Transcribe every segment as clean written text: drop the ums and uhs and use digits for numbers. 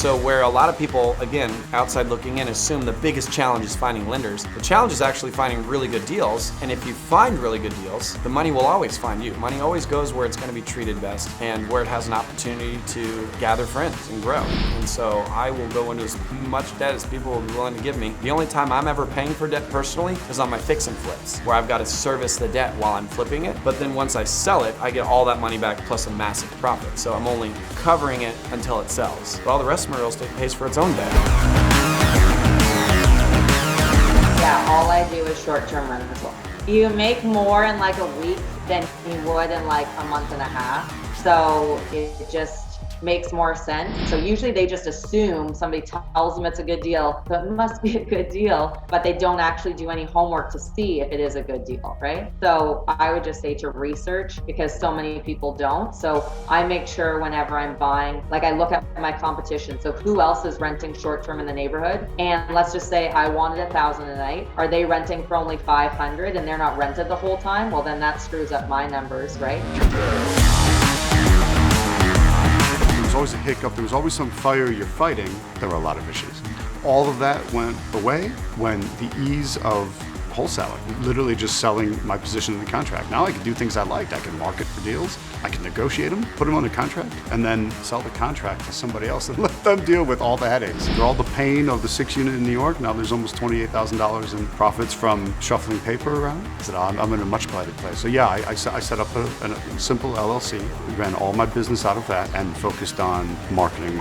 so where a lot of people, again, outside looking in, assume the biggest challenge is finding lenders, the challenge is actually finding really good deals. And if you find really good deals, the money will always find you. Money always goes where it's going to be treated best and where it has an opportunity to gather friends and grow. And so I will go into as much debt as people will be willing to give me. The only time I'm ever paying for debt personally is on my fix and flips, where I've got to service the debt while I'm flipping it. But then once I sell it, I get all that money back plus a massive profit. So I'm only covering it until it sells. But all the rest of my real estate pays for its own debt. Yeah, all I do is short-term rental. You make more in like a week than you would in like a month and a half. So it just makes more sense. So usually they just assume somebody tells them it's a good deal, so it must be a good deal, but they don't actually do any homework to see if it is a good deal, right? So I would just say to research, because so many people don't. So I make sure whenever I'm buying, like I look at my competition. So who else is renting short-term in the neighborhood? And let's just say I wanted 1,000 a night. Are they renting for only 500 and they're not rented the whole time? Well, then that screws up my numbers, right? There was always a hiccup, there was always some fire you're fighting. There were a lot of issues. All of that went away when the ease of wholesaling, literally just selling my position in the contract. Now I can do things I liked. I can market for deals, I can negotiate them, put them on a contract, and then sell the contract to somebody else and let them deal with all the headaches. Through all the pain of the 6-unit in New York, now there's almost $28,000 in profits from shuffling paper around. I said, I'm in a much better place. So yeah, I set up a simple LLC, ran all my business out of that, and focused on marketing.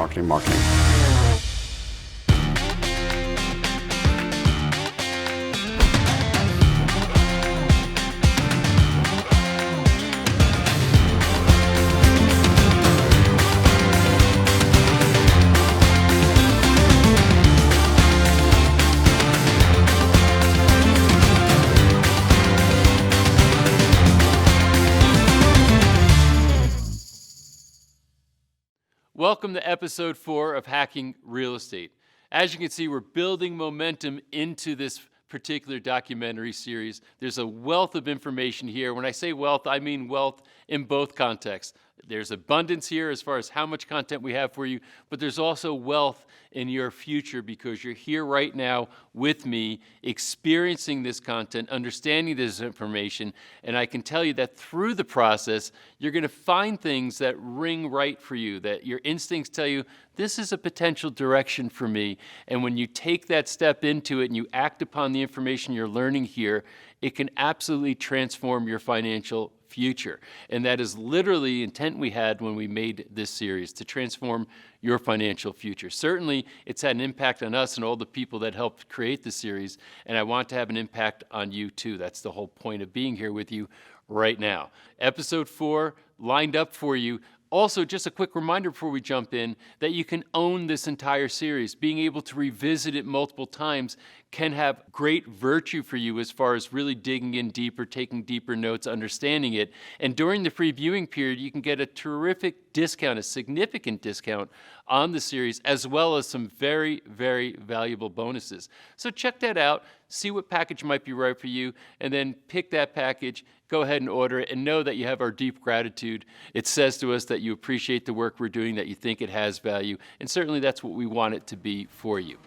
Welcome to episode 4 of Hacking Real Estate. As you can see, we're building momentum into this particular documentary series. There's a wealth of information here. When I say wealth, I mean wealth in both contexts. There's abundance here as far as how much content we have for you, but there's also wealth in your future because you're here right now with me, experiencing this content, understanding this information, and I can tell you that through the process, you're going to find things that ring right for you, that your instincts tell you, this is a potential direction for me, and when you take that step into it and you act upon the information you're learning here, it can absolutely transform your financial future. And that is literally the intent we had when we made this series, to transform your financial future. Certainly, it's had an impact on us and all the people that helped create the series, and I want to have an impact on you too. That's the whole point of being here with you right now. Episode 4 lined up for you. Also, just a quick reminder before we jump in that you can own this entire series. Being able to revisit it multiple times can have great virtue for you as far as really digging in deeper, taking deeper notes, understanding it. And during the free viewing period, you can get a terrific discount, a significant discount on the series, as well as some very, very valuable bonuses. So check that out, see what package might be right for you, and then pick that package, go ahead and order it, and know that you have our deep gratitude. It says to us that you appreciate the work we're doing, that you think it has value, and certainly that's what we want it to be for you.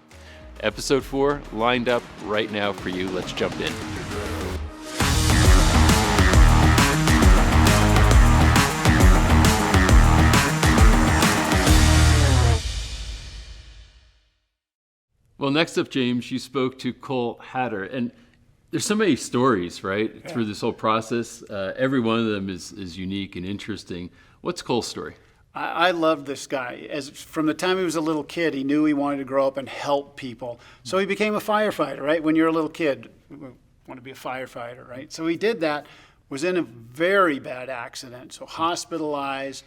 Episode 4 lined up right now for you. Let's jump in. Well, next up, James, you spoke to Cole Hatter, and there's so many stories, right, through this whole process. Every one of them is unique and interesting. What's Cole's story? I love this guy. From the time he was a little kid, he knew he wanted to grow up and help people. So he became a firefighter, right? When you're a little kid, you want to be a firefighter, right? So he did that, was in a very bad accident, so hospitalized,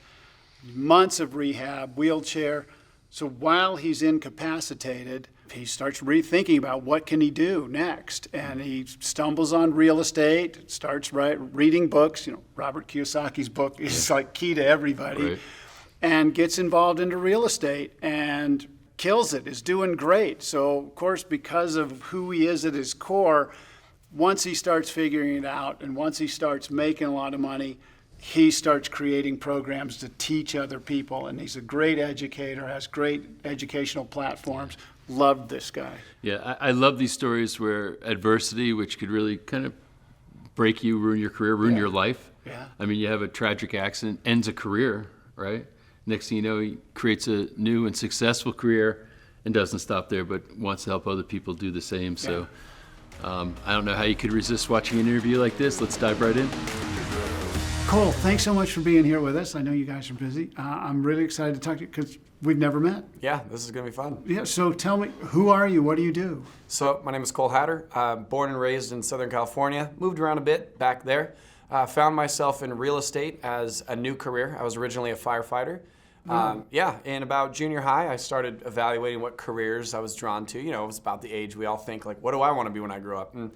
months of rehab, wheelchair. So while he's incapacitated, he starts rethinking about what can he do next. And he stumbles on real estate, starts reading books. You know, Robert Kiyosaki's book is like key to everybody. Right. And gets involved into real estate and kills it, is doing great. So, of course, because of who he is at his core, once he starts figuring it out and once he starts making a lot of money, he starts creating programs to teach other people, and he's a great educator, has great educational platforms. Loved this guy. Yeah, I love these stories where adversity, which could really kind of break you, ruin your career, ruin your life. Yeah. I mean, you have a tragic accident, ends a career, right? Next thing you know, he creates a new and successful career and doesn't stop there, but wants to help other people do the same. So I don't know how you could resist watching an interview like this. Let's dive right in. Cole, thanks so much for being here with us. I know you guys are busy. I'm really excited to talk to you because we've never met. Yeah, this is going to be fun. Yeah, so tell me, who are you? What do you do? So my name is Cole Hatter. Born and raised in Southern California. Moved around a bit back there. Found myself in real estate as a new career. I was originally a firefighter. In about junior high, I started evaluating what careers I was drawn to. You know, it was about the age we all think, like, what do I want to be when I grow up? And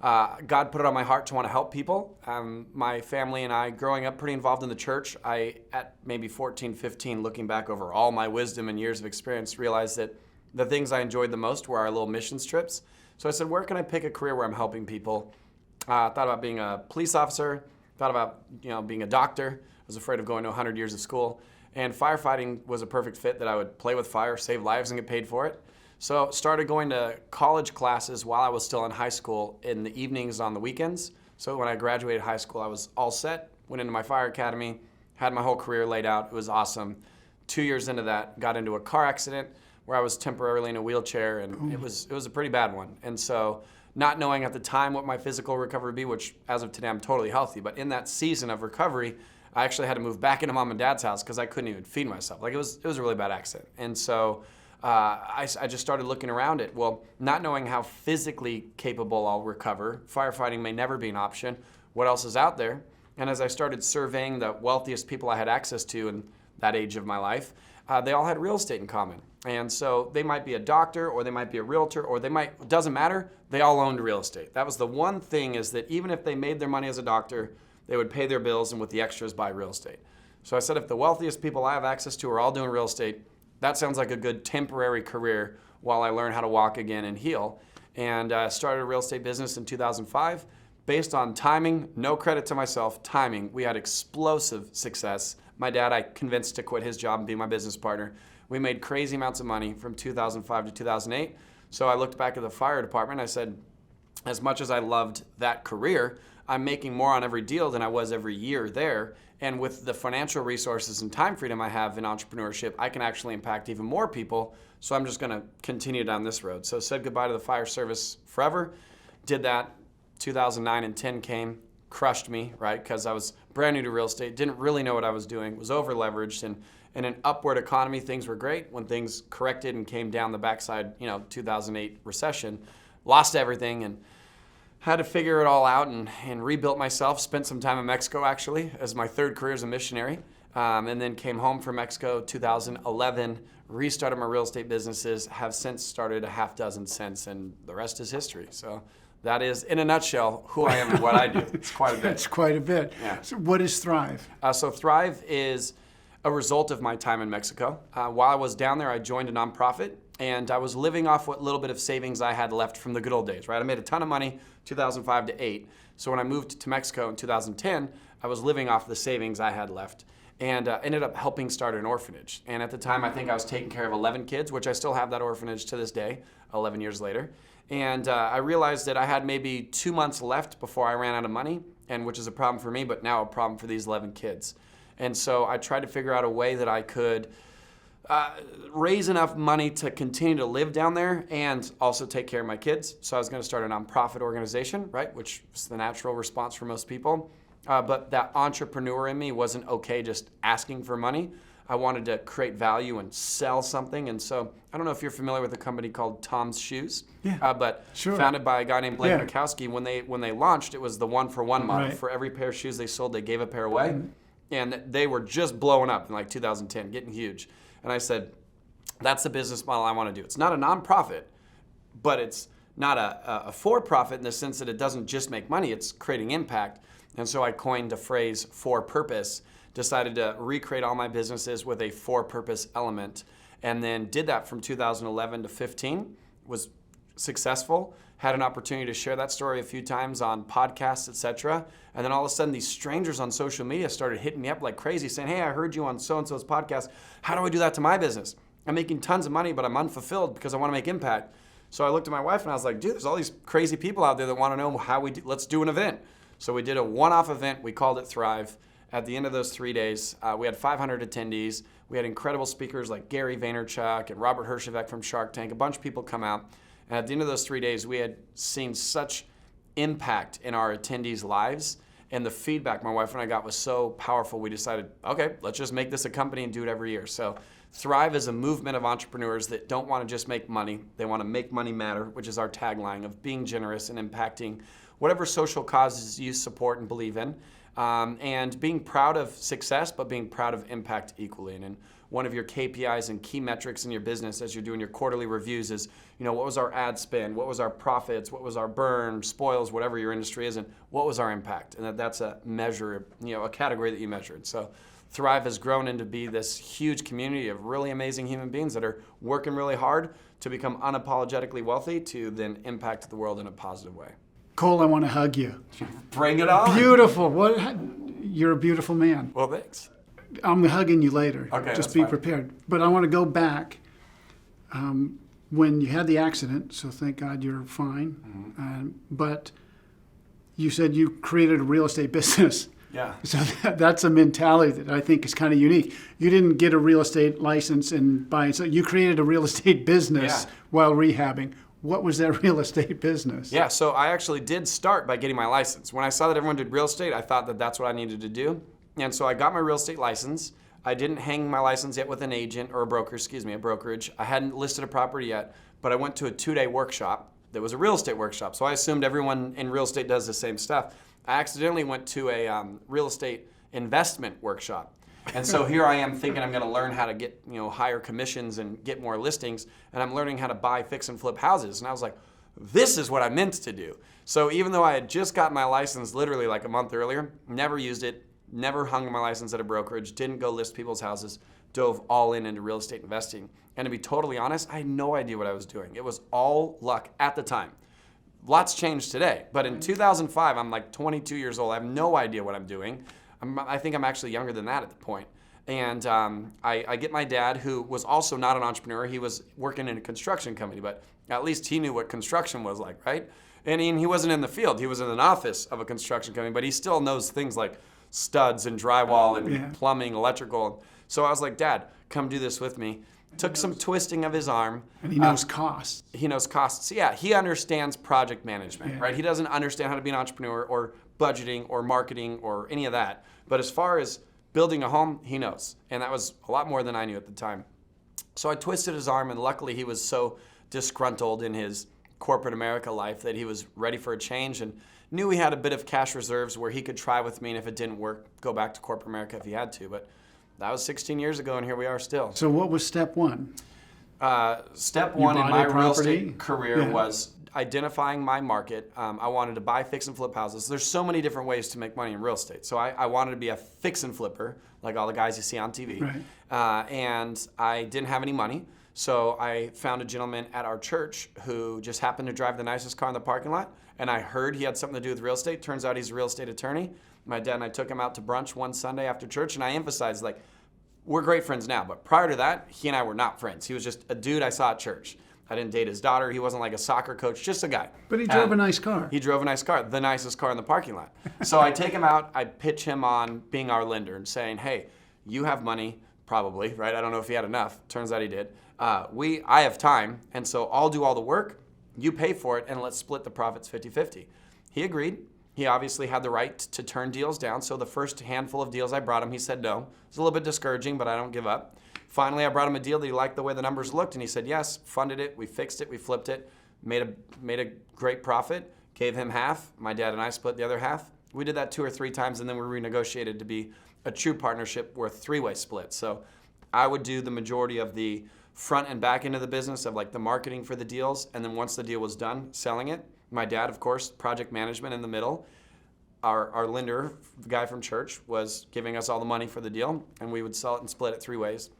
God put it on my heart to want to help people. My family and I, growing up pretty involved in the church, at maybe 14, 15, looking back over all my wisdom and years of experience, realized that the things I enjoyed the most were our little missions trips. So I said, where can I pick a career where I'm helping people? Thought about being a police officer, thought about being a doctor. I was afraid of going to 100 years of school. And firefighting was a perfect fit that I would play with fire, save lives, and get paid for it. So started going to college classes while I was still in high school in the evenings on the weekends. So when I graduated high school, I was all set, went into my fire academy, had my whole career laid out. It was awesome. 2 years into that, got into a car accident where I was temporarily in a wheelchair, and it was a pretty bad one. And so not knowing at the time what my physical recovery would be, which as of today I'm totally healthy, but in that season of recovery, I actually had to move back into mom and dad's house because I couldn't even feed myself. Like it was a really bad accident. And so I just started looking around it. Well, not knowing how physically capable I'll recover, firefighting may never be an option. What else is out there? And as I started surveying the wealthiest people I had access to in that age of my life, they all had real estate in common. And so they might be a doctor, or they might be a realtor, or it doesn't matter, they all owned real estate. That was the one thing, is that even if they made their money as a doctor, they would pay their bills and with the extras buy real estate. So I said, if the wealthiest people I have access to are all doing real estate, that sounds like a good temporary career while I learn how to walk again and heal. And I started a real estate business in 2005. Based on timing, no credit to myself, timing, we had explosive success. My dad, I convinced to quit his job and be my business partner. We made crazy amounts of money from 2005 to 2008. So I looked back at the fire department. I said, as much as I loved that career, I'm making more on every deal than I was every year there. And with the financial resources and time freedom I have in entrepreneurship, I can actually impact even more people. So I'm just going to continue down this road. So said goodbye to the fire service forever. Did that. 2009 and 10 came, crushed me, right? Because I was brand new to real estate, didn't really know what I was doing, was over leveraged, and in an upward economy, things were great. When things corrected and came down the backside, 2008 recession, lost everything and had to figure it all out and rebuilt myself. Spent some time in Mexico, actually, as my third career as a missionary, and then came home from Mexico 2011, restarted my real estate businesses, have since started a half dozen since, and the rest is history. So that is, in a nutshell, who I am and what I do. It's quite a bit. It's quite a bit. Yeah. So what is Thrive? So Thrive is a result of my time in Mexico. While I was down there, I joined a nonprofit, and I was living off what little bit of savings I had left from the good old days, right? I made a ton of money 2005 to 8. So when I moved to Mexico in 2010, I was living off the savings I had left, and ended up helping start an orphanage. And at the time, I think I was taking care of 11 kids, which I still have that orphanage to this day, 11 years later. And I realized that I had maybe 2 months left before I ran out of money, and which is a problem for me, but now a problem for these 11 kids. And so I tried to figure out a way that I could raise enough money to continue to live down there and also take care of my kids. So I was going to start a nonprofit organization, right, which is the natural response for most people. But that entrepreneur in me wasn't okay just asking for money. I wanted to create value and sell something. And so I don't know if you're familiar with a company called Tom's Shoes, but sure. Founded by a guy named Blake Mikowski. When they launched, it was the 1-for-1 model. Right. For every pair of shoes they sold, they gave a pair away. And they were just blowing up in like 2010, getting huge. And I said, that's the business model I want to do. It's not a nonprofit, but it's not a for-profit in the sense that it doesn't just make money, it's creating impact. And so I coined the phrase for purpose, decided to recreate all my businesses with a for purpose element, and then did that from 2011 to 15. Was successful, had an opportunity to share that story a few times on podcasts, etc. And then all of a sudden these strangers on social media started hitting me up like crazy saying, hey, I heard you on so-and-so's podcast. How do I do that to my business? I'm making tons of money, but I'm unfulfilled because I want to make impact. So I looked at my wife and I was like, dude, there's all these crazy people out there that want to know how we do, let's do an event. So we did a one-off event. We called it Thrive. At the end of those 3 days, we had 500 attendees. We had incredible speakers like Gary Vaynerchuk and Robert Herjavec from Shark Tank. A bunch of people come out. And at the end of those 3 days, we had seen such impact in our attendees' lives. And the feedback my wife and I got was so powerful, we decided, okay, let's just make this a company and do it every year. So Thrive is a movement of entrepreneurs that don't want to just make money. They want to make money matter, which is our tagline of being generous and impacting whatever social causes you support and believe in. And being proud of success, but being proud of impact equally. And one of your KPIs and key metrics in your business as you're doing your quarterly reviews is, what was our ad spend? What was our profits? What was our burn, spoils, whatever your industry is, and what was our impact? And that's a measure, a category that you measured. So Thrive has grown into be this huge community of really amazing human beings that are working really hard to become unapologetically wealthy to then impact the world in a positive way. Cole, I want to hug you. Bring it on. Beautiful. You're a beautiful man. Well, thanks. I'm hugging you later. Okay, Just be fine. prepared. But I want to go back when you had the accident. So thank God you're fine. Mm-hmm. But you said you created a real estate business. Yeah. So that's a mentality that I think is kind of unique. You didn't get a real estate license and buy it. So you created a real estate business while rehabbing. What was that real estate business? Yeah, so I actually did start by getting my license. When I saw that everyone did real estate, I thought that that's what I needed to do. And so I got my real estate license. I didn't hang my license yet with an agent or a brokerage. I hadn't listed a property yet, but I went to a 2-day workshop that was a real estate workshop. So I assumed everyone in real estate does the same stuff. I accidentally went to a real estate investment workshop. And so here I am thinking I'm going to learn how to get, higher commissions and get more listings, and I'm learning how to buy, fix, and flip houses. And I was like, this is what I meant to do. So even though I had just got my license literally like a month earlier, never used it, never hung my license at a brokerage, didn't go list people's houses, dove all into real estate investing. And to be totally honest, I had no idea what I was doing. It was all luck at the time. Lots changed today, but in 2005, I'm like 22 years old. I have no idea what I'm doing. I think I'm actually younger than that at the point. And I get my dad, who was also not an entrepreneur. He was working in a construction company, but at least he knew what construction was like, right? And he wasn't in the field. He was in an office of a construction company, but he still knows things like studs and drywall and plumbing, electrical. So I was like, Dad, come do this with me. Took some twisting of his arm. And he knows costs. He knows costs. Yeah, he understands project management, right? He doesn't understand how to be an entrepreneur or budgeting or marketing or any of that. But as far as building a home, he knows. And that was a lot more than I knew at the time. So I twisted his arm, and luckily he was so disgruntled in his corporate America life that he was ready for a change and knew he had a bit of cash reserves where he could try with me, and if it didn't work, go back to corporate America if he had to. But that was 16 years ago, and here we are still. So what was step one? Step one in my real property? estate career was identifying my market. I wanted to buy, fix, and flip houses. There's so many different ways to make money in real estate. So I wanted to be a fix and flipper, like all the guys you see on TV. Right. And I didn't have any money. So I found a gentleman at our church who just happened to drive the nicest car in the parking lot. And I heard he had something to do with real estate. Turns out he's a real estate attorney. My dad and I took him out to brunch one Sunday after church. And I emphasized, we're great friends now. But prior to that, he and I were not friends. He was just a dude I saw at church. I didn't date his daughter. He wasn't like a soccer coach, just a guy. But he drove a nice car. He drove a nice car, the nicest car in the parking lot. So I take him out, I pitch him on being our lender and saying, hey, you have money, probably, right? I don't know if he had enough. Turns out he did. I have time, and so I'll do all the work, you pay for it, and let's split the profits 50-50. He agreed. He obviously had the right to turn deals down, so the first handful of deals I brought him, he said no. It was a little bit discouraging, but I don't give up. Finally, I brought him a deal that he liked the way the numbers looked, and he said yes, funded it, we fixed it, we flipped it, made a great profit, gave him half. My dad and I split the other half. We did that 2 or 3 times, and then we renegotiated to be a true partnership where 3-way split. So I would do the majority of the front and back end of the business of the marketing for the deals, and then once the deal was done, selling it. My dad, of course, project management in the middle. Our lender, the guy from church, was giving us all the money for the deal, and we would sell it and split it 3 ways.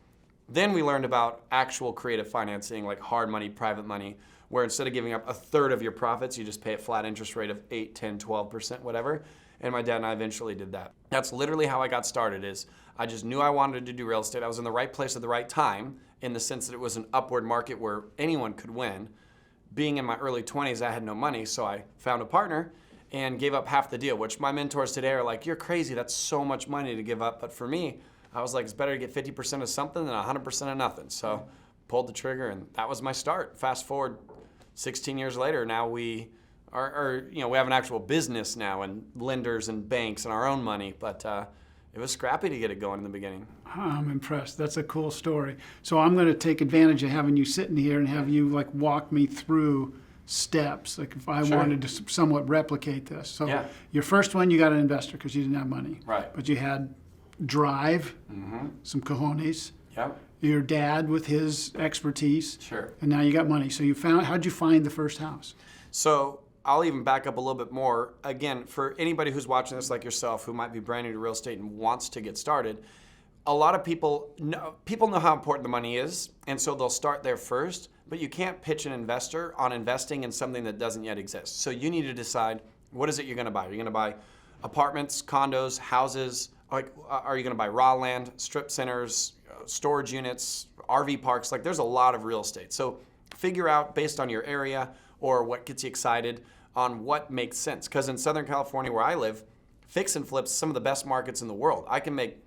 Then we learned about actual creative financing, like hard money, private money, where instead of giving up a third of your profits, you just pay a flat interest rate of 8, 10, 12%, whatever. And my dad and I eventually did that. That's literally how I got started. Is I just knew I wanted to do real estate. I was in the right place at the right time, in the sense that it was an upward market where anyone could win. Being in my early 20s, I had no money, so I found a partner and gave up half the deal, which my mentors today are like, you're crazy, that's so much money to give up. But for me, I was like, it's better to get 50% of something than 100% of nothing. So pulled the trigger, and that was my start. Fast forward 16 years later, now we we have an actual business now, and lenders and banks and our own money, but it was scrappy to get it going in the beginning. I'm impressed. That's a cool story. So I'm going to take advantage of having you sitting here and have you like walk me through steps, like if I wanted to somewhat replicate this. So your first one, you got an investor because you didn't have money. Right. But you had drive, some cojones. Yep. Your dad with his expertise. Sure. And now you got money. So how'd you find the first house? So I'll even back up a little bit more. Again, for anybody who's watching this like yourself, who might be brand new to real estate and wants to get started, a lot of people know how important the money is, and so they'll start there first, but you can't pitch an investor on investing in something that doesn't yet exist. So you need to decide, what is it you're gonna buy? Are you gonna buy apartments, condos, houses? Like, are you gonna buy raw land, strip centers, storage units, RV parks? Like, there's a lot of real estate. So figure out, based on your area or what gets you excited, on what makes sense. Because in Southern California, where I live, fix and flips some of the best markets in the world. I can make,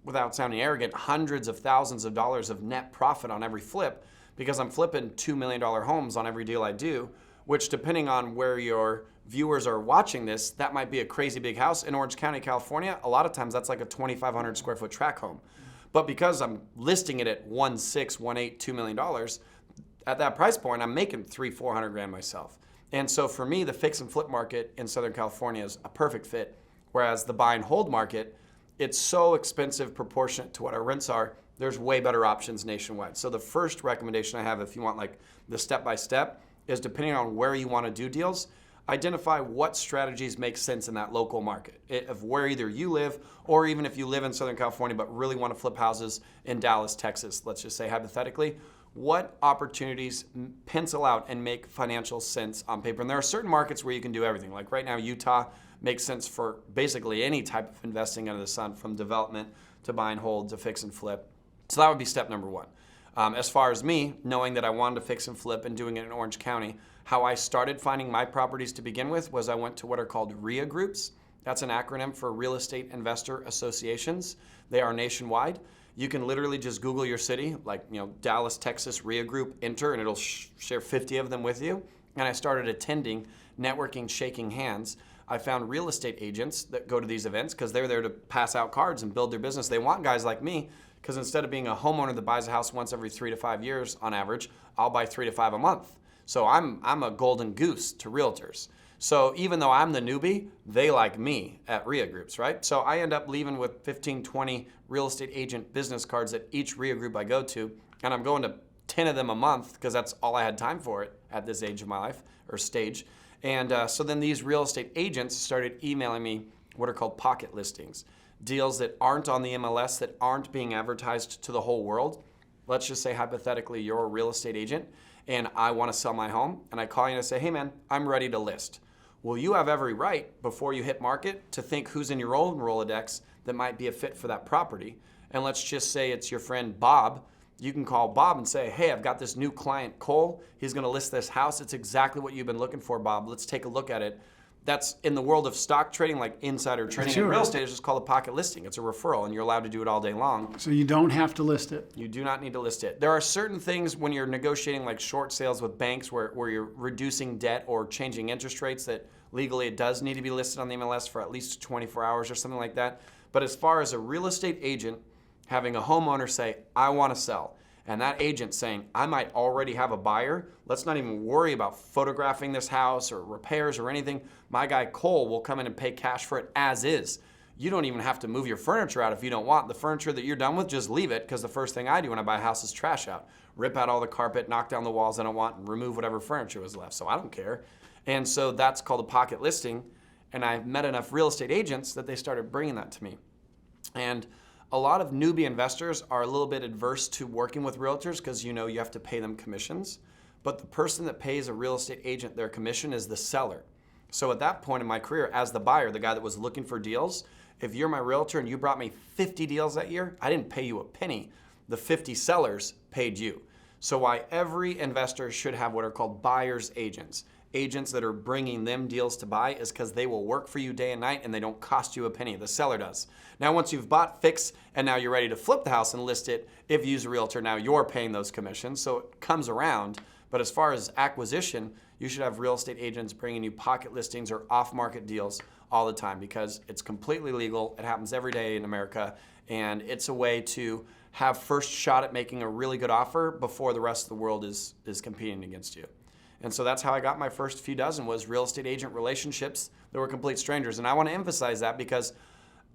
without sounding arrogant, hundreds of thousands of dollars of net profit on every flip, because I'm flipping $2 million homes on every deal I do, which, depending on where your viewers are watching this, that might be a crazy big house. In Orange County, California, a lot of times that's like a 2,500 square foot tract home. But because I'm listing it at $1.6, $1.8, $2 million, at that price point, I'm making $300,000, $400,000 myself. And so for me, the fix and flip market in Southern California is a perfect fit. Whereas the buy and hold market, it's so expensive proportionate to what our rents are. There's way better options nationwide. So the first recommendation I have, if you want like the step-by-step, is depending on where you want to do deals, identify what strategies make sense in that local market. Of where either you live, or even if you live in Southern California but really want to flip houses in Dallas, Texas, let's just say hypothetically, what opportunities pencil out and make financial sense on paper. And there are certain markets where you can do everything. Like right now, Utah makes sense for basically any type of investing under the sun, from development to buy and hold to fix and flip. So that would be step number one. As far as me, knowing that I wanted to fix and flip and doing it in Orange County, how I started finding my properties to begin with was I went to what are called RIA groups. That's an acronym for Real Estate Investor Associations. They are nationwide. You can literally just Google your city, like Dallas, Texas, RIA group, enter, and it'll share 50 of them with you. And I started attending, networking, shaking hands. I found real estate agents that go to these events because they're there to pass out cards and build their business. They want guys like me, because instead of being a homeowner that buys a house once every 3 to 5 years on average, I'll buy 3 to 5 a month. So I'm a golden goose to realtors. So even though I'm the newbie, they like me at RIA groups, right? So I end up leaving with 15, 20 real estate agent business cards at each RIA group I go to, and I'm going to 10 of them a month because that's all I had time for it at this age of my life, or stage. And so then these real estate agents started emailing me what are called pocket listings, deals that aren't on the MLS, that aren't being advertised to the whole world. Let's just say hypothetically you're a real estate agent and I want to sell my home, and I call you and I say, hey man, I'm ready to list. Well, you have every right before you hit market to think who's in your own Rolodex that might be a fit for that property. And let's just say it's your friend Bob. You can call Bob and say, hey, I've got this new client, Cole. He's going to list this house. It's exactly what you've been looking for, Bob. Let's take a look at it. That's in the world of stock trading, like insider trading. In real estate, it's just called a pocket listing. It's a referral, and you're allowed to do it all day long. So you don't have to list it. You do not need to list it. There are certain things when you're negotiating like short sales with banks where you're reducing debt or changing interest rates that legally it does need to be listed on the MLS for at least 24 hours or something like that. But as far as a real estate agent having a homeowner say, I want to sell, and that agent saying, I might already have a buyer, let's not even worry about photographing this house or repairs or anything. My guy Cole will come in and pay cash for it as is. You don't even have to move your furniture out if you don't want. The furniture that you're done with, just leave it, because the first thing I do when I buy a house is trash out. Rip out all the carpet, knock down the walls I don't want, and remove whatever furniture was left. So I don't care. And so that's called a pocket listing. And I've met enough real estate agents that they started bringing that to me. And a lot of newbie investors are a little bit adverse to working with realtors because you have to pay them commissions. but the person that pays a real estate agent their commission is the seller. So at that point in my career, as the buyer, the guy that was looking for deals, if you're my realtor and you brought me 50 deals that year, I didn't pay you a penny. The 50 sellers paid you. So why every investor should have what are called buyer's agents. Agents that are bringing them deals to buy is because they will work for you day and night and they don't cost you a penny. The seller does. Now, once you've bought, fix, and now you're ready to flip the house and list it, if you use a realtor, now you're paying those commissions. So it comes around. But as far as acquisition, you should have real estate agents bringing you pocket listings or off-market deals all the time because it's completely legal. It happens every day in America. And it's a way to have first shot at making a really good offer before the rest of the world is competing against you. And so that's how I got my first few dozen was real estate agent relationships that were complete strangers. And I want to emphasize that because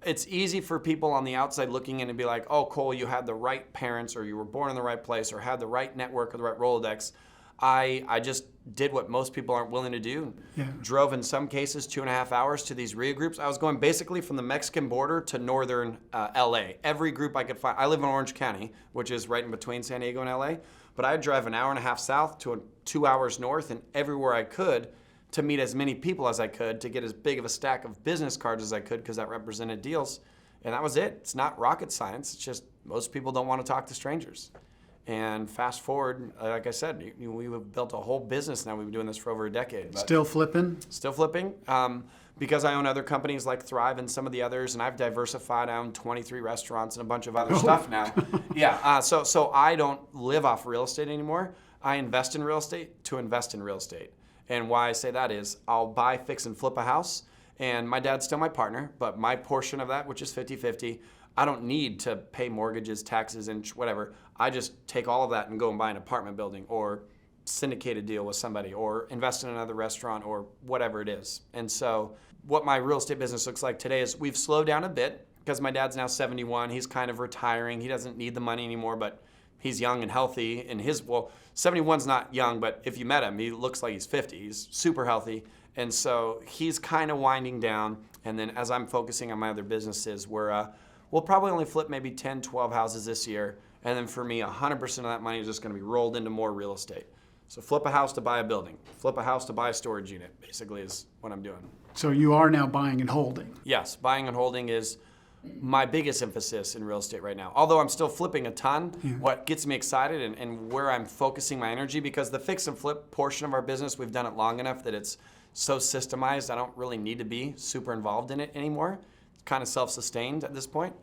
it's easy for people on the outside looking in and be like, oh, Cole, you had the right parents or you were born in the right place or had the right network or the right Rolodex. I just did what most people aren't willing to do. Yeah. Drove in some cases 2.5 hours to these RIA groups. I was going basically from the Mexican border to northern LA. Every group I could find. I live in Orange County, which is right in between San Diego and LA. But I'd drive 1.5 hours south to 2 hours north and everywhere I could to meet as many people as I could to get as big of a stack of business cards as I could because that represented deals. And that was it. It's not rocket science. It's just most people don't want to talk to strangers. And fast forward, like I said, we've built a whole business now. We've been doing this for over a decade. But Still flipping? Still flipping. Because I own other companies like Thrive and some of the others, and I've diversified. I own 23 restaurants and a bunch of other stuff now. Yeah, so I don't live off real estate anymore. I invest in real estate to invest in real estate. And why I say that is I'll buy, fix, and flip a house. And my dad's still my partner, but my portion of that, which is 50-50, I don't need to pay mortgages, taxes, and whatever. I just take all of that and go and buy an apartment building or syndicate a deal with somebody or invest in another restaurant or whatever it is. And so what my real estate business looks like today is we've slowed down a bit because my dad's now 71. He's kind of retiring. He doesn't need the money anymore, but he's young and healthy. And 71's not young, but if you met him, he looks like he's 50. He's super healthy. And so he's kind of winding down. And then as I'm focusing on my other businesses, we'll probably only flip maybe 10, 12 houses this year. And then for me, 100% of that money is just going to be rolled into more real estate. So flip a house to buy a building. Flip a house to buy a storage unit, basically is what I'm doing. So you are now buying and holding? Yes, buying and holding is my biggest emphasis in real estate right now. Although I'm still flipping a ton, what gets me excited and where I'm focusing my energy, because the fix and flip portion of our business, we've done it long enough that it's so systemized, I don't really need to be super involved in it anymore. It's kind of self-sustained at this point.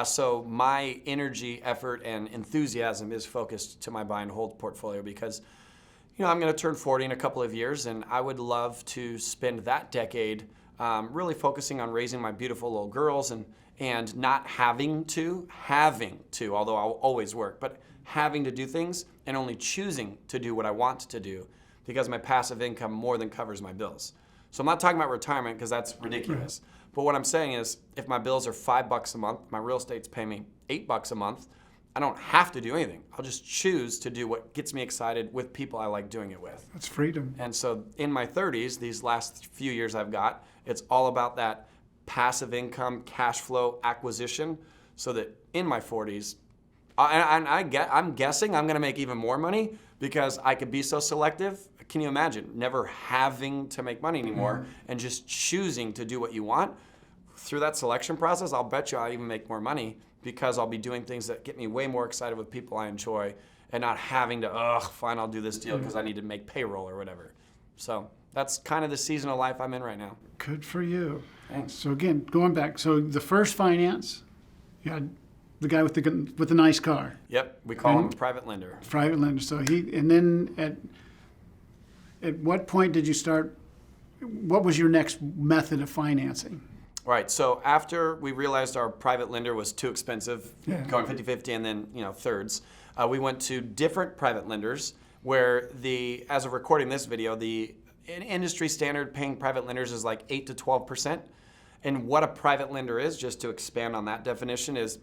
So my energy, effort, and enthusiasm is focused to my buy and hold portfolio because I'm going to turn 40 in a couple of years, and I would love to spend that decade really focusing on raising my beautiful little girls and not having to, although I'll always work, but having to do things and only choosing to do what I want to do because my passive income more than covers my bills. So I'm not talking about retirement because that's ridiculous. But what I'm saying is if my bills are $5 a month, my real estate's paying me $8 a month, I don't have to do anything. I'll just choose to do what gets me excited with people I like doing it with. That's freedom. And so in my 30s, these last few years I've got, it's all about that passive income, cash flow acquisition, so that in my 40s, I'm guessing I'm going to make even more money because I could be so selective. Can you imagine never having to make money anymore and just choosing to do what you want? Through that selection process, I'll bet you I'll even make more money because I'll be doing things that get me way more excited with people I enjoy and not having to, fine, I'll do this deal because I need to make payroll or whatever. So that's kind of the season of life I'm in right now. Good for you. Thanks. So again, going back, so the first finance, you had the guy with the nice car. Yep, we call him a private lender. Private lender. So and then at what point did you start, what was your next method of financing? Right, so after we realized our private lender was too expensive, going 50-50 and then thirds, we went to different private lenders where as of recording this video, the industry standard paying private lenders is like 8 to 12%. And what a private lender is, just to expand on that definition, is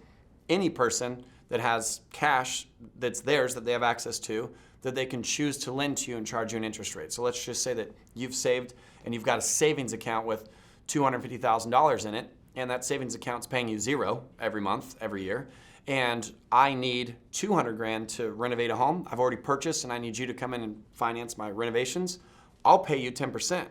any person that has cash that's theirs that they have access to that they can choose to lend to you and charge you an interest rate. So let's just say that you've saved and you've got a savings account with $250,000 in it, and that savings account's paying you $0 every month, every year, and I need 200 grand to renovate a home I've already purchased, and I need you to come in and finance my renovations, I'll pay you 10%.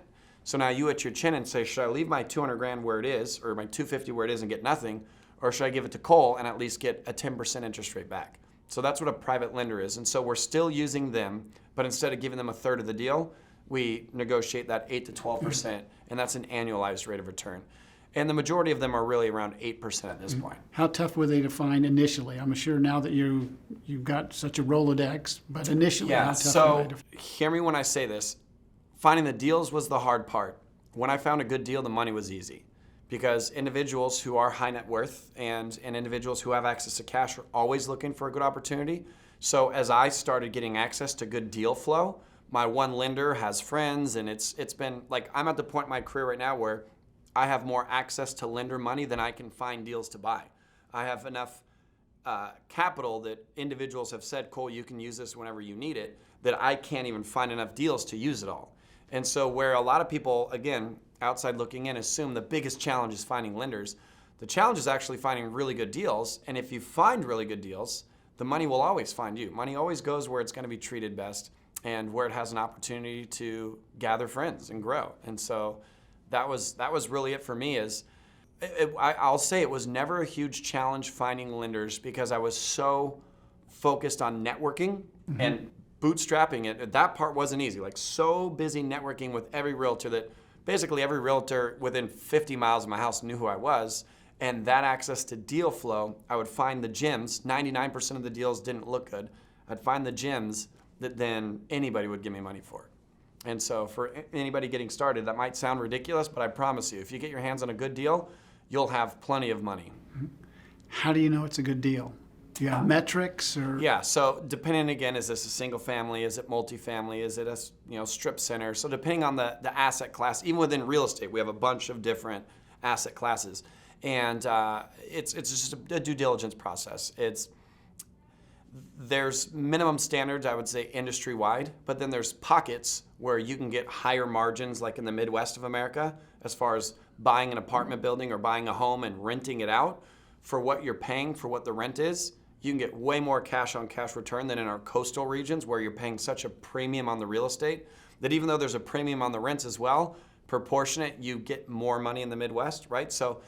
So now you at your chin and say, should I leave my 200 grand where it is, or my 250 where it is and get nothing, or should I give it to Cole and at least get a 10% interest rate back? So that's what a private lender is. And so we're still using them, but instead of giving them a third of the deal, we negotiate that 8 to 12%, and that's an annualized rate of return. And the majority of them are really around 8% at this point. How tough were they to find initially? I'm sure now that you've got such a Rolodex, but initially, how tough were they to find? Hear me when I say this. Finding the deals was the hard part. When I found a good deal, the money was easy. Because individuals who are high net worth and individuals who have access to cash are always looking for a good opportunity. So as I started getting access to good deal flow, my one lender has friends, and it's been like, I'm at the point in my career right now where I have more access to lender money than I can find deals to buy. I have enough capital that individuals have said, Cole, you can use this whenever you need it, that I can't even find enough deals to use it all. And so where a lot of people, again, outside looking in, assume the biggest challenge is finding lenders, the challenge is actually finding really good deals. And if you find really good deals, the money will always find you. Money always goes where it's going to be treated best and where it has an opportunity to gather friends and grow. And so that was really it for me. I'll say it was never a huge challenge finding lenders because I was so focused on networking and bootstrapping it. That part wasn't easy. Like, so busy networking with every realtor that basically every realtor within 50 miles of my house knew who I was. And that access to deal flow, I would find the gems. 99% of the deals didn't look good. I'd find the gems that then anybody would give me money for. And so for anybody getting started, that might sound ridiculous, but I promise you, if you get your hands on a good deal, you'll have plenty of money. How do you know it's a good deal? Do you have metrics or? Yeah, so depending, again, is this a single family? Is it multifamily? Is it a strip center? So depending on the asset class, even within real estate, we have a bunch of different asset classes. And it's just a due diligence process. There's minimum standards, I would say, industry-wide, but then there's pockets where you can get higher margins, like in the Midwest of America, as far as buying an apartment building or buying a home and renting it out for what you're paying for what the rent is. You can get way more cash-on-cash return than in our coastal regions where you're paying such a premium on the real estate that even though there's a premium on the rents as well, proportionate, you get more money in the Midwest, right? So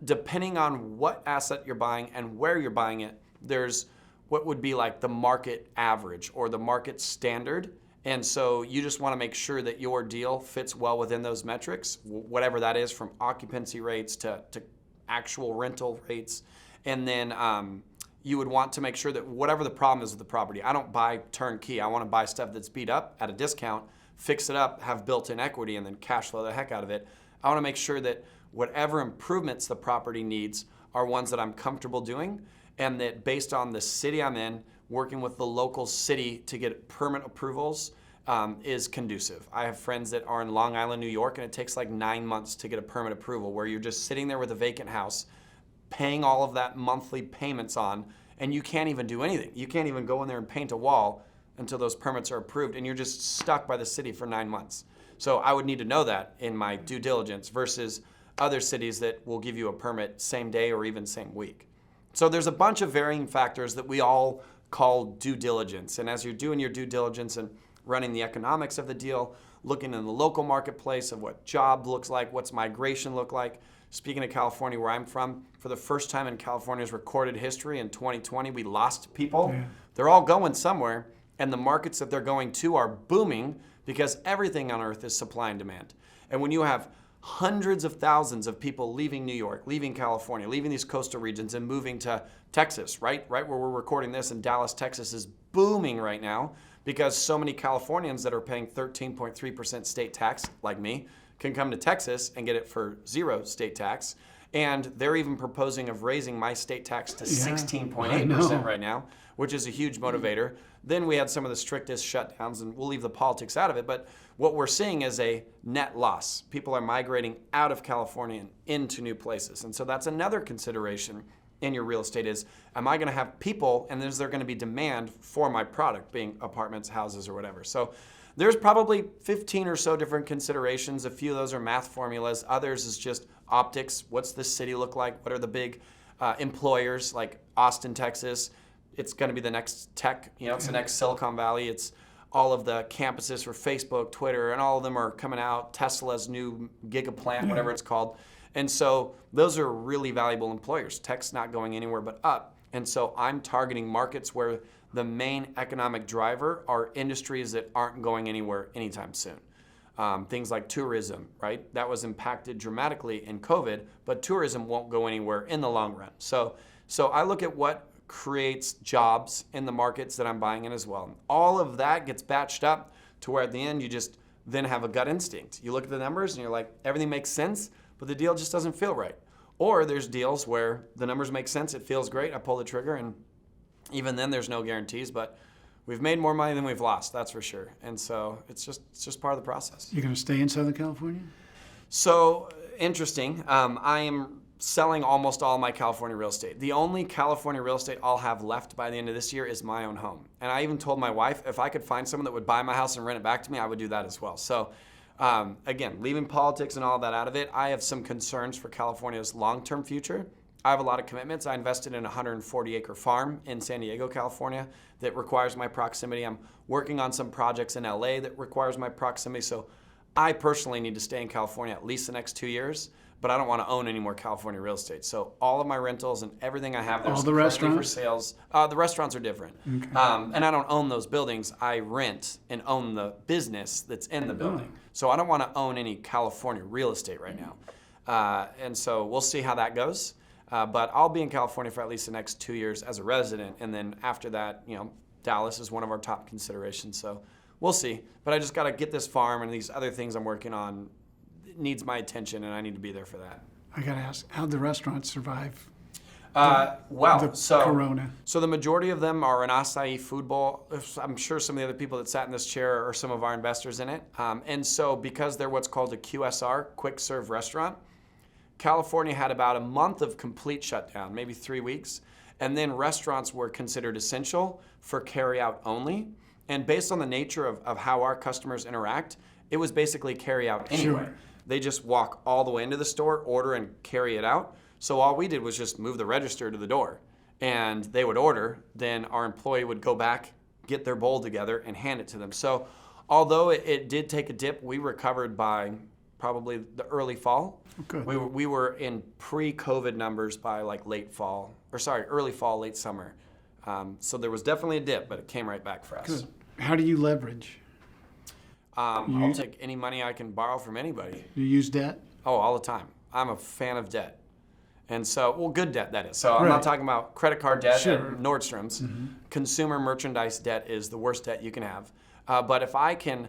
depending on what asset you're buying and where you're buying it, there's what would be like the market average or the market standard. And so you just want to make sure that your deal fits well within those metrics, whatever that is, from occupancy rates to actual rental rates. And then you would want to make sure that whatever the problem is with the property, I don't buy turnkey. I want to buy stuff that's beat up at a discount, fix it up, have built-in equity, and then cash flow the heck out of it. I want to make sure that whatever improvements the property needs are ones that I'm comfortable doing, and that based on the city I'm in, working with the local city to get permit approvals is conducive. I have friends that are in Long Island, New York, and it takes like 9 months to get a permit approval, where you're just sitting there with a vacant house, paying all of that monthly payments on, and you can't even do anything. You can't even go in there and paint a wall until those permits are approved, and you're just stuck by the city for 9 months. So I would need to know that in my due diligence versus other cities that will give you a permit same day or even same week. So there's a bunch of varying factors that we all call due diligence. And as you're doing your due diligence and running the economics of the deal, looking in the local marketplace of what job looks like, what's migration look like. Speaking of California, where I'm from, for the first time in California's recorded history in 2020, we lost people. Yeah. They're all going somewhere, and the markets that they're going to are booming because everything on earth is supply and demand. And when you have hundreds of thousands of people leaving New York, leaving California, leaving these coastal regions and moving to Texas, right where we're recording this in Dallas, Texas is booming right now because so many Californians that are paying 13.3% state tax, like me, can come to Texas and get it for 0 state tax. And they're even proposing of raising my state tax to 16.8% right now, which is a huge motivator. Then we had some of the strictest shutdowns, and we'll leave the politics out of it, but what we're seeing is a net loss. People are migrating out of California and into new places. And so that's another consideration in your real estate is, am I gonna have people, and is there gonna be demand for my product, being apartments, houses, or whatever? So there's probably 15 or so different considerations. A few of those are math formulas. Others is just optics. What's the city look like? What are the big employers like Austin, Texas. It's going to be the next tech, it's the next Silicon Valley. It's all of the campuses for Facebook, Twitter, and all of them are coming out. Tesla's new gigaplant, whatever it's called. And so those are really valuable employers. Tech's not going anywhere but up. And so I'm targeting markets where the main economic driver are industries that aren't going anywhere anytime soon. Things like tourism, right? That was impacted dramatically in COVID, but tourism won't go anywhere in the long run. So I look at what creates jobs in the markets that I'm buying in as well. All of that gets batched up to where at the end you just then have a gut instinct. You look at the numbers and you're like, everything makes sense, but the deal just doesn't feel right. Or there's deals where the numbers make sense, it feels great, I pull the trigger, and even then there's no guarantees, but we've made more money than we've lost, that's for sure. And so it's just part of the process. You're going to stay in Southern California? So interesting. I am selling almost all my California real estate. The only California real estate I'll have left by the end of this year is my own home. And I even told my wife, if I could find someone that would buy my house and rent it back to me, I would do that as well. So again, leaving politics and all that out of it, I have some concerns for California's long-term future. I have a lot of commitments. I invested in a 140-acre farm in San Diego, California that requires my proximity. I'm working on some projects in LA that requires my proximity. So I personally need to stay in California at least the next 2 years, but I don't want to own any more California real estate. So all of my rentals and everything I have there all is the currently restaurants for sales. The restaurants are different. Okay. And I don't own those buildings. I rent and own the business that's in the building. So I don't want to own any California real estate right now. And so we'll see how that goes. But I'll be in California for at least the next 2 years as a resident. And then after that, Dallas is one of our top considerations. So we'll see. But I just got to get this farm and these other things I'm working on. It needs my attention, and I need to be there for that. I got to ask, how'd the restaurants survive Corona? So the majority of them are an acai food bowl. I'm sure some of the other people that sat in this chair are some of our investors in it. And so because they're what's called a QSR, quick serve restaurant, California had about a month of complete shutdown, maybe 3 weeks. And then restaurants were considered essential for carry out only. And based on the nature of how our customers interact, it was basically carry out anyway. Sure. They just walk all the way into the store, order, and carry it out. So all we did was just move the register to the door. And they would order, then our employee would go back, get their bowl together, and hand it to them. So although it did take a dip, we recovered by probably the early fall. Good. We were in pre-COVID numbers by like early fall, late summer. So there was definitely a dip, but it came right back for us. Good. How do you leverage? I'll take any money I can borrow from anybody. Do you use debt? Oh, all the time. I'm a fan of debt. And so, good debt, that is. So I'm not talking about credit card debt at Nordstrom's. Mm-hmm. Consumer merchandise debt is the worst debt you can have. But if I can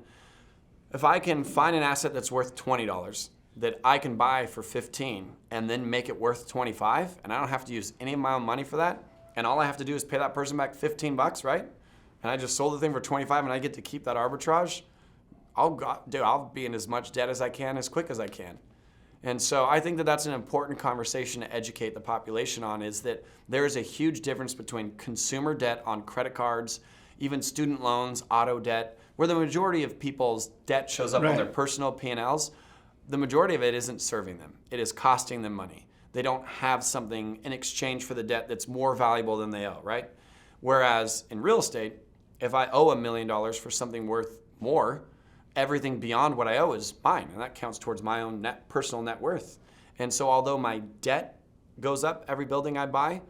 find an asset that's worth $20 that I can buy for $15 and then make it worth $25, and I don't have to use any of my own money for that, and all I have to do is pay that person back $15, right? And I just sold the thing for $25 and I get to keep that arbitrage, I'll be in as much debt as I can, as quick as I can. And so I think that that's an important conversation to educate the population on, is that there is a huge difference between consumer debt on credit cards, even student loans, auto debt, where the majority of people's debt shows up on their personal P&Ls. The majority of it isn't serving them. It is costing them money. They don't have something in exchange for the debt that's more valuable than they owe, right? Whereas in real estate, if I owe $1 million for something worth more, everything beyond what I owe is mine, and that counts towards my own personal net worth. And so although my debt goes up every building I buy,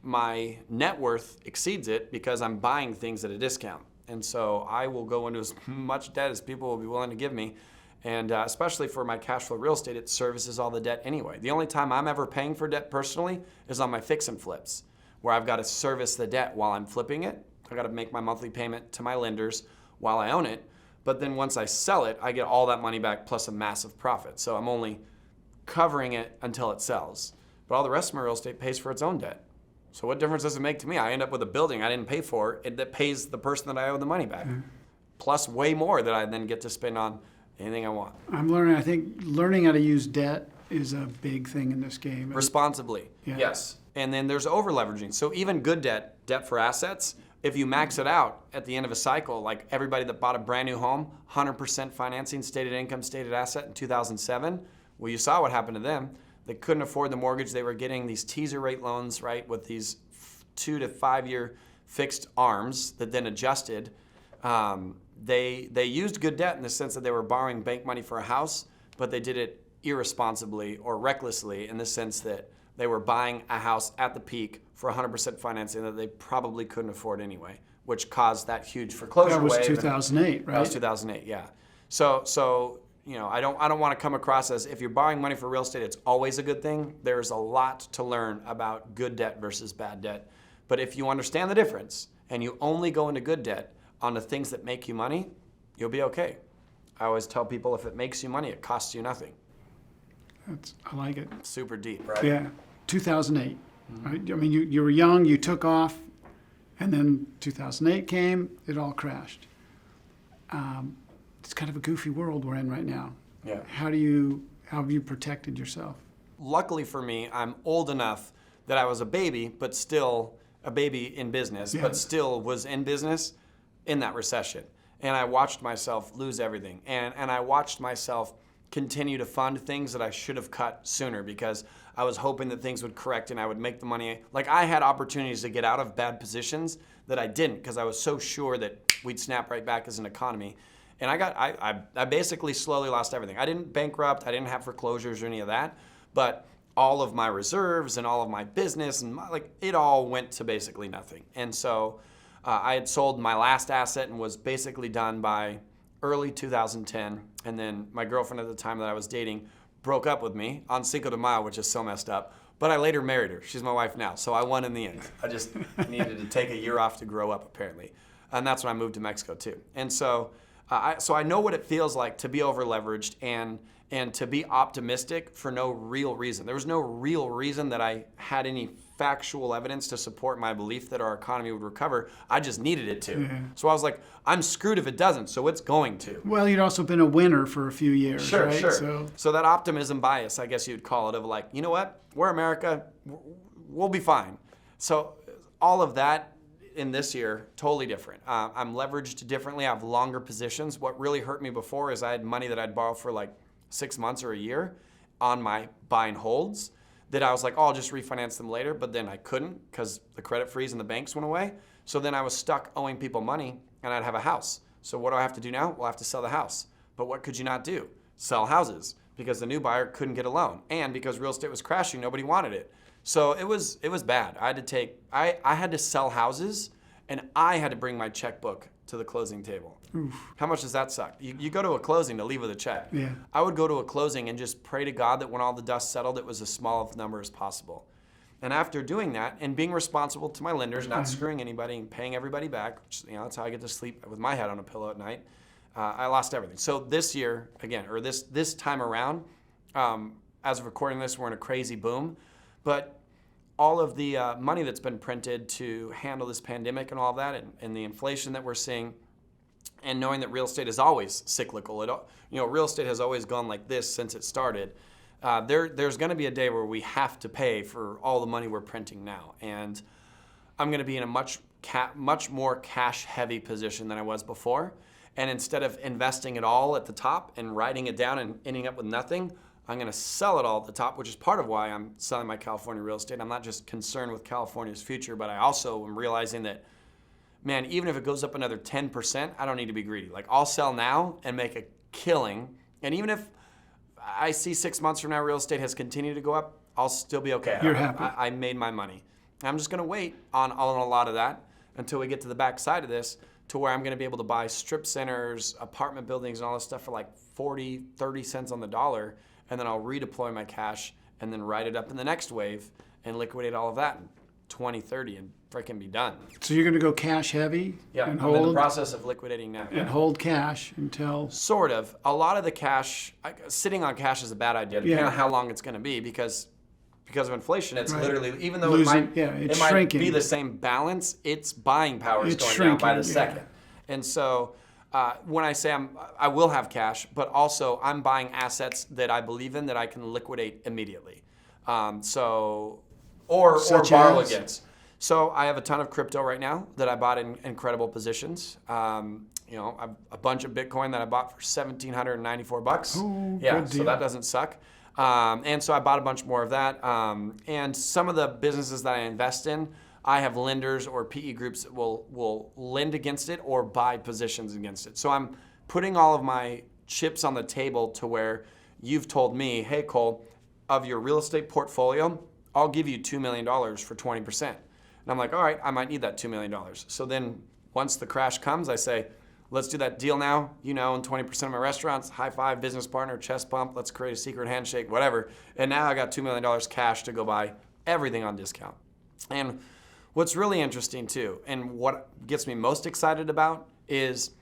my net worth exceeds it because I'm buying things at a discount. And so I will go into as much debt as people will be willing to give me. And especially for my cash flow real estate, it services all the debt anyway. The only time I'm ever paying for debt personally is on my fix and flips, where I've got to service the debt while I'm flipping it. I've got to make my monthly payment to my lenders while I own it. But then once I sell it, I get all that money back plus a massive profit. So I'm only covering it until it sells. But all the rest of my real estate pays for its own debt. So what difference does it make to me? I end up with a building I didn't pay for that pays the person that I owe the money back, plus way more that I then get to spend on anything I want. I think learning how to use debt is a big thing in this game. Responsibly, yes. And then there's over leveraging. So even good debt for assets, if you max it out at the end of a cycle, like everybody that bought a brand new home, 100% financing, stated income, stated asset in 2007, well, you saw what happened to them. They couldn't afford the mortgage. They were getting these teaser rate loans, right, with these 2 to 5 year fixed arms that then adjusted. They used good debt in the sense that they were borrowing bank money for a house, but they did it irresponsibly or recklessly in the sense that they were buying a house at the peak for 100% financing that they probably couldn't afford anyway, which caused that huge foreclosure That was wave. 2008, right? That was 2008, yeah. So I don't want to come across as if you're borrowing money for real estate, it's always a good thing. There's a lot to learn about good debt versus bad debt. But if you understand the difference and you only go into good debt on the things that make you money, you'll be okay. I always tell people if it makes you money, it costs you nothing. I like it. Super deep, right? Yeah, 2008. Right? I mean, you were young, you took off, and then 2008 came, it all crashed. It's kind of a goofy world we're in right now. Yeah. How have you protected yourself? Luckily for me, I'm old enough that I was a baby, but still a baby in business, Yeah. but still was in business in that recession. And I watched myself lose everything. And I watched myself continue to fund things that I should have cut sooner because I was hoping that things would correct and I would make the money. Like I had opportunities to get out of bad positions that I didn't because I was so sure that we'd snap right back as an economy. And I basically slowly lost everything. I didn't bankrupt, I didn't have foreclosures or any of that, but all of my reserves and all of my business and it all went to basically nothing. And so I had sold my last asset and was basically done by early 2010. And then my girlfriend at the time that I was dating broke up with me on Cinco de Mayo, which is so messed up. But I later married her. She's my wife now, so I won in the end. I just needed to take a year off to grow up, apparently. And that's when I moved to Mexico, too. And so I know what it feels like to be over-leveraged and to be optimistic for no real reason. There was no real reason that I had any factual evidence to support my belief that our economy would recover. I just needed it to. Yeah. So I was like, I'm screwed if it doesn't, so it's going to. Well, you'd also been a winner for a few years, Sure, right? sure. So that optimism bias, I guess you'd call it, of like, you know what? We're America. We'll be fine. So all of that in this year, totally different. I'm leveraged differently. I have longer positions. What really hurt me before is I had money that I'd borrow for like 6 months or a year on my buy and holds that I was like, oh, I'll just refinance them later. But then I couldn't because the credit freeze and the banks went away. So then I was stuck owing people money and I'd have a house. So what do I have to do now? Well, I have to sell the house. But what could you not do? Sell houses because the new buyer couldn't get a loan. And because real estate was crashing, nobody wanted it. So it was bad. I had to sell houses and I had to bring my checkbook to the closing table. Oof. How much does that suck? You go to a closing to leave with a check. Yeah. I would go to a closing and just pray to God that when all the dust settled, it was as small of a number as possible. And after doing that and being responsible to my lenders, not screwing anybody and paying everybody back, which that's how I get to sleep with my head on a pillow at night, I lost everything. So this year, again, or this time around, as of recording this, we're in a crazy boom. But all of the money that's been printed to handle this pandemic and all of that and the inflation that we're seeing, and knowing that real estate is always cyclical. Real estate has always gone like this since it started. There's going to be a day where we have to pay for all the money we're printing now. And I'm going to be in a much more cash-heavy position than I was before. And instead of investing it all at the top and writing it down and ending up with nothing, I'm going to sell it all at the top, which is part of why I'm selling my California real estate. I'm not just concerned with California's future, but I also am realizing that, man, even if it goes up another 10%, I don't need to be greedy. Like, I'll sell now and make a killing. And even if I see 6 months from now real estate has continued to go up, I'll still be okay. You're happy. I made my money. I'm just going to wait on a lot of that until we get to the back side of this, to where I'm going to be able to buy strip centers, apartment buildings, and all this stuff for like 40, 30 cents on the dollar. And then I'll redeploy my cash and then write it up in the next wave and liquidate all of that in 2030 and freaking be done. So you're going to go cash heavy Yeah, and I'm in the hold process of liquidating now. and hold cash until Sort of. A lot of the cash, sitting on cash is a bad idea, depending Yeah. on how long it's going to be, because of inflation, it's Right. literally, even though Losing- it it's might shrinking. be the same balance, its buying power is It's going down by the shrinking, second. yeah. And so when I say I will have cash, but also I'm buying assets that I believe in that I can liquidate immediately. Or Such borrow as? against. So I have a ton of crypto right now that I bought in incredible positions. I've a bunch of Bitcoin that I bought for $1,794. Ooh, Yeah, good so deal. that doesn't suck. And so I bought a bunch more of that. And some of the businesses that I invest in, I have lenders or PE groups that will lend against it or buy positions against it. So I'm putting all of my chips on the table to where you've told me, hey, Cole, of your real estate portfolio, I'll give you $2 million for 20%. And I'm like, all right, I might need that $2 million. So then once the crash comes, I say, let's do that deal now. You know, in 20% of my restaurants, high five, business partner, chest bump, let's create a secret handshake, whatever. And now I got $2 million cash to go buy everything on discount. And what's really interesting too, and what gets me most excited about is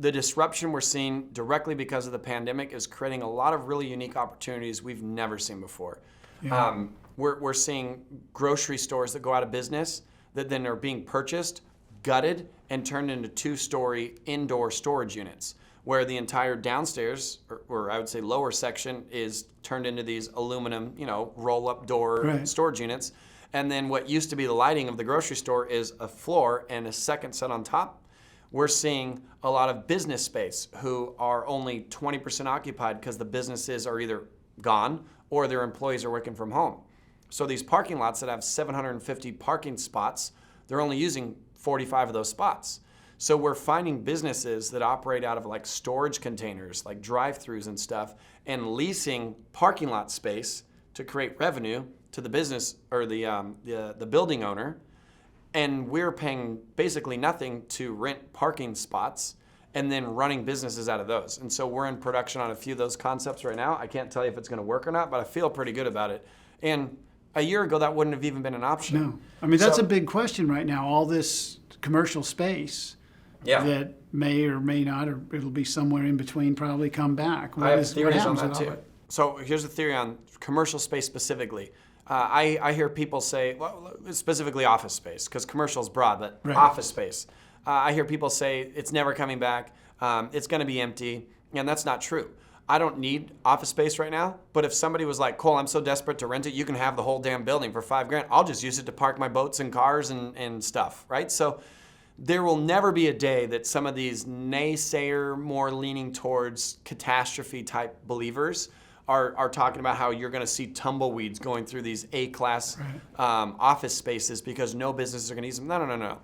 the disruption we're seeing directly because of the pandemic is creating a lot of really unique opportunities we've never seen before. Yeah. We're seeing grocery stores that go out of business that then are being purchased, gutted, and turned into 2-story indoor storage units, where the entire downstairs, or I would say lower section, is turned into these aluminum, roll-up door storage units. And then what used to be the lighting of the grocery store is a floor and a second set on top. We're seeing a lot of business space who are only 20% occupied because the businesses are either gone or their employees are working from home. So these parking lots that have 750 parking spots, they're only using 45 of those spots. So we're finding businesses that operate out of like storage containers, like drive-throughs and stuff, and leasing parking lot space to create revenue to the business or the building owner. And we're paying basically nothing to rent parking spots and then running businesses out of those. And so we're in production on a few of those concepts right now. I can't tell you if it's gonna work or not, but I feel pretty good about it. And a year ago, that wouldn't have even been an option. No. I mean, that's a big question right now. All this commercial space that may or may not, or it'll be somewhere in between, probably come back. I have theories on that too. So here's a theory on commercial space specifically. I hear people say, well, specifically office space, because commercial is broad, but office space. I hear people say it's never coming back, it's gonna be empty, and that's not true. I don't need office space right now, but if somebody was like, Cole, I'm so desperate to rent it, you can have the whole damn building for $5,000. I'll just use it to park my boats and cars and stuff, right? So there will never be a day that some of these naysayer, more leaning towards catastrophe type believers are talking about how you're gonna see tumbleweeds going through these A-class office spaces because no businesses are gonna use them. No.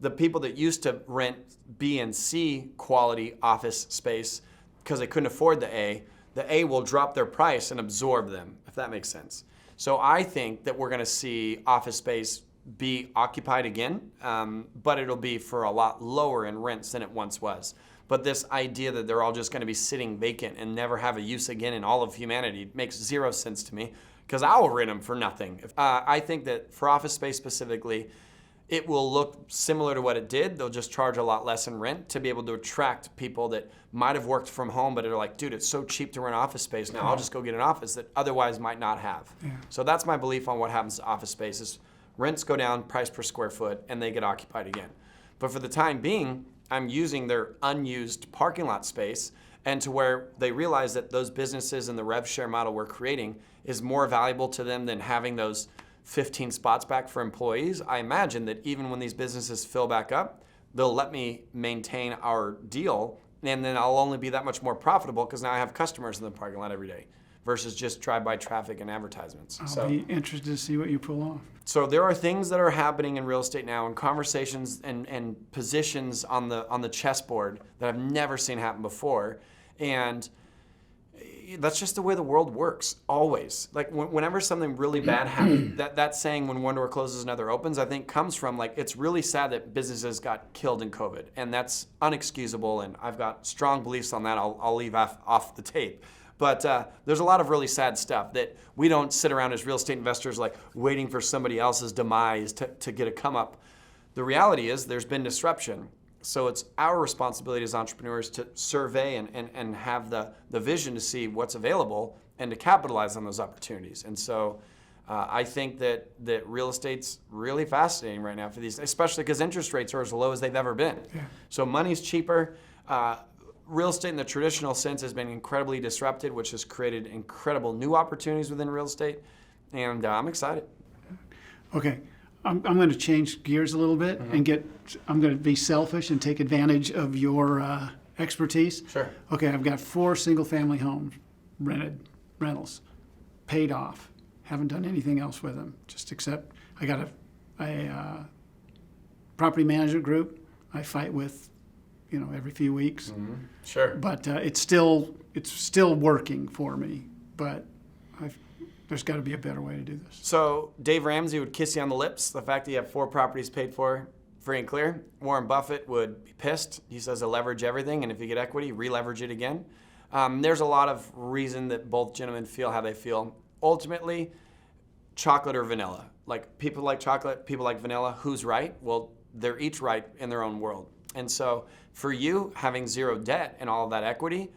The people that used to rent B and C quality office space because they couldn't afford the A will drop their price and absorb them, if that makes sense. So I think that we're gonna see office space be occupied again, but it'll be for a lot lower in rents than it once was. But this idea that they're all just gonna be sitting vacant and never have a use again in all of humanity makes zero sense to me, because I will rent them for nothing. I think that for office space specifically, it will look similar to what it did. They'll just charge a lot less in rent to be able to attract people that might have worked from home, but are like, dude, it's so cheap to rent office space now. I'll just go get an office that otherwise might not have. Yeah. So that's my belief on what happens to office space is rents go down, price per square foot, and they get occupied again. But for the time being, I'm using their unused parking lot space and to where they realize that those businesses and the rev share model we're creating is more valuable to them than having those 15 spots back for employees. I imagine that even when these businesses fill back up, they'll let me maintain our deal, and then I'll only be that much more profitable because now I have customers in the parking lot every day versus just drive-by traffic and advertisements. I'll be interested to see what you pull off. So there are things that are happening in real estate now and conversations and positions on the chessboard that I've never seen happen before. And that's just the way the world works, always. Like whenever something really bad happens, that saying, when one door closes, another opens, I think comes from like, it's really sad that businesses got killed in COVID, and that's unexcusable, and I've got strong beliefs on that. I'll leave off the tape. But there's a lot of really sad stuff that we don't sit around as real estate investors like waiting for somebody else's demise to get a come up. The reality is there's been disruption. So it's our responsibility as entrepreneurs to survey and have the vision to see what's available and to capitalize on those opportunities. And so I think that real estate's really fascinating right now for these, especially because interest rates are as low as they've ever been. Yeah. So money's cheaper. Real estate in the traditional sense has been incredibly disrupted, which has created incredible new opportunities within real estate. And I'm excited. Okay. I'm going to change gears a little bit and I'm going to be selfish and take advantage of your expertise. Sure. Okay, I've got 4 single-family homes rentals. paid off. Haven't done anything else with them, just except I got a property management group I fight with, every few weeks. Sure. But it's still working for me. But there's got to be a better way to do this. So Dave Ramsey would kiss you on the lips, the fact that you have 4 properties paid for, free and clear. Warren Buffett would be pissed. He says to leverage everything, and if you get equity, re-leverage it again. There's a lot of reason that both gentlemen feel how they feel. Ultimately, chocolate or vanilla. Like, people like chocolate, people like vanilla. Who's right? Well, they're each right in their own world. And so for you, having 0 debt and all of that equity,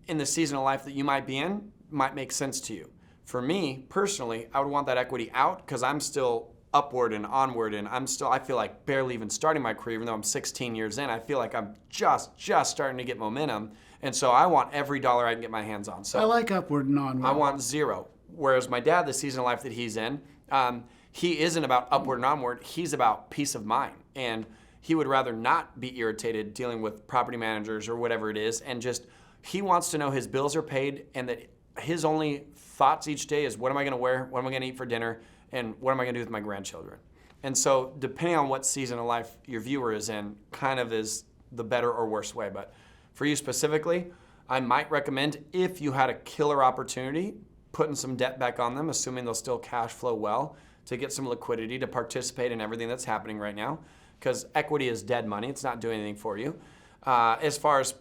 in the season of life that you might be in, might make sense to you. For me, personally, I would want that equity out because I'm still upward and onward, and I feel like barely even starting my career, even though I'm 16 years in. I feel like I'm just starting to get momentum, and so I want every dollar I can get my hands on. So I like upward and onward. I want 0. Whereas my dad, the season of life that he's in, he isn't about upward and onward. He's about peace of mind, and he would rather not be irritated dealing with property managers or whatever it is, and just he wants to know his bills are paid and that his only thoughts each day is, what am I going to wear, what am I going to eat for dinner, and what am I going to do with my grandchildren? And so depending on what season of life your viewer is in, kind of is the better or worse way. But for you specifically, I might recommend, if you had a killer opportunity, putting some debt back on them, assuming they'll still cash flow well, to get some liquidity to participate in everything that's happening right now. Because equity is dead money. It's not doing anything for you. As far as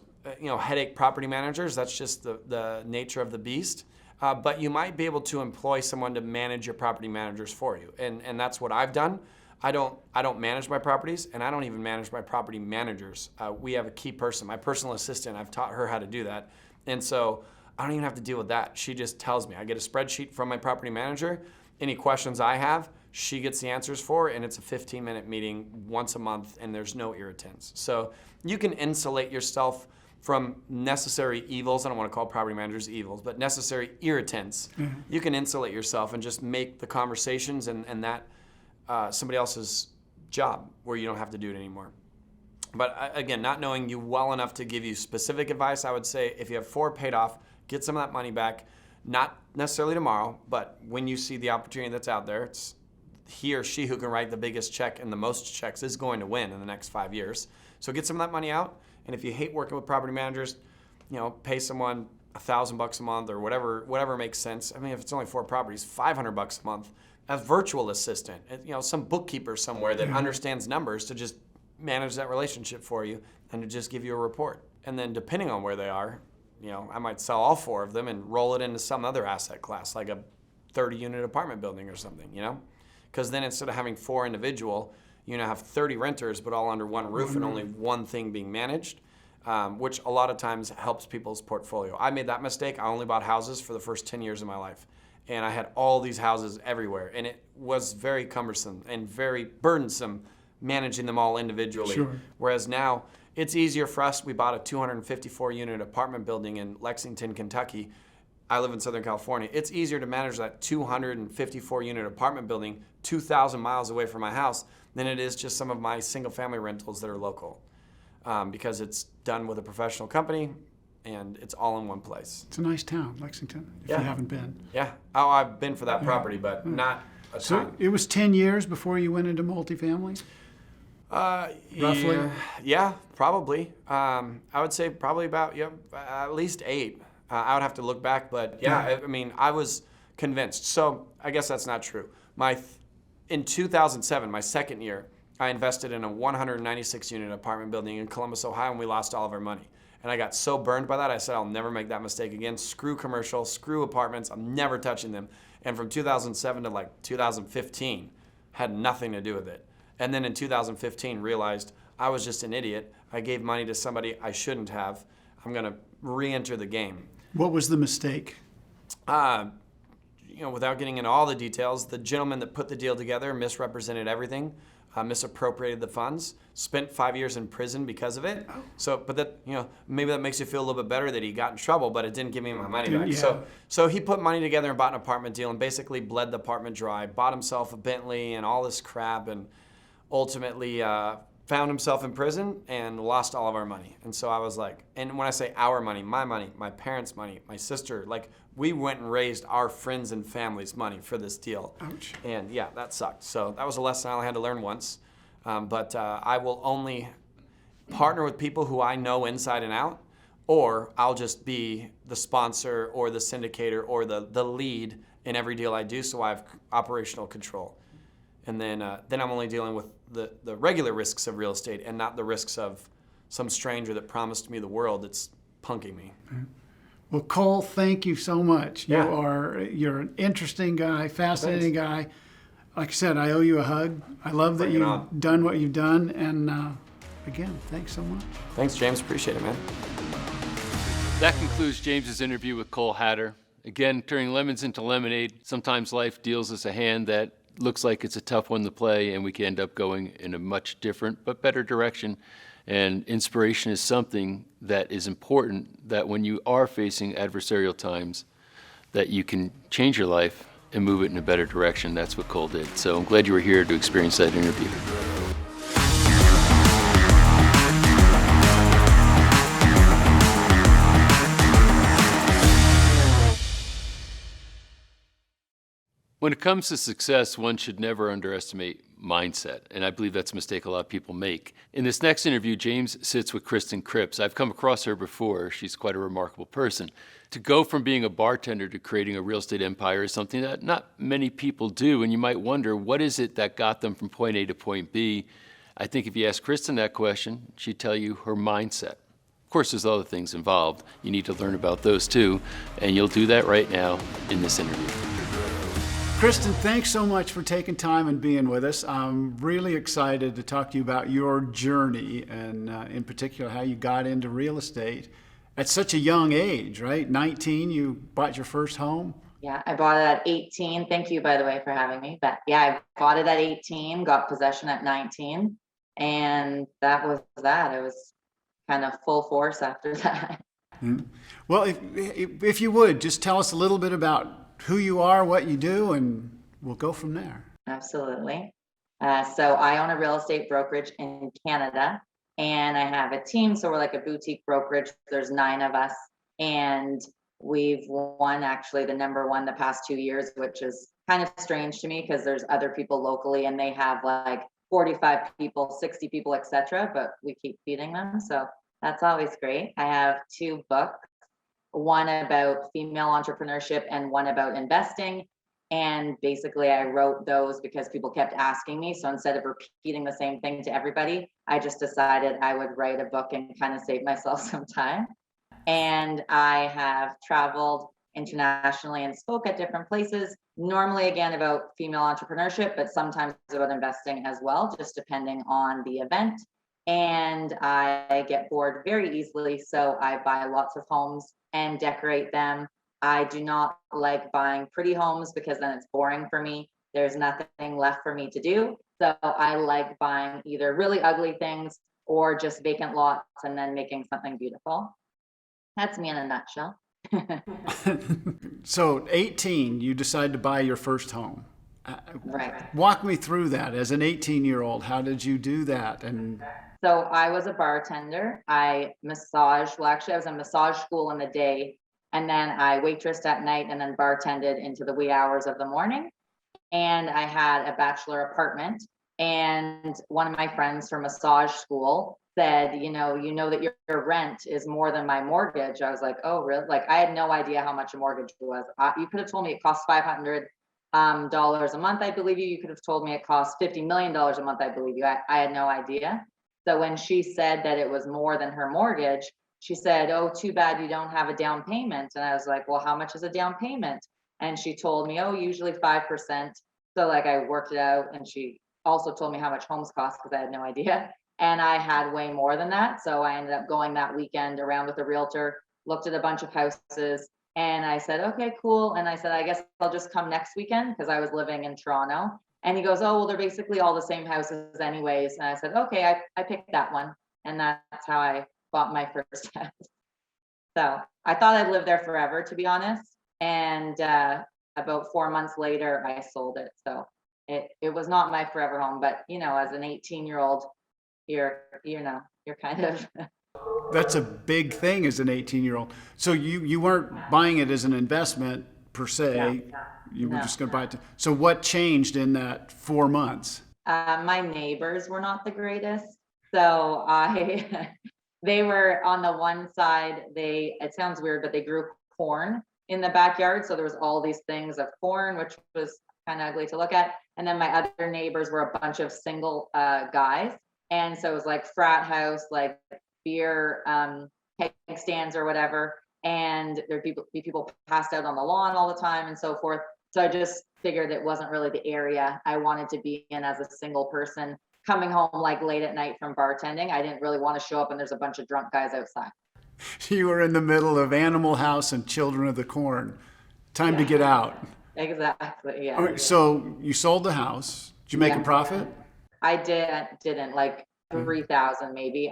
headache property managers, that's just the nature of the beast. But you might be able to employ someone to manage your property managers for you. And that's what I've done. I don't manage my properties, and I don't even manage my property managers. We have a key person, my personal assistant. I've taught her how to do that. And so I don't even have to deal with that. She just tells me. I get a spreadsheet from my property manager. Any questions I have, she gets the answers for, and it's a 15-minute meeting once a month, and there's no irritants. So you can insulate yourself from necessary evils. I don't want to call property managers evils, but necessary irritants. Mm-hmm. You can insulate yourself and just make the conversations and that somebody else's job where you don't have to do it anymore. But again, not knowing you well enough to give you specific advice, I would say if you have 4 paid off, get some of that money back. Not necessarily tomorrow, but when you see the opportunity that's out there, it's he or she who can write the biggest check and the most checks is going to win in the next 5 years. So get some of that money out. And if you hate working with property managers, pay someone $1,000 a month or whatever makes sense. I mean, if it's only 4 properties, $500 a month. A virtual assistant, some bookkeeper somewhere that understands numbers to just manage that relationship for you and to just give you a report. And then depending on where they are, I might sell all 4 of them and roll it into some other asset class, like a 30-unit apartment building or something, Because then instead of having 4 individual, have 30 renters, but all under one roof and only one thing being managed, which a lot of times helps people's portfolio. I made that mistake. I only bought houses for the first 10 years of my life. And I had all these houses everywhere. And it was very cumbersome and very burdensome managing them all individually. Sure. Whereas now, it's easier for us. We bought a 254-unit apartment building in Lexington, Kentucky. I live in Southern California. It's easier to manage that 254-unit apartment building 2,000 miles away from my house than it is just some of my single-family rentals that are local, because it's done with a professional company and it's all in one place. It's a nice town, Lexington, if you haven't been. Yeah. Oh, I've been for that property, but not a ton. So it was 10 years before you went into multifamily? Roughly? Yeah, probably. I would say probably about at least 8. I would have to look back, but I was convinced. So I guess that's not true. In 2007, my second year, I invested in a 196-unit apartment building in Columbus, Ohio, and we lost all of our money. And I got so burned by that, I said, I'll never make that mistake again. Screw commercial, screw apartments, I'm never touching them. And from 2007 to 2015, had nothing to do with it. And then in 2015, realized I was just an idiot. I gave money to somebody I shouldn't have. I'm gonna re-enter the game. What was the mistake? Without getting into all the details, the gentleman that put the deal together misrepresented everything, misappropriated the funds, spent 5 years in prison because of it. So, but that, maybe that makes you feel a little bit better that he got in trouble, but it didn't give me my money back. Yeah. So he put money together and bought an apartment deal and basically bled the apartment dry, bought himself a Bentley and all this crap, and ultimately found himself in prison and lost all of our money. And so I was like, and when I say our money, my parents' money, my sister, like we went and raised our friends and family's money for this deal. Ouch. And yeah, that sucked. So that was a lesson I only had to learn once. But I will only partner with people who I know inside and out, or I'll just be the sponsor or the syndicator or the lead in every deal I do, so I have operational control. And then I'm only dealing with the regular risks of real estate and not the risks of some stranger that promised me the world that's punking me. Well, Cole, thank you so much. Yeah. You're an interesting guy, fascinating guy. Like I said, I owe you a hug. I love that Bring it you've on. done what you've done. And again, thanks so much. Thanks, James. Appreciate it, man. That concludes James's interview with Cole Hatter. Again, turning lemons into lemonade. Sometimes life deals us a hand that looks like it's a tough one to play, and we can end up going in a much different but better direction. And inspiration is something that is important, that when you are facing adversarial times, that you can change your life and move it in a better direction. That's what Cole did. So I'm glad you were here to experience that interview. When it comes to success, one should never underestimate mindset, and I believe that's a mistake a lot of people make. In this next interview, James sits with Kristin Cripps. I've come across her before. She's quite a remarkable person. To go from being a bartender to creating a real estate empire is something that not many people do, and you might wonder, what is it that got them from point A to point B? I think if you ask Kristin that question, she'd tell you her mindset. Of course, there's other things involved. You need to learn about those too, and you'll do that right now in this interview. Kristin, thanks so much for taking time and being with us. I'm really excited to talk to you about your journey and in particular how you got into real estate at such a young age, right? 19, you bought your first home? Yeah, I bought it at 18. Thank you, by the way, for having me. But yeah, I bought it at 18, got possession at 19, and that was that. It was kind of full force after that. Mm-hmm. Well, if you would, just tell us a little bit about who you are, what you do, and we'll go from there. Absolutely. So I own a real estate brokerage in Canada, and I have a team. So we're like a boutique brokerage. There's 9 of us, and we've won actually the number 1 the past 2 years, which is kind of strange to me because there's other people locally and they have like 45 people, 60 people, etc. But we keep feeding them. So that's always great. I have 2 books. One about female entrepreneurship and one about investing. And basically I wrote those because people kept asking me. So instead of repeating the same thing to everybody, I just decided I would write a book and kind of save myself some time. And I have traveled internationally and spoke at different places, normally again about female entrepreneurship, but sometimes about investing as well, just depending on the event. And I get bored very easily. So I buy lots of homes and decorate them. I do not like buying pretty homes because then it's boring for me. There's nothing left for me to do. So I like buying either really ugly things or just vacant lots and then making something beautiful. That's me in a nutshell. So 18, you decide to buy your first home. Right. Walk me through that. As an 18-year-old, how did you do that? And So I was a bartender. I massaged, well, actually I was in massage school in the day, and then I waitressed at night and then bartended into the wee hours of the morning. And I had a bachelor apartment, and one of my friends from massage school said, you know that your rent is more than my mortgage. I was like, oh, really? Like I had no idea how much a mortgage was. You could have told me it costs $500 a month, I believe you. You could have told me it costs $50 million a month, I believe you. I had no idea. So when she said that it was more than her mortgage, she said, oh, too bad you don't have a down payment. And I was like, well, how much is a down payment? And she told me, oh, usually 5%. So like I worked it out, and she also told me how much homes cost because I had no idea. And I had way more than that. So I ended up going that weekend around with a realtor, looked at a bunch of houses, and I said, okay, cool. And I said, I guess I'll just come next weekend because I was living in Toronto. And he goes, oh, well, they're basically all the same houses anyways. And I said, okay, I picked that one. And that's how I bought my first house. So I thought I'd live there forever, to be honest. And about 4 months later, I sold it. So it was not my forever home. But, as an 18-year-old, you're kind of That's a big thing as an 18-year-old. So you weren't buying it as an investment per se. You were No. just going to buy it. So what changed in that 4 months? my neighbors were not the greatest. So they were on the one side, it sounds weird, but they grew corn in the backyard. So there was all these things of corn, which was kind of ugly to look at. And then my other neighbors were a bunch of single guys. And so it was like frat house, like beer keg stands or whatever. And there'd be people passed out on the lawn all the time and so forth. So I just figured it wasn't really the area I wanted to be in as a single person coming home like late at night from bartending. I didn't really want to show up and there's a bunch of drunk guys outside. You were in the middle of Animal House and Children of the Corn. Time to get out. Exactly. Yeah. All right, so you sold the house. Did you make a profit? I didn't like 3,000 maybe.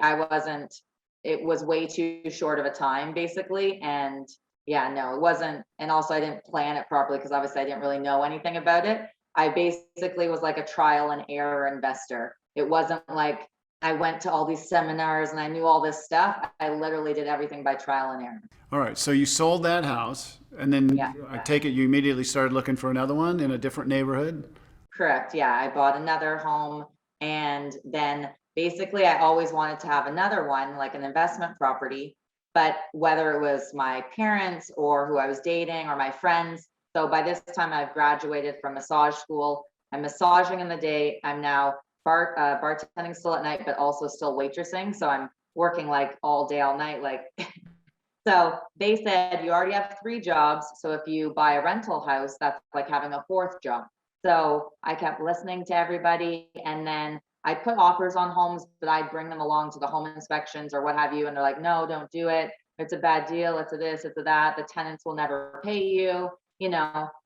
It was way too short of a time basically. And yeah, no, it wasn't. And also I didn't plan it properly because obviously I didn't really know anything about it. I basically was like a trial and error investor. It wasn't like I went to all these seminars and I knew all this stuff. I literally did everything by trial and error. All right, so you sold that house and then I take it you immediately started looking for another one in a different neighborhood? Correct. Yeah. I bought another home and then basically I always wanted to have another one, like an investment property, but whether it was my parents or who I was dating or my friends. So by this time I've graduated from massage school. I'm massaging in the day. I'm now bartending still at night, but also still waitressing. So I'm working like all day, all night. Like, so they said, you already have 3 jobs. So if you buy a rental house, that's like having a 4th job. So I kept listening to everybody. And then I put offers on homes, but I'd bring them along to the home inspections or what have you. And they're like, no, don't do it. It's a bad deal. It's a this, it's a that. The tenants will never pay you,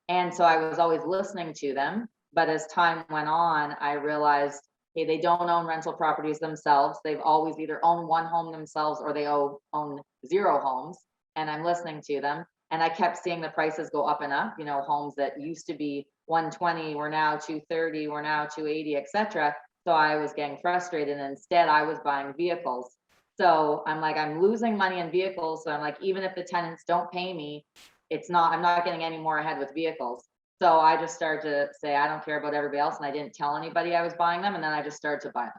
And so I was always listening to them. But as time went on, I realized, hey, they don't own rental properties themselves. They've always either owned 1 home themselves or they own 0 homes. And I'm listening to them. And I kept seeing the prices go up and up, homes that used to be 120 were now 230, were now 280, etc. So I was getting frustrated and instead I was buying vehicles. So I'm like, I'm losing money in vehicles. So I'm like, even if the tenants don't pay me, I'm not getting any more ahead with vehicles. So I just started to say, I don't care about everybody else. And I didn't tell anybody I was buying them. And then I just started to buy them.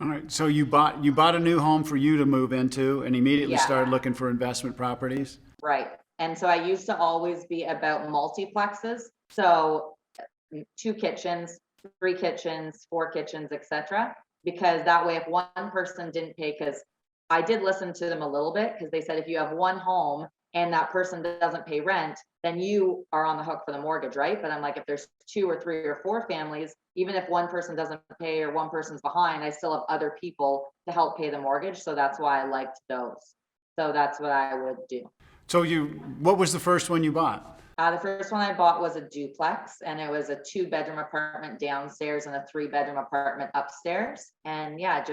All right, so you bought a new home for you to move into and immediately started looking for investment properties? Right. And so I used to always be about multiplexes. So 2 kitchens, 3 kitchens, 4 kitchens, etc. Because that way, if one person didn't pay, because I did listen to them a little bit, because they said if you have 1 home and that person doesn't pay rent, then you are on the hook for the mortgage, right? But I'm like, if there's 2 or 3 or 4 families, even if one person doesn't pay or one person's behind, I still have other people to help pay the mortgage. So that's why I liked those. So that's what I would do. So what was the first one you bought? The first one I bought was a duplex, and it was a 2-bedroom apartment downstairs and a 3-bedroom apartment upstairs. And yeah,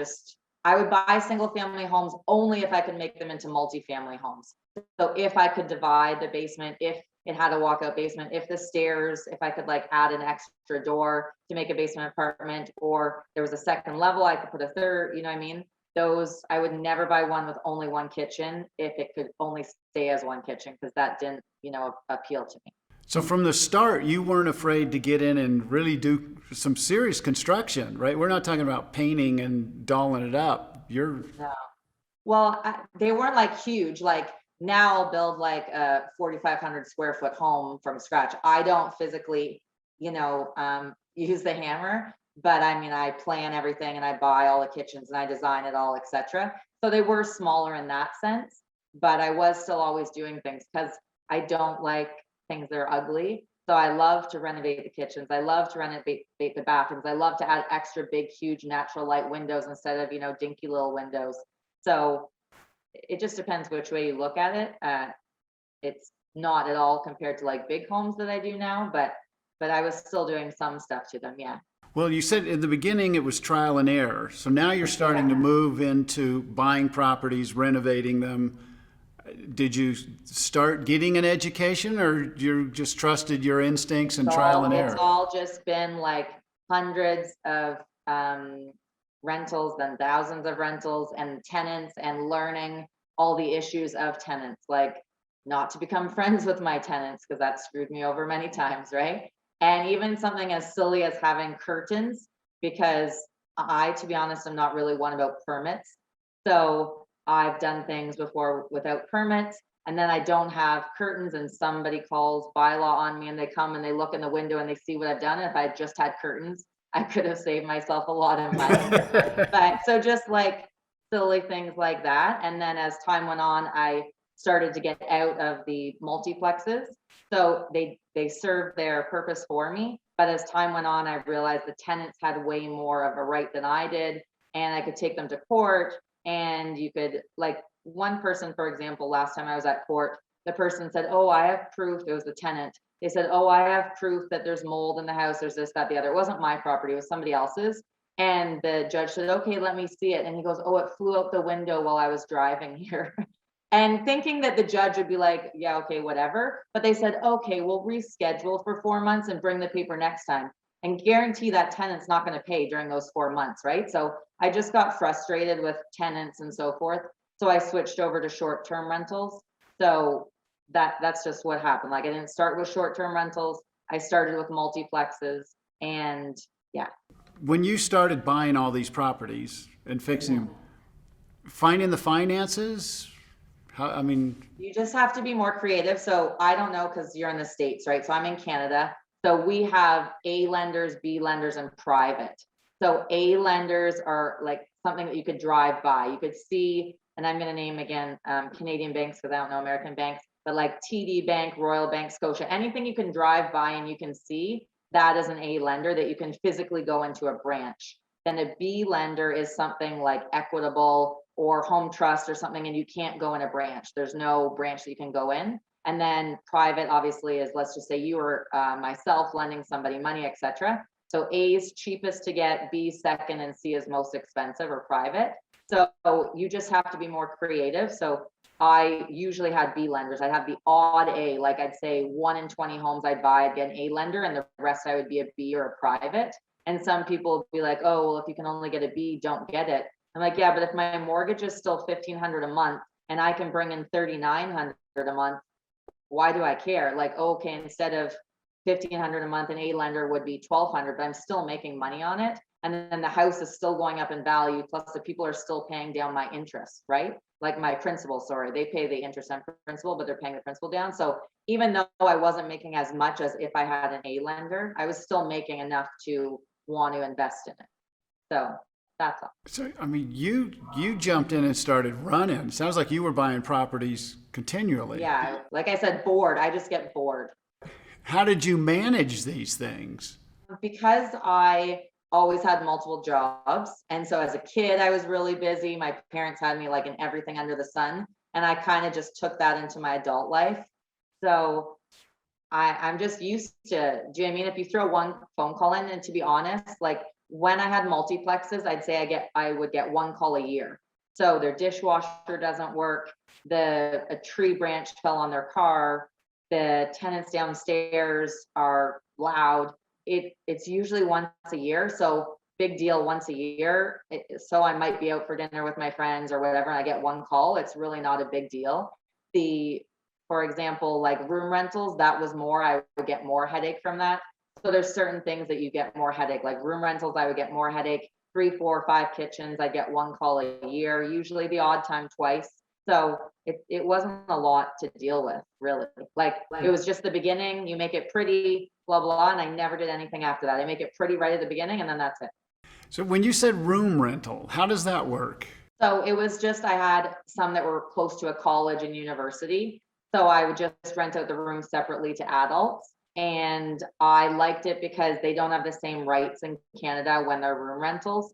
I would buy single family homes only if I could make them into multifamily homes. So if I could divide the basement, if it had a walkout basement, if the stairs, if I could like add an extra door to make a basement apartment, or there was a 2nd level, I could put a 3rd, you know what I mean? Those, I would never buy one with only 1 kitchen if it could only stay as 1 kitchen, because that didn't, appeal to me. So from the start, you weren't afraid to get in and really do some serious construction, right? We're not talking about painting and dolling it up. No. Well, they weren't like huge. Like now I'll build like a 4,500 square foot home from scratch. I don't physically, use the hammer, but I mean, I plan everything and I buy all the kitchens and I design it all, etc. So they were smaller in that sense, but I was still always doing things because I don't like things that are ugly. So I love to renovate the kitchens. I love to renovate the bathrooms. I love to add extra big, huge natural light windows instead of, dinky little windows. So it just depends which way you look at it. It's not at all compared to like big homes that I do now, but I was still doing some stuff to them. Yeah. Well, you said in the beginning it was trial and error. So now you're starting to move into buying properties, renovating them. Did you start getting an education, or you just trusted your instincts and trial and error? It's all just been like hundreds of rentals, then thousands of rentals and tenants, and learning all the issues of tenants, like not to become friends with my tenants because that screwed me over many times, right? And even something as silly as having curtains, because I, to be honest, am not really one about permits. So I've done things before without permits, and then I don't have curtains, and somebody calls bylaw on me, and they come and they look in the window and they see what I've done. And if I just had curtains, I could have saved myself a lot of money. But so just like silly things like that. And then as time went on, I started to get out of the multiplexes. So they served their purpose for me. But as time went on, I realized the tenants had way more of a right than I did. And I could take them to court, and you could, like, one person, for example, last time I was at court, the person said, oh, I have proof. It was the tenant. They said, oh, I have proof that there's mold in the house. There's this, that, the other. It wasn't my property. It was somebody else's. And the judge said, okay, let me see it. And he goes, oh, it flew out the window while I was driving here. And thinking that the judge would be like, yeah, okay, whatever. But they said, okay, we'll reschedule for 4 months and bring the paper next time, and guarantee that tenant's not going to pay during those 4 months, right? So I just got frustrated with tenants and so forth. So I switched over to short-term rentals. So that's just what happened. Like, I didn't start with short-term rentals. I started with multiplexes, and yeah. When you started buying all these properties and fixing them, finding the finances, I mean, you just have to be more creative. So I don't know, because you're in the States, right? So I'm in Canada. So we have A lenders, B lenders, and private. So A lenders are like something that you could drive by. You could see, and I'm going to name again Canadian banks because I don't know American banks, but like TD Bank, Royal Bank, Scotia, anything you can drive by and you can see, that is an A lender that you can physically go into a branch. Then a B lender is something like Equitable or Home Trust or something, and you can't go in a branch. There's no branch that you can go in. And then private, obviously, is, let's just say you or myself lending somebody money, etc. So A is cheapest to get, B second, and C is most expensive, or private. So you just have to be more creative. So I usually had B lenders. I'd have the odd A, like I'd say 1 in 20 homes I'd buy, I'd get an A lender, and the rest I would be a B or a private. And some people would be like, oh, well, if you can only get a B, don't get it. I'm like, yeah, but if my mortgage is still $1,500 a month and I can bring in $3,900 a month, why do I care? Like, okay, instead of $1,500 a month, an A lender would be $1,200, but I'm still making money on it. And then the house is still going up in value. Plus the people are still paying down my interest, right? Like my principal, sorry, they pay the interest and principal, but they're paying the principal down. So even though I wasn't making as much as if I had an A lender, I was still making enough to want to invest in it. So that's all. so I mean, you jumped in and started running. Sounds like you were buying properties continually. Yeah, like I said, bored. I just get bored. How did you manage these things? Because I always had multiple jobs. And so as a kid, I was really busy. My parents had me like in everything under the sun. And I kind of just took that into my adult life. So I'm just used to, do you know what I mean? If you throw one phone call in, and to be honest, like when I had multiplexes, I'd say I would get 1 call a year. So their dishwasher doesn't work. A tree branch fell on their car. The tenants downstairs are loud. It's usually once a year. So big deal once a year. So I might be out for dinner with my friends or whatever, and I get 1 call. It's really not a big deal. For example, like room rentals, that was more, I would get more headache from that. So there's certain things that you get more headache, like room rentals, I would get more headache. 3, 4, 5 kitchens, I get 1 call a year, usually the odd time twice. So it wasn't a lot to deal with, really. Like it was just the beginning, you make it pretty, blah, blah, and I never did anything after that. I make it pretty right at the beginning, and then that's it. So when you said room rental, how does that work? So it was just, I had some that were close to a college and university. So I would just rent out the room separately to adults. And I liked it because they don't have the same rights in Canada when they're room rentals.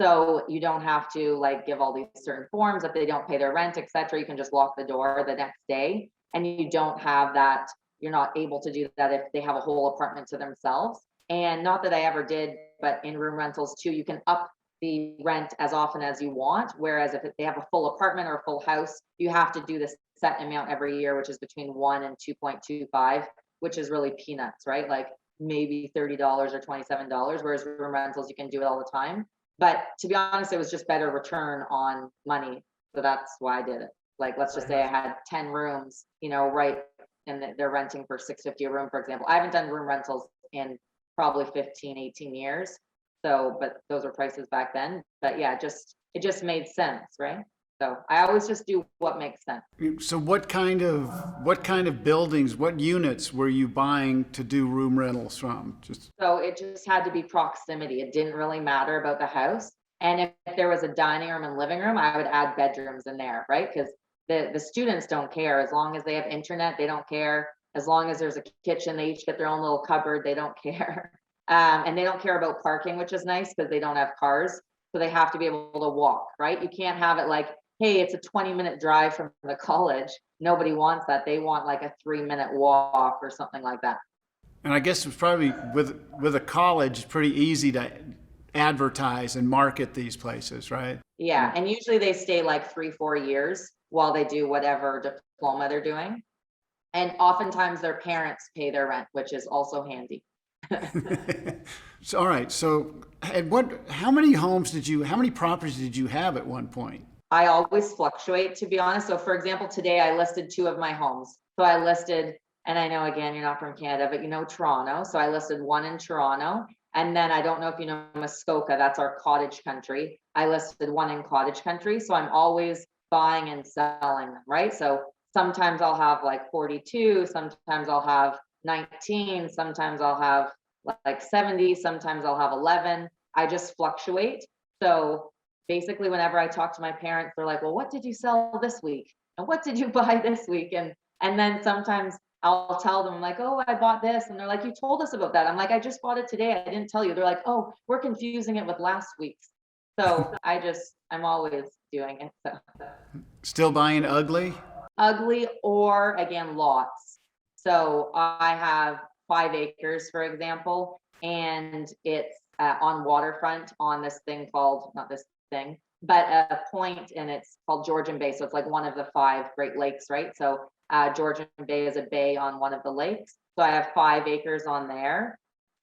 So you don't have to like give all these certain forms. If they don't pay their rent, etc., you can just lock the door the next day. And you don't have that, you're not able to do that if they have a whole apartment to themselves. And not that I ever did, but in room rentals too, you can up the rent as often as you want. Whereas if they have a full apartment or a full house, you have to do this set amount every year, which is between 1 and 2.25, which is really peanuts, right? Like maybe $30 or $27, whereas room rentals, you can do it all the time. But to be honest, it was just better return on money. So that's why I did it. Like, let's just say I had 10 rooms, right, and they're renting for $650 a room, for example. I haven't done room rentals in probably 15, 18 years. So, but those were prices back then. But yeah, it just made sense, right? So I always just do what makes sense. So what kind of buildings, what units were you buying to do room rentals from? So it just had to be proximity. It didn't really matter about the house. And if there was a dining room and living room, I would add bedrooms in there, right? Because the students don't care. As long as they have internet, they don't care. As long as there's a kitchen, they each get their own little cupboard, they don't care. And they don't care about parking, which is nice because they don't have cars. So they have to be able to walk, right? You can't have it like, hey, it's a 20-minute drive from the college. Nobody wants that. They want like a 3-minute walk or something like that. And I guess it's probably with a college, it's pretty easy to advertise and market these places, right? Yeah, and usually they stay like 3-4 years while they do whatever diploma they're doing. And oftentimes their parents pay their rent, which is also handy. So, all right. So how many properties did you have at one point? I always fluctuate, to be honest. So for example, today I listed 2 of my homes. So I listed, and I know, again, you're not from Canada, but Toronto. So I listed 1 in Toronto. And then I don't know if you know Muskoka, that's our cottage country. I listed 1 in cottage country. So I'm always buying and selling them, right? So sometimes I'll have like 42, sometimes I'll have 19, sometimes I'll have like 70, sometimes I'll have 11. I just fluctuate. So basically, whenever I talk to my parents, they're like, well, what did you sell this week? And what did you buy this week? And then sometimes I'll tell them like, oh, I bought this. And they're like, you told us about that. I'm like, I just bought it today. I didn't tell you. They're like, oh, we're confusing it with last week's. So I'm always doing it. So. Still buying ugly? Ugly, or again, lots. So I have 5 acres, for example, and it's on waterfront on this thing called, not this thing, but a point, and it's called Georgian Bay. So it's like one of the 5 Great Lakes, right? So Georgian Bay is a bay on one of the lakes. So I have 5 acres on there.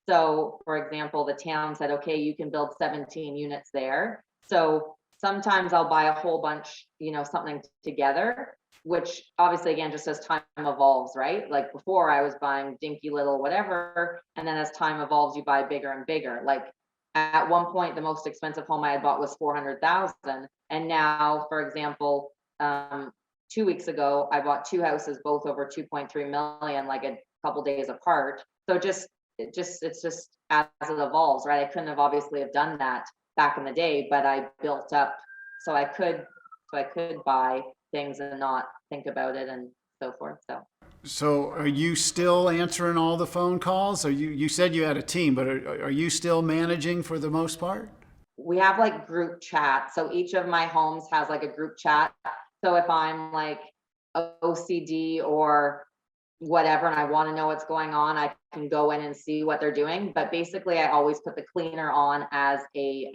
So for example, the town said, okay, you can build 17 units there. So sometimes I'll buy a whole bunch, something together, which obviously, again, just as time evolves, right? Like before I was buying dinky little whatever. And then as time evolves, you buy bigger and bigger. Like at one point, the most expensive home I had bought was $400,000. And now, for example, 2 weeks ago, I bought 2 houses, both over 2.3 million, like a couple days apart. So it's just as it evolves, right? I couldn't have obviously have done that back in the day, but I built up so I could buy things and not think about it and so forth. So are you still answering all the phone calls? Or you said you had a team, but are you still managing for the most part? We have like group chat. So each of my homes has like a group chat. So if I'm like OCD or whatever, and I want to know what's going on, I can go in and see what they're doing. But basically, I always put the cleaner on as a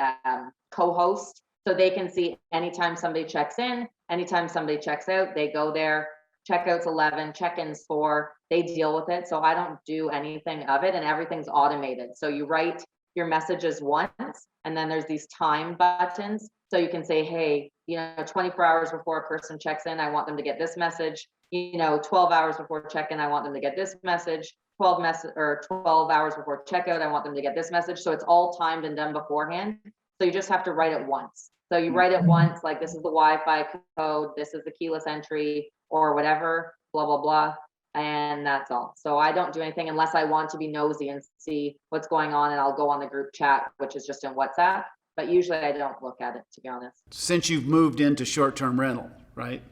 co-host, so they can see anytime somebody checks in, anytime somebody checks out, they go there. Checkout's 11, check-in's 4, they deal with it. So I don't do anything of it, and everything's automated. So you write your messages once, and then there's these time buttons. So you can say, hey, 24 hours before a person checks in, I want them to get this message. 12 hours before check-in, I want them to get this message. 12 hours before checkout, I want them to get this message. So it's all timed and done beforehand. So you just have to write it once. So you write it once, like this is the Wi-Fi code, this is the keyless entry, or whatever, blah, blah, blah. And that's all. So I don't do anything unless I want to be nosy and see what's going on, and I'll go on the group chat, which is just in WhatsApp. But usually I don't look at it, to be honest. Since you've moved into short-term rental, right?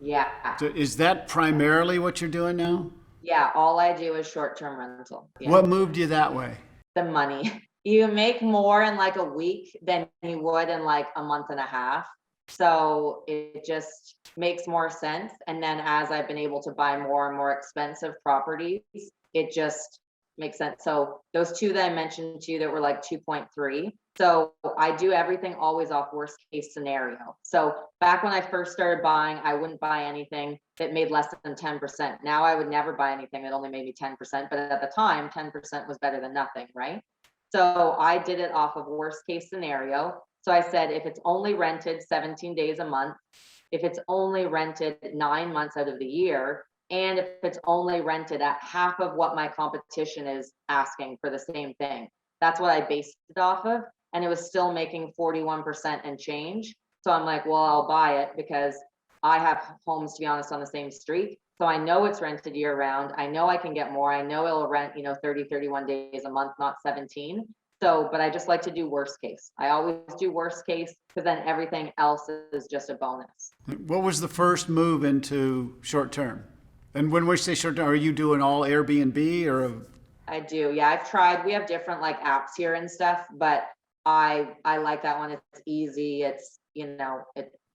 Yeah. So is that primarily what you're doing now? Yeah, all I do is short-term rental. Yeah. What moved you that way? The money. You make more in like a week than you would in like a month and a half. So it just makes more sense. And then as I've been able to buy more and more expensive properties, it just makes sense. So those 2 that I mentioned to you that were like 2.3. So I do everything always off worst case scenario. So back when I first started buying, I wouldn't buy anything that made less than 10%. Now I would never buy anything that only made me 10%. But at the time, 10% was better than nothing, right? So I did it off of worst case scenario. So I said, if it's only rented 17 days a month, if it's only rented 9 months out of the year, and if it's only rented at half of what my competition is asking for the same thing, that's what I based it off of. And it was still making 41% and change. So I'm like, well, I'll buy it because I have homes, to be honest, on the same street. So I know it's rented year round. I know I can get more. I know it'll rent, 30, 31 days a month, not 17. So, but I just like to do worst case. I always do worst case because then everything else is just a bonus. What was the first move into short term? And when we say short term, are you doing all Airbnb or? I do. Yeah, I've tried. We have different like apps here and stuff, but I like that one. It's easy. It's,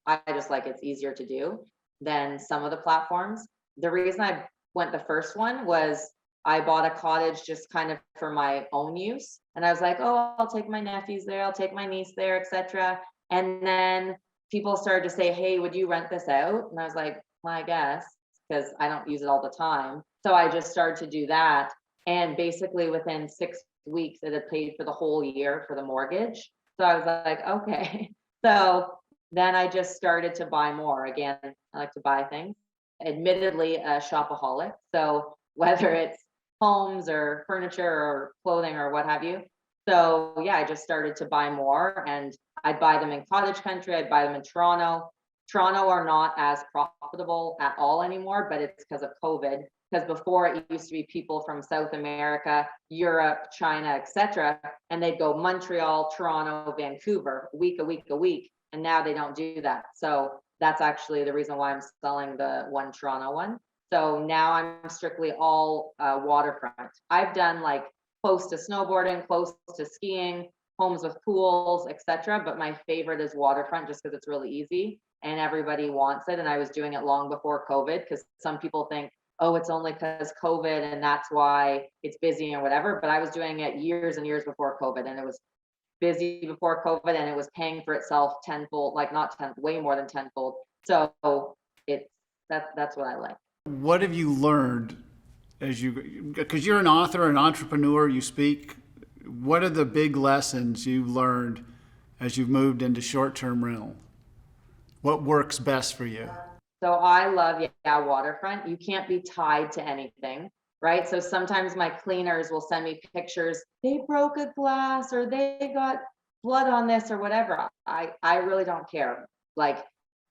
I just like it's easier to do than some of the platforms. The reason I went the first one was I bought a cottage just kind of for my own use. And I was like, oh, I'll take my nephews there, I'll take my niece there, etc. And then people started to say, hey, would you rent this out? And I was like, well, I guess, because I don't use it all the time. So I just started to do that. And basically within 6 weeks, it had paid for the whole year for the mortgage. So I was like, okay. So then I just started to buy more. Again, I like to buy things. Admittedly, a shopaholic. So whether it's homes or furniture or clothing or what have you. So yeah, I just started to buy more, and I'd buy them in cottage country. I'd buy them in Toronto. Toronto are not as profitable at all anymore, but it's because of COVID. Because before it used to be people from South America, Europe, China, etc. And they'd go Montreal, Toronto, Vancouver, a week. And now they don't do that. So that's actually the reason why I'm selling the one Toronto one. So now I'm strictly all waterfront. I've done like close to snowboarding, close to skiing, homes with pools, etc. But my favorite is waterfront just because it's really easy and everybody wants it. And I was doing it long before COVID because some people think, oh, it's only because COVID and that's why it's busy or whatever. But I was doing it years and years before COVID, and it was busy before COVID, and it was paying for itself tenfold, like not ten, way more than tenfold. So that's what I like. What have you learned because you're an author, an entrepreneur, you speak. What are the big lessons you've learned as you've moved into short-term rental? What works best for you? So I love, waterfront. You can't be tied to anything, right? So sometimes my cleaners will send me pictures. They broke a glass or they got blood on this or whatever. I really don't care. So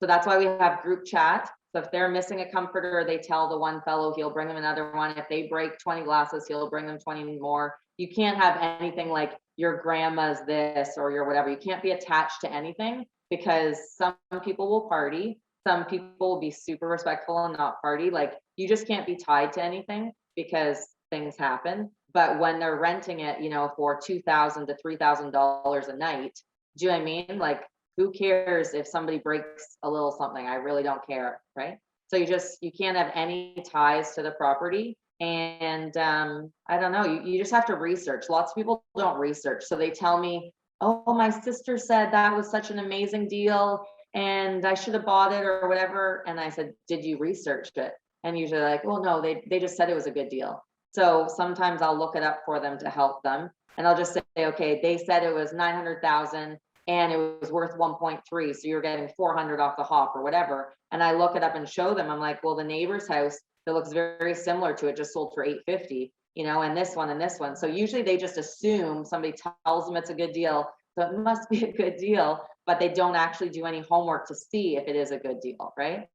that's why we have group chat. So if they're missing a comforter, they tell the one fellow, he'll bring them another one. If they break 20 glasses, he'll bring them 20 more. You can't have anything like your grandma's this or your whatever. You can't be attached to anything because some people will party. Some people will be super respectful and not party. Like you just can't be tied to anything because things happen. But when they're renting it, for $2,000 to $3,000 a night, do you know what I mean? Like, who cares if somebody breaks a little something? I really don't care, right? So you can't have any ties to the property. And I don't know, you just have to research. Lots of people don't research. So they tell me, oh, my sister said that was such an amazing deal and I should have bought it or whatever. And I said, did you research it? And usually like, well, no, they just said it was a good deal. So sometimes I'll look it up for them to help them. And I'll just say, okay, they said it was 900,000 and it was worth 1.3. So you're getting 400 off the hop or whatever. And I look it up and show them. I'm like, well, the neighbor's house that looks very similar to it just sold for 850, and this one and this one. So usually they just assume somebody tells them it's a good deal. So it must be a good deal, but they don't actually do any homework to see if it is a good deal, right?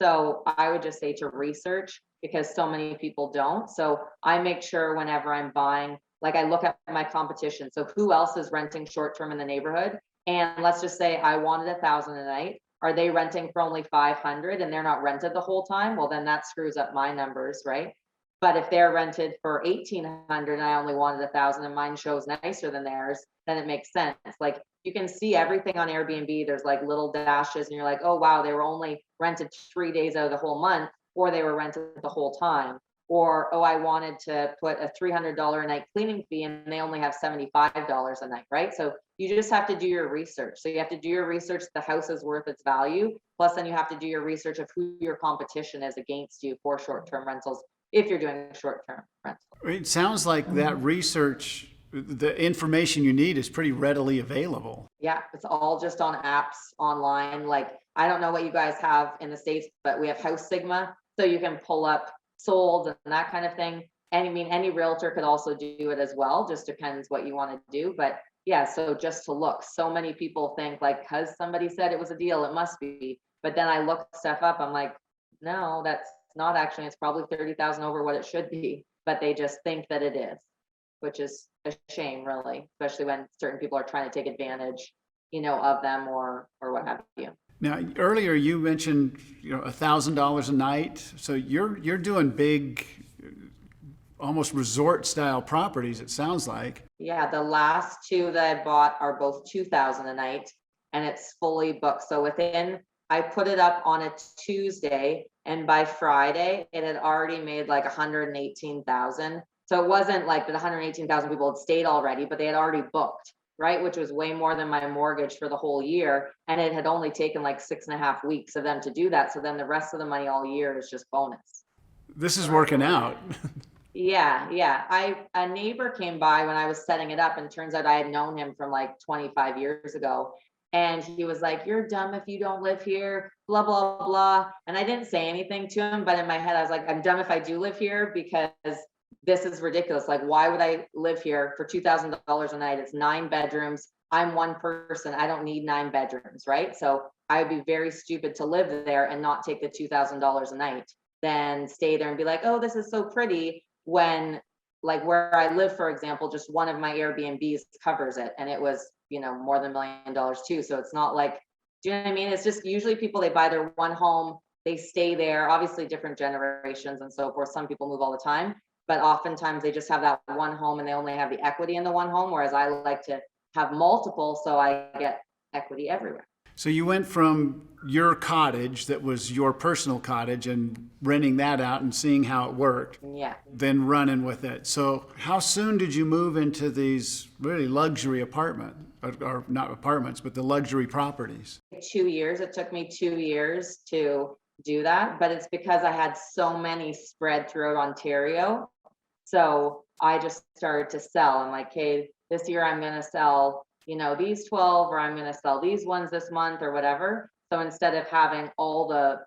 So I would just say to research because so many people don't. So I make sure whenever I'm buying, like I look at my competition. So who else is renting short-term in the neighborhood? And let's just say I wanted 1,000 a night. Are they renting for only 500 and they're not rented the whole time? Well, then that screws up my numbers, right? But if they're rented for 1,800 and I only wanted 1,000 and mine shows nicer than theirs, then it makes sense. Like you can see everything on Airbnb. There's like little dashes and you're like, oh, wow, they were only rented 3 days out of the whole month, or they were rented the whole time. Or, oh, I wanted to put a $300 a night cleaning fee and they only have $75 a night, right? So you just have to do your research. So you have to do your research, the house is worth its value. Plus then you have to do your research of who your competition is against you for short-term rentals if you're doing short-term rentals. It sounds like that research the information you need is pretty readily available. Yeah, it's all just on apps online. Like, I don't know what you guys have in the States, but we have House Sigma. So you can pull up sold and that kind of thing. And I mean, any realtor could also do it as well. Just depends what you want to do. But yeah, so just to look, so many people think like, because somebody said it was a deal, it must be. But then I look stuff up. I'm like, no, that's not actually. It's probably 30,000 over what it should be. But they just think that it is, which is a shame, really, especially when certain people are trying to take advantage, of them or what have you. Now, earlier you mentioned, $1,000 a night. So you're doing big, almost resort style properties, it sounds like. Yeah, the last two that I bought are both 2,000 a night, and it's fully booked. So I put it up on a Tuesday, and by Friday it had already made like 118,000. So it wasn't like that 118,000 people had stayed already, but they had already booked, right? Which was way more than my mortgage for the whole year. And it had only taken like 6.5 weeks of them to do that. So then the rest of the money all year is just bonus. This is working out. Yeah. A neighbor came by when I was setting it up, and turns out I had known him from like 25 years ago. And he was like, "You're dumb if you don't live here, blah, blah, blah." And I didn't say anything to him, but in my head, I was like, I'm dumb if I do live here, because this is ridiculous. Like, why would I live here for $2,000 a night? It's 9 bedrooms. I'm one person. I don't need 9 bedrooms, right? So I would be very stupid to live there and not take the $2,000 a night, then stay there and be like, oh, this is so pretty, when like where I live, for example, just one of my Airbnbs covers it. And it was, more than $1 million too. So it's not like, do you know what I mean? It's just usually people, they buy their one home, they stay there, obviously different generations and so forth. Some people move all the time, but oftentimes they just have that one home and they only have the equity in the one home. Whereas I like to have multiple, so I get equity everywhere. So you went from your cottage that was your personal cottage and renting that out and seeing how it worked, Yeah. then running with it. So how soon did you move into these really luxury or not apartments, but the luxury properties? 2 years. It took me 2 years to do that, but it's because I had so many spread throughout Ontario. So I just started to sell. I'm like, hey, this year I'm going to sell, these 12, or I'm going to sell these ones this month or whatever. So instead of having all the,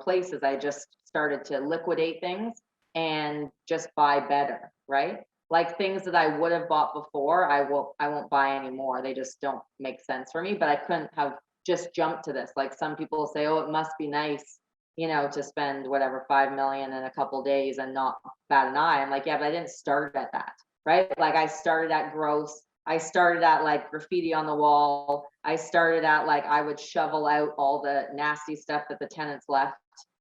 places, I just started to liquidate things and just buy better, right? Like things that I would have bought before, I won't buy anymore. They just don't make sense for me, but I couldn't have just jumped to this. Like some people say, oh, it must be nice, to spend whatever 5 million in a couple days and not bat an eye. I'm like, yeah, but I didn't start at that, right? Like I started at gross. I started at like graffiti on the wall. I started at like, I would shovel out all the nasty stuff that the tenants left.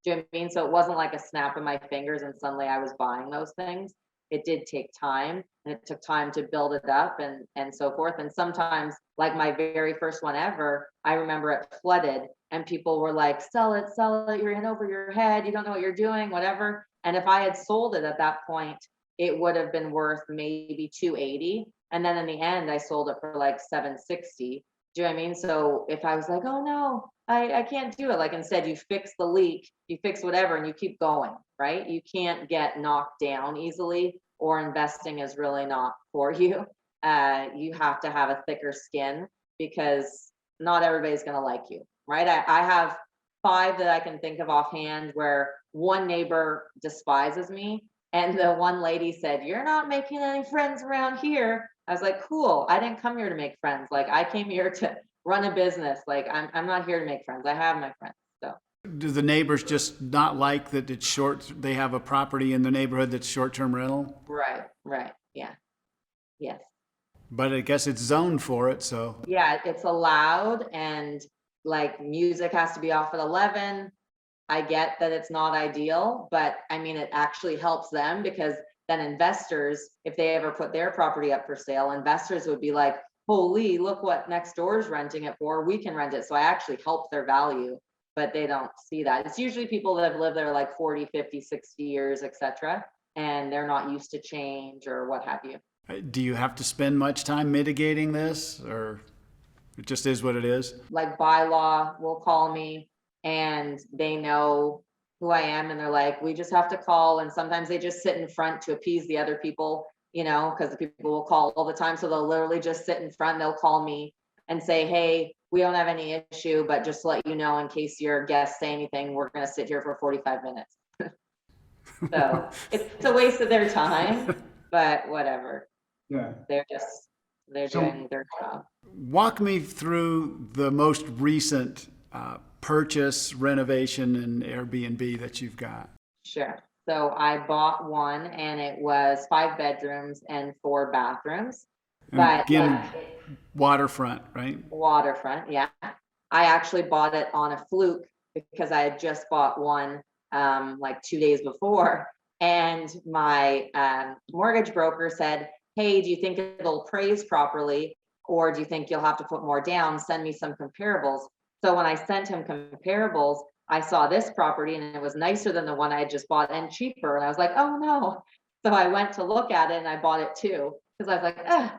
Do you know what I mean? So it wasn't like a snap of my fingers and suddenly I was buying those things. It did take time, and it took time to build it up and so forth. And sometimes, like my very first one ever, I remember it flooded and people were like, sell it, you're in over your head, you don't know what you're doing, whatever. And if I had sold it at that point, it would have been worth maybe 280. And then in the end, I sold it for like 760. Do you know what I mean? So if I was like, oh no, I can't do it. Like instead you fix the leak, you fix whatever, and you keep going, right? You can't get knocked down easily, or investing is really not for you. You have to have a thicker skin, because not everybody's going to like you, right? I have 5 that I can think of offhand where one neighbor despises me. And the one lady said, you're not making any friends around here. I was like, cool. I didn't come here to make friends. Like I came here to run a business. Like I'm not here to make friends. I have my friends. So Do the neighbors just not like that it's short? They have a property in the neighborhood that's short-term rental? right. Yeah. Yes. But I guess it's zoned for it, so. Yeah, it's allowed, and like music has to be off at 11. I get that it's not ideal, but I mean, it actually helps them, because then investors, if they ever put their property up for sale, investors would be like, holy, look what next door is renting it for. We can rent it. So I actually help their value, but they don't see that. It's usually people that have lived there like 40, 50, 60 years, etc. And they're not used to change or what have you. Do you have to spend much time mitigating this, or it just is what it is? Like bylaw will call me and they know who I am, and they're like, we just have to call. And sometimes they just sit in front to appease the other people because the people will call all the time. So they'll literally just sit in front, they'll call me and say, hey, we don't have any issue, but just to let you know, in case your guests say anything, we're going to sit here for 45 minutes. So it's a waste of their time, but whatever. Yeah. They're doing their job. Walk me through the most recent purchase, renovation, and Airbnb that you've got. Sure. So I bought one and it was 5 bedrooms and 4 bathrooms. And But again, waterfront, right? waterfront, yeah. I actually bought it on a fluke because I had just bought one like 2 days before. And my mortgage broker said, hey, do you think it'll appraise properly? Or do you think you'll have to put more down? Send me some comparables. So when I sent him comparables, I saw this property and it was nicer than the one I had just bought and cheaper. And I was like, oh no. So I went to look at it and I bought it too. Because I was like, ah.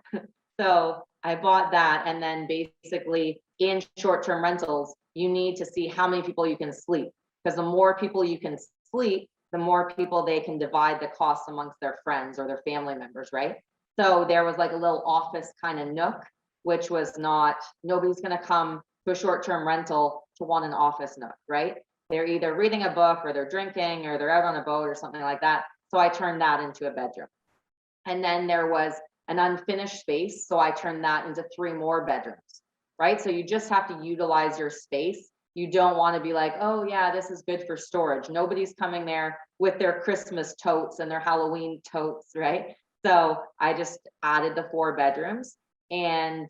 So I bought that. And then basically in short-term rentals, you need to see how many people you can sleep. Because the more people you can sleep, the more people they can divide the costs amongst their friends or their family members, right? So there was like a little office kind of nook, which was not, nobody's going to come to a short-term rental to want an office nook, right? They're either reading a book or they're drinking or they're out on a boat or something like that. So I turned that into a bedroom. And then there was an unfinished space. So I turned that into 3 more bedrooms, right? So you just have to utilize your space. You don't want to be like, oh yeah, this is good for storage. Nobody's coming there with their Christmas totes and their Halloween totes, right? So I just added the 4 bedrooms and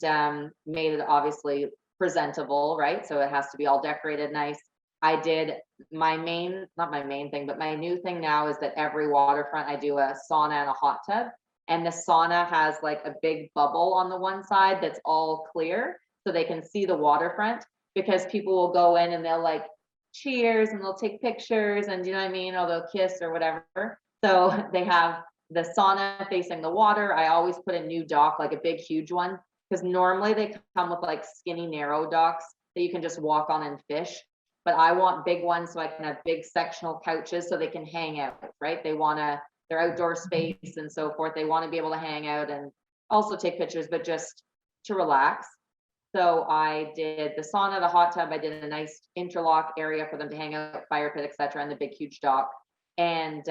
made it obviously presentable, right? So it has to be all decorated nice. I did my main, not my main thing, but my new thing now is that every waterfront I do a sauna and a hot tub. And the sauna has like a big bubble on the one side that's all clear so they can see the waterfront, because people will go in and they'll like cheers and they'll take pictures and you know what I mean, or they'll kiss or whatever. So they have the sauna facing the water. I always put a new dock, like a big huge one, because normally they come with like skinny narrow docks that you can just walk on and fish, but I want big ones so I can have big sectional couches so they can hang out, right? They want to, their outdoor space and so forth, they want to be able to hang out and also take pictures, but just to relax. So I did the sauna, the hot tub, I did a nice interlock area for them to hang out, fire pit, etc., and the big huge dock. And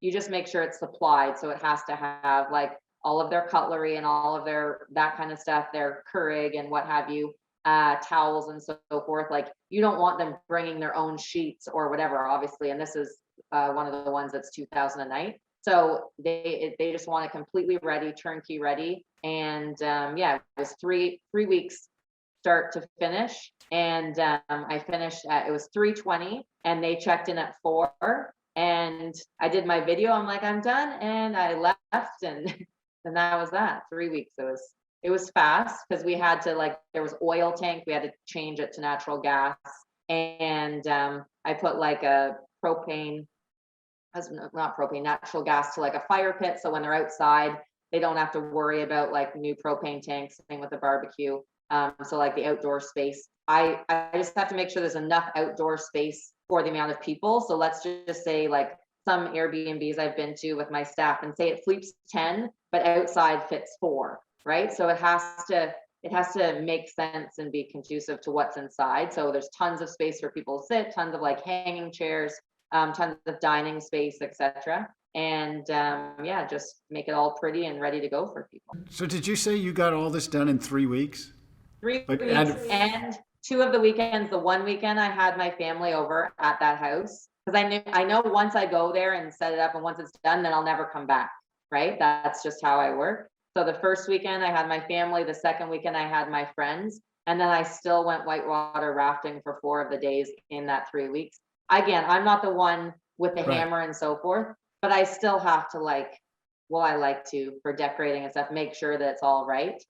you just make sure it's supplied, so it has to have like all of their cutlery and all of their that kind of stuff, their Keurig and what have you, towels and so forth. Like you don't want them bringing their own sheets or whatever, obviously. And this is one of the ones that's $2,000 a night. So they just want it completely ready, turnkey ready. And yeah, it was three weeks start to finish. And I finished at, it was 3:20 and they checked in at 4. And I did my video. I'm like, I'm done. And I left and and that was that. 3 weeks. It was fast because we had to like, there was oil tank. We had to change it to natural gas. And I put like a propane, not propane, natural gas to like a fire pit. So when they're outside, they don't have to worry about like new propane tanks, same with the barbecue. So like the outdoor space, I just have to make sure there's enough outdoor space for the amount of people. So let's just say like some Airbnbs I've been to with my staff and say it sleeps 10, but outside fits 4, right? So it has to make sense and be conducive to what's inside. So there's tons of space for people to sit, tons of like hanging chairs, tons of dining space, etc. And yeah, just make it all pretty and ready to go for people. So did you say you got all this done in 3 weeks? 3 Like, weeks and 2 of the weekends. The one weekend I had my family over at that house because I know once I go there and set it up and once it's done, then I'll never come back, right? That's just how I work. So the first weekend I had my family, the second weekend I had my friends, and then I still went whitewater rafting for 4 of the days in that 3 weeks. Again, I'm not the one with the hammer and so forth, but I still have to like, well, I like to, for decorating and stuff, make sure that it's all right.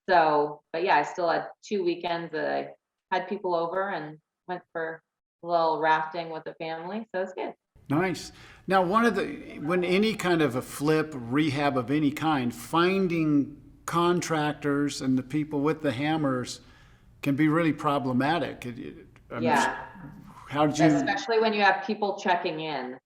So, but yeah, I still had 2 weekends that I had people over and went for a little rafting with the family. So it's good. Nice. Now, when any kind of a flip, rehab of any kind, finding contractors and the people with the hammers can be really problematic. Yeah. How did you? Especially when you have people checking in.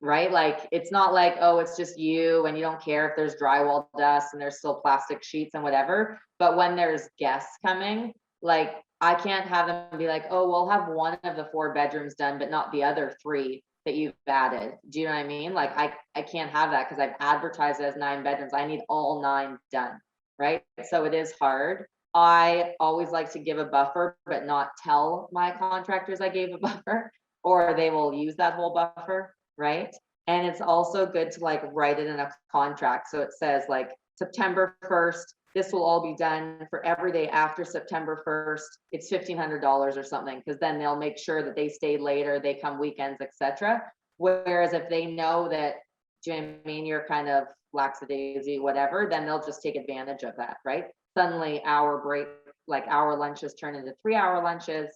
right? Like, it's not like, oh, it's just you and you don't care if there's drywall dust and there's still plastic sheets and whatever. But when there's guests coming, like, I can't have them be like, oh, we'll have one of the 4 bedrooms done, but not the other 3 that you've added. Do you know what I mean? Like, I can't have that because I've advertised it as 9 bedrooms. I need all 9 done, right? So it is hard. I always like to give a buffer, but not tell my contractors I gave a buffer, or they will use that whole buffer, right? And it's also good to like write it in a contract. So it says like September 1st, this will all be done. For every day after September 1st, it's $1,500 or something, because then they'll make sure that they stay later, they come weekends, etc. Whereas if they know that, do you know what I mean, you're kind of lackadaisy, whatever, then they'll just take advantage of that, right? Suddenly our break, like our lunches turn into 3-hour lunches.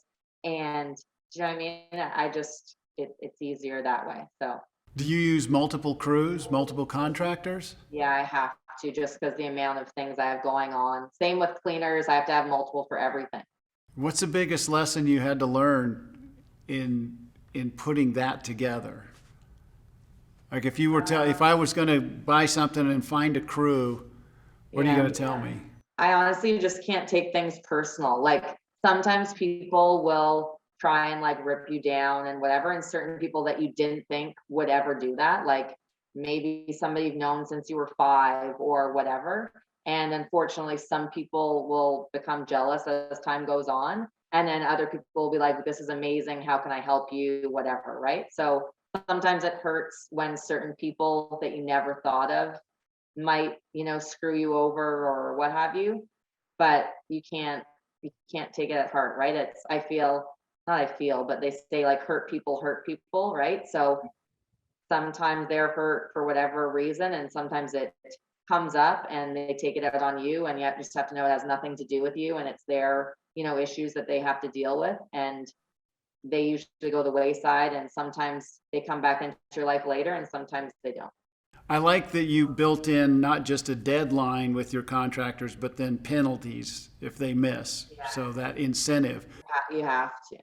And do you know what I mean? I just, it's easier that way. So Do you use multiple crews, multiple contractors? yeah, I have to, just because the amount of things I have going on. Same with cleaners, I have to have multiple for everything. What's the biggest lesson you had to learn in putting that together? Like if you were if I was going to buy something and find a crew, what are you Yeah. going to tell me? I honestly just can't take things personal. Like sometimes people will try and like rip you down and whatever, and certain people that you didn't think would ever do that, like maybe somebody you've known since you were 5 or whatever. And unfortunately, some people will become jealous as time goes on. And then other people will be like, this is amazing. How can I help you? Whatever, right? So sometimes it hurts when certain people that you never thought of might, screw you over or what have you, but you can't take it at heart, right? But they say like hurt people, right? So sometimes they're hurt for whatever reason, and sometimes it comes up and they take it out on you, and you just have to know it has nothing to do with you, and it's their, issues that they have to deal with, and they usually go the wayside, and sometimes they come back into your life later, and sometimes they don't. I like that you built in not just a deadline with your contractors, but then penalties if they miss. Yeah. So that incentive. You have to.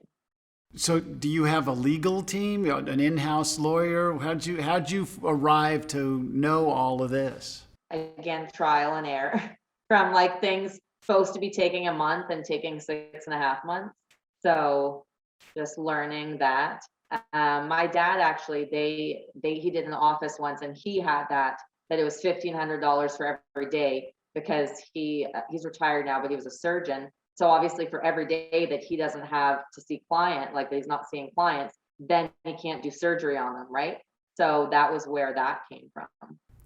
So do you have a legal team, an in-house lawyer? How'd you arrive to know all of this? Again, trial and error from like things supposed to be taking a month and taking 6.5 months. So just learning that. My dad actually, he did an office once, and he had that it was $1,500 for every day, because he's retired now, but he was a surgeon. So obviously for every day that he doesn't have to see client, like he's not seeing clients, then he can't do surgery on them, right? So that was where that came from.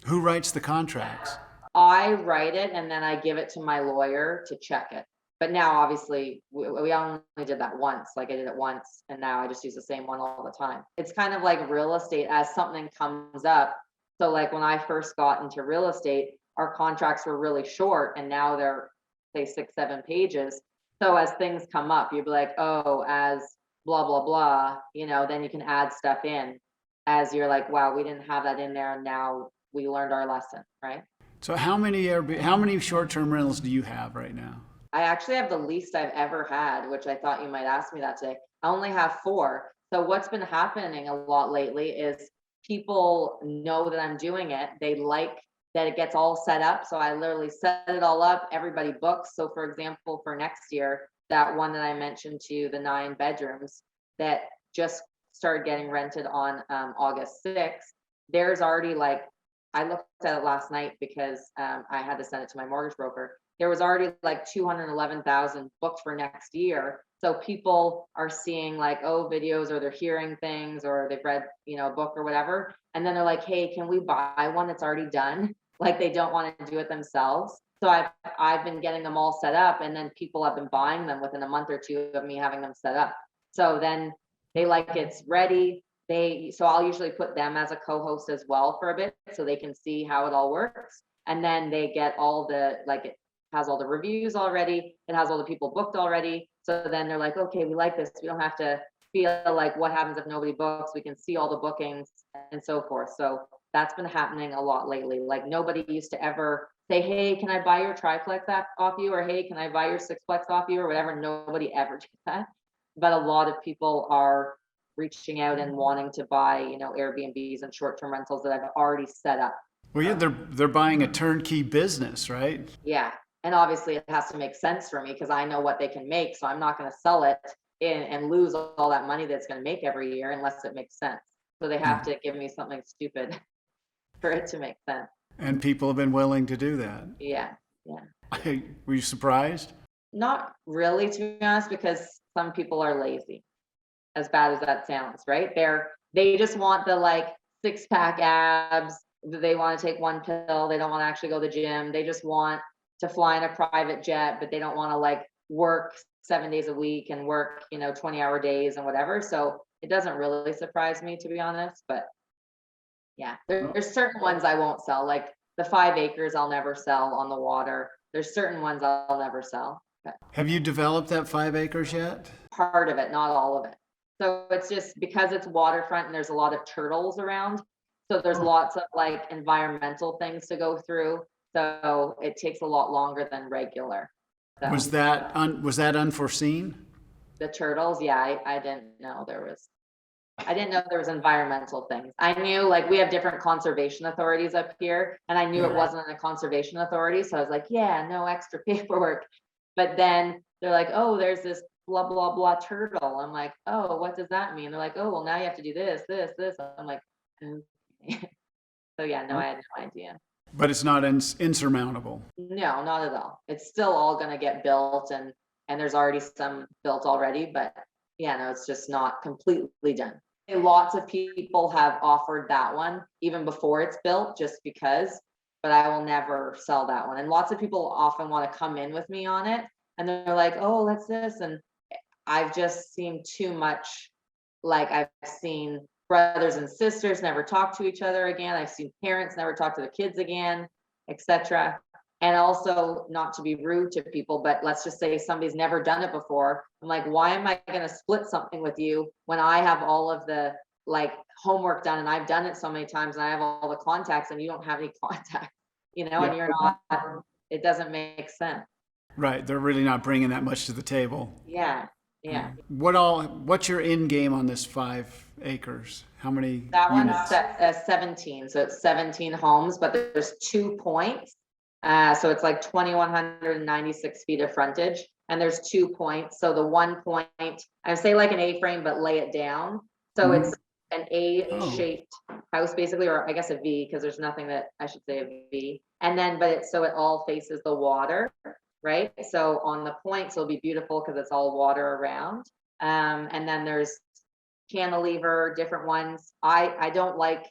Who writes the contracts? I write it and then I give it to my lawyer to check it. But now obviously we only did that once, like I did it once, and now I just use the same one all the time. It's kind of like real estate. As something comes up, so like when I first got into real estate, our contracts were really short, and now they're say 6-7 pages. So as things come up, you'd be like, oh, as blah blah blah, then you can add stuff in as you're like, wow, we didn't have that in there, and now we learned our lesson, right? So how many short-term rentals do you have right now? I actually have the least I've ever had, which I thought you might ask me that today. I only have 4. So what's been happening a lot lately is people know that I'm doing it. They like that it gets all set up. So I literally set it all up. Everybody books. So for example, for next year, that one that I mentioned to you, the 9 bedrooms that just started getting rented on August 6th, there's already like, I looked at it last night because I had to send it to my mortgage broker. There was already like 211,000 booked for next year. So people are seeing like, videos, or they're hearing things, or they've read, a book or whatever. And then they're like, hey, can we buy one that's already done? Like they don't want to do it themselves. So I've been getting them all set up, and then people have been buying them within a month or 2 of me having them set up. So then they like it's ready. So I'll usually put them as a co-host as well for a bit, so they can see how it all works. And then they get all the, like, it has all the reviews already. It has all the people booked already. So then they're like, okay, we like this. We don't have to feel like what happens if nobody books. We can see all the bookings and so forth. So that's been happening a lot lately. Like nobody used to ever say, hey, can I buy your triplex off you? Or hey, can I buy your sixplex off you? Or whatever. Nobody ever did that. But a lot of people are reaching out and wanting to buy, Airbnbs and short-term rentals that I've already set up. Well, yeah, they're buying a turnkey business, right? Yeah. And obviously it has to make sense for me because I know what they can make. So I'm not going to sell it and lose all that money that's going to make every year unless it makes sense. So they have to give me something stupid for it to make sense. And people have been willing to do that. Yeah. Yeah. Were you surprised? Not really, to be honest, because some people are lazy, as bad as that sounds, right? They just want the like 6-pack abs. They want to take one pill. They don't want to actually go to the gym. They just want to fly in a private jet, but they don't want to like work 7 days a week and work, 20-hour days and whatever. So it doesn't really surprise me, to be honest. But yeah, there's certain ones I won't sell, like the 5 acres I'll never sell on the water. There's certain ones I'll never sell. But Have you developed that 5 acres yet? part of it, not all of it. So it's just because it's waterfront and there's a lot of turtles around. So there's lots of like environmental things to go through. So it takes a lot longer than regular. So Was that unforeseen? the turtles, yeah, I didn't know there was environmental things. I knew like we have different conservation authorities up here, and I knew it wasn't a conservation authority. So I was like, yeah, no extra paperwork. But then they're like, oh, there's this blah, blah, blah turtle. I'm like, oh, what does that mean? They're like, oh, well, now you have to do this, this, this. I'm like, okay. So yeah, no, I had no idea. But it's not insurmountable. No, not at all. It's still all going to get built, and there's already some built already, but yeah, no, it's just not completely done. Lots of people have offered that one even before it's built just because, but I will never sell that one. And lots of people often want to come in with me on it, and they're like, oh, let's this. And I've just seen too much, like I've seen brothers and sisters never talk to each other again. I've seen parents never talk to the kids again, etc. And also, not to be rude to people, but let's just say somebody's never done it before. I'm like, why am I going to split something with you when I have all of the like homework done and I've done it so many times and I have all the contacts and you don't have any contacts, and you're not, it doesn't make sense. Right. They're really not bringing that much to the table. Yeah. What's your end game on this 5 acres? How many That one's units? 17. So it's 17 homes, but there's 2 points. So it's like 2,196 feet of frontage, and there's 2 points. So the 1 point, I say like an A-frame, but lay it down. So it's an A-shaped house, basically, or I guess a V, because there's nothing that I should say a V. And then, so it all faces the water, right? So on the points, it'll be beautiful because it's all water around. And then there's cantilever, different ones. I don't like.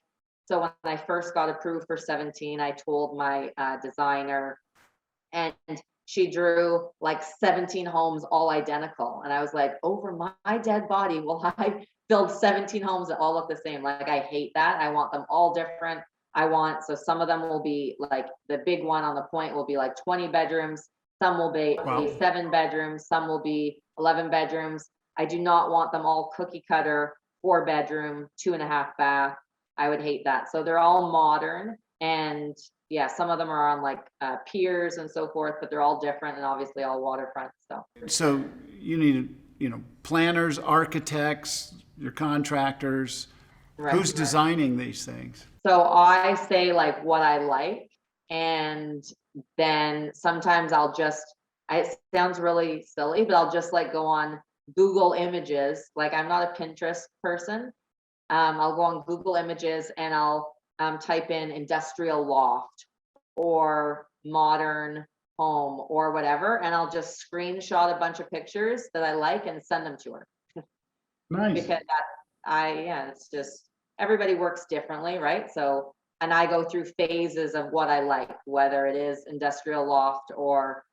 So when I first got approved for 17, I told my designer, and she drew like 17 homes all identical. And I was like, over my dead body, will I build 17 homes that all look the same? Like, I hate that. I want them all different. So some of them will be like, the big one on the point will be like 20 bedrooms. Some will be 7 bedrooms. Some will be 11 bedrooms. I do not want them all cookie cutter, 4 bedroom, 2.5 bath. I would hate that. So they're all modern, and yeah, some of them are on like piers and so forth, but they're all different and obviously all waterfront. So you need, planners, architects, your contractors. Right. Who's designing these things? So I say like what I like, and then sometimes it sounds really silly, but I'll just like go on Google Images. Like, I'm not a Pinterest person. I'll go on Google Images and I'll type in industrial loft or modern home or whatever, and I'll just screenshot a bunch of pictures that I like and send them to her. Nice. Because it's just, everybody works differently, right? So, and I go through phases of what I like, whether it is industrial loft or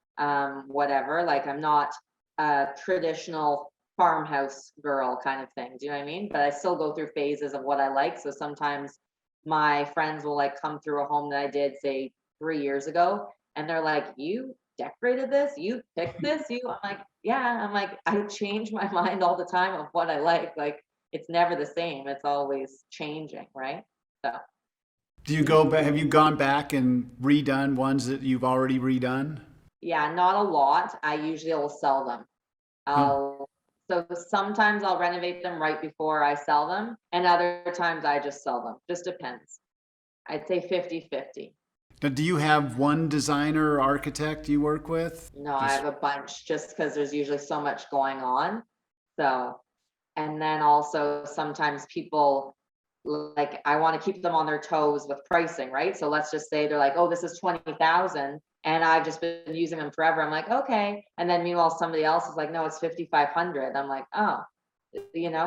whatever. Like, I'm not a traditional farmhouse girl kind of thing. Do you know what I mean? But I still go through phases of what I like. So sometimes my friends will like come through a home that I did say 3 years ago, and they're like, you decorated this? You picked this? I'm like, yeah. I'm like, I change my mind all the time of what I like. Like, it's never the same. It's always changing, right? So. Do you go back? Have you gone back and redone ones that you've already redone? Yeah, not a lot. I usually will sell them. I'll So sometimes I'll renovate them right before I sell them, and other times I just sell them. Just depends. I'd say 50-50. Now, do you have one designer or architect you work with? No, I have a bunch just because there's usually so much going on. So, and then also sometimes people like I want to keep them on their toes with pricing, right? So let's just say they're like, oh, this is 20,000 and I've just been using them forever. I'm like, okay. And then meanwhile, somebody else is like, no, it's 5,500. I'm like, oh,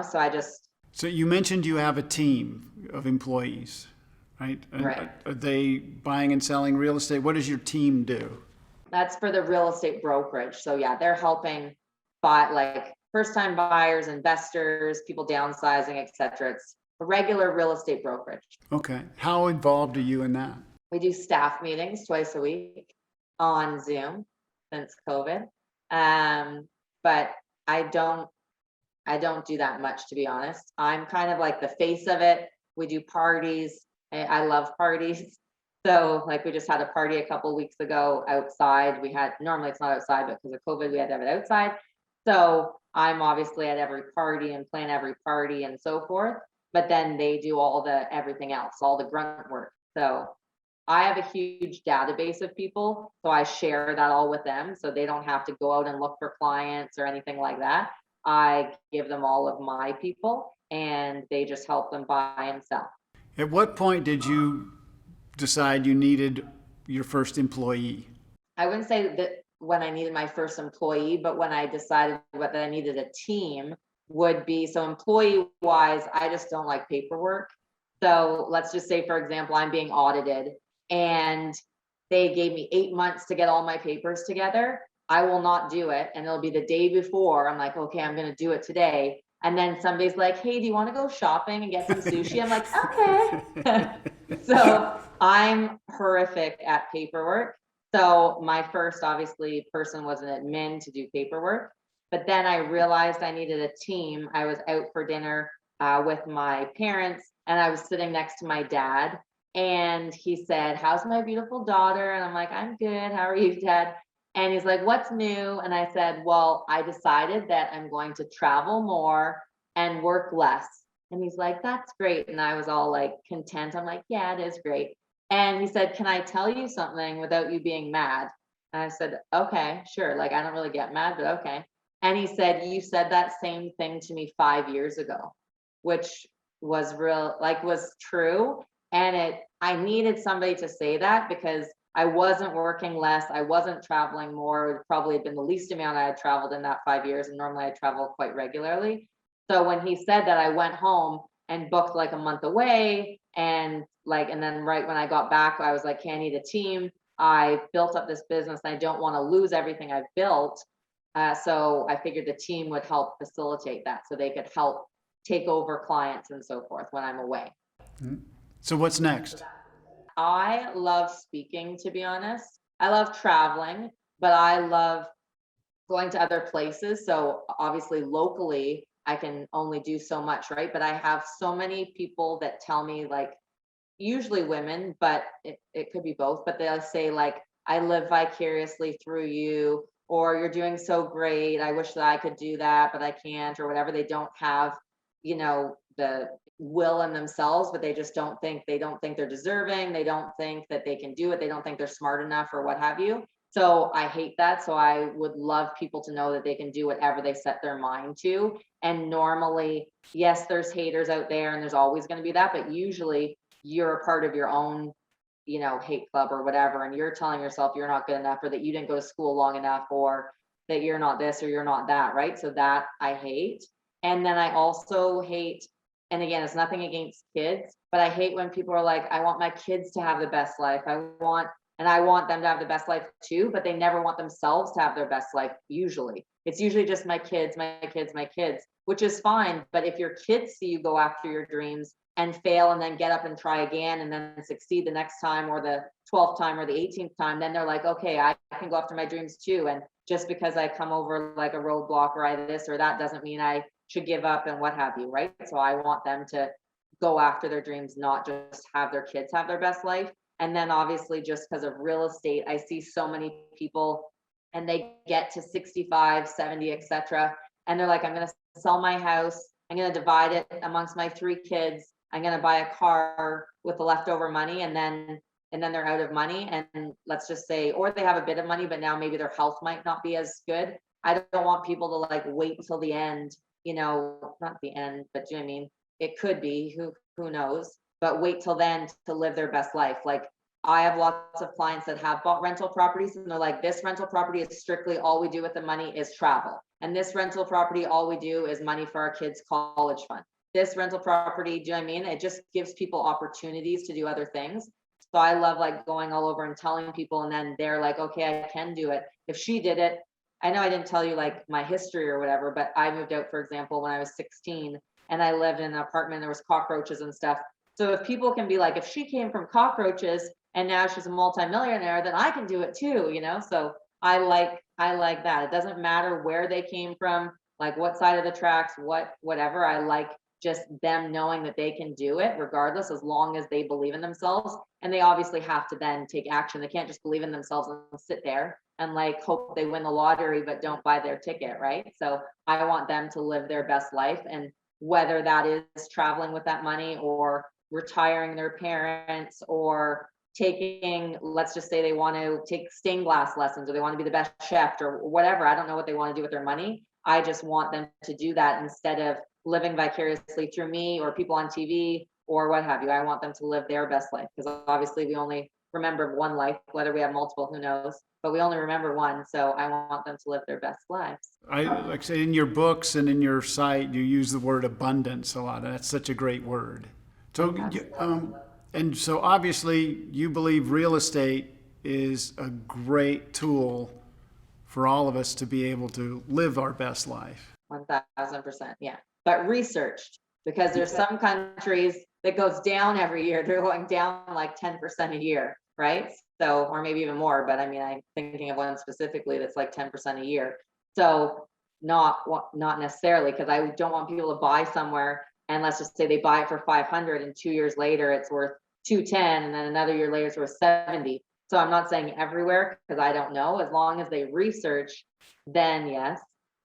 so I just. So you mentioned you have a team of employees, right? Right. Are they buying and selling real estate? What does your team do? That's for the real estate brokerage. So yeah, they're helping buy like first time buyers, investors, people downsizing, etc. It's a regular real estate brokerage. Okay. How involved are you in that? We do staff meetings twice a week on Zoom since COVID. But I don't do that much, to be honest. I'm kind of like the face of it. We do parties. I love parties. So like we just had a party a couple weeks ago outside. Normally it's not outside, but because of COVID, we had to have it outside. So I'm obviously at every party and plan every party and so forth. But then they do everything else, all the grunt work. So I have a huge database of people. So I share that all with them. So they don't have to go out and look for clients or anything like that. I give them all of my people and they just help them buy and sell. At what point did you decide you needed your first employee? I wouldn't say that when I needed my first employee, but when I decided that I needed a team would be, so employee wise, I just don't like paperwork. So let's just say, for example, I'm being audited and they gave me 8 months to get all my papers together. I will not do it. And it'll be the day before. I'm like, okay, I'm going to do it today. And then somebody's like, hey, do you want to go shopping and get some sushi? I'm like, okay. So I'm horrific at paperwork. So my first, obviously, person was an admin to do paperwork. But then I realized I needed a team. I was out for dinner with my parents and I was sitting next to my dad. And he said, how's my beautiful daughter? And I'm like, I'm good. How are you, Dad? And he's like, what's new? And I said, well, I decided that I'm going to travel more and work less. And he's like, that's great. And I was all like content. I'm like, yeah, it is great. And he said, can I tell you something without you being mad? And I said, okay, sure. Like, I don't really get mad, but okay. And he said, you said that same thing to me 5 years ago, which was was true. And I needed somebody to say that because I wasn't working less. I wasn't traveling more. It would probably have been the least amount I had traveled in that 5 years. And normally I travel quite regularly. So when he said that, I went home and booked like a month away. And then right when I got back, I was like, okay, I need a team. I built up this business. I don't want to lose everything I've built. So I figured the team would help facilitate that so they could help take over clients and so forth when I'm away. So what's next? I love speaking, to be honest. I love traveling, but I love going to other places. So obviously locally, I can only do so much, right? But I have so many people that tell me, like, usually women, but it could be both, but they'll say like, I live vicariously through you, or you're doing so great. I wish that I could do that, but I can't, or whatever. They don't have, the will in themselves, but they don't think they're deserving. They don't think that they can do it. They don't think they're smart enough or what have you. So I hate that. So I would love people to know that they can do whatever they set their mind to. And normally, yes, there's haters out there and there's always going to be that, but usually you're a part of your own, hate club or whatever. And you're telling yourself you're not good enough, or that you didn't go to school long enough, or that you're not this or you're not that, right? So that I hate. And then I also hate, and again, it's nothing against kids, but I hate when people are like, I want my kids to have the best life. I want them to have the best life too, but they never want themselves to have their best life. It's usually just my kids, which is fine. But if your kids see you go after your dreams and fail and then get up and try again and then succeed the next time or the 12th time or the 18th time, then they're like, okay, I can go after my dreams too. And just because I come over like a roadblock or I this or that doesn't mean I should give up and what have you, right? So I want them to go after their dreams, not just have their kids have their best life. And then obviously just because of real estate, I see so many people and they get to 65, 70, etc. and they're like, I'm going to sell my house. I'm going to divide it amongst my 3 kids. I'm going to buy a car with the leftover money, and then they're out of money. And let's just say, or they have a bit of money, but now maybe their health might not be as good. I don't want people to like wait until the end, not the end, but do you know what I mean? It could be, who knows, but wait till then to live their best life. Like, I have lots of clients that have bought rental properties, and they're like, this rental property is strictly all we do with the money is travel. And this rental property, all we do is money for our kids' college fund. This rental property, do you know what I mean? It just gives people opportunities to do other things. So I love like going all over and telling people, and then they're like, okay, I can do it. If she did it, I know I didn't tell you like my history or whatever, but I moved out, for example, when I was 16, and I lived in an apartment, there was cockroaches and stuff. So if people can be like, if she came from cockroaches and now she's a multimillionaire, then I can do it too, So I like that. It doesn't matter where they came from, like what side of the tracks, whatever. I like just them knowing that they can do it regardless, as long as they believe in themselves. And they obviously have to then take action. They can't just believe in themselves and sit there and like hope they win the lottery but don't buy their ticket, right? So I want them to live their best life, and whether that is traveling with that money or retiring their parents or taking, let's just say they want to take stained glass lessons, or they want to be the best chef or whatever. I don't know what they want to do with their money. I just want them to do that instead of living vicariously through me or people on TV or what have you. I want them to live their best life, because obviously we only remember one life, whether we have multiple, who knows, but we only remember one. So I want them to live their best lives. I like say in your books and in your site, you use the word abundance a lot. And that's such a great word. So, and so obviously you believe real estate is a great tool for all of us to be able to live our best life. 1000%. Yeah. But researched, because there's some countries that goes down every year. They're going down like 10% a year, right? So, or maybe even more, but I mean, I'm thinking of one specifically that's like 10% a year. So not necessarily, because I don't want people to buy somewhere and let's just say they buy it for 500 and 2 years later it's worth 210, and then another year later it's worth 70. So I'm not saying everywhere, because I don't know. As long as they research, then yes.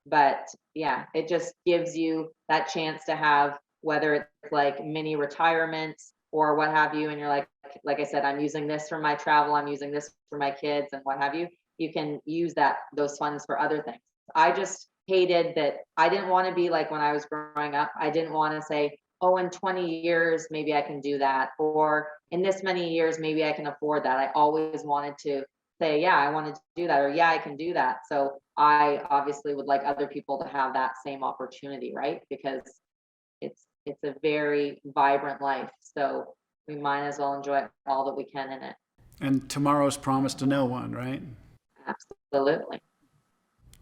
But yeah, it just gives you that chance to have, whether it's like mini retirements or what have you, and you're like I said, I'm using this for my travel, I'm using this for my kids and what have you. You can use those funds for other things. I just hated that. I didn't want to be like, when I was growing up, I didn't want to say, oh, in 20 years, maybe I can do that. Or in this many years, maybe I can afford that. I always wanted to say, yeah, I wanted to do that, or yeah, I can do that. So I obviously would like other people to have that same opportunity, right? Because it's a very vibrant life. So we might as well enjoy all that we can in it. And tomorrow's promised to no one, right? Absolutely.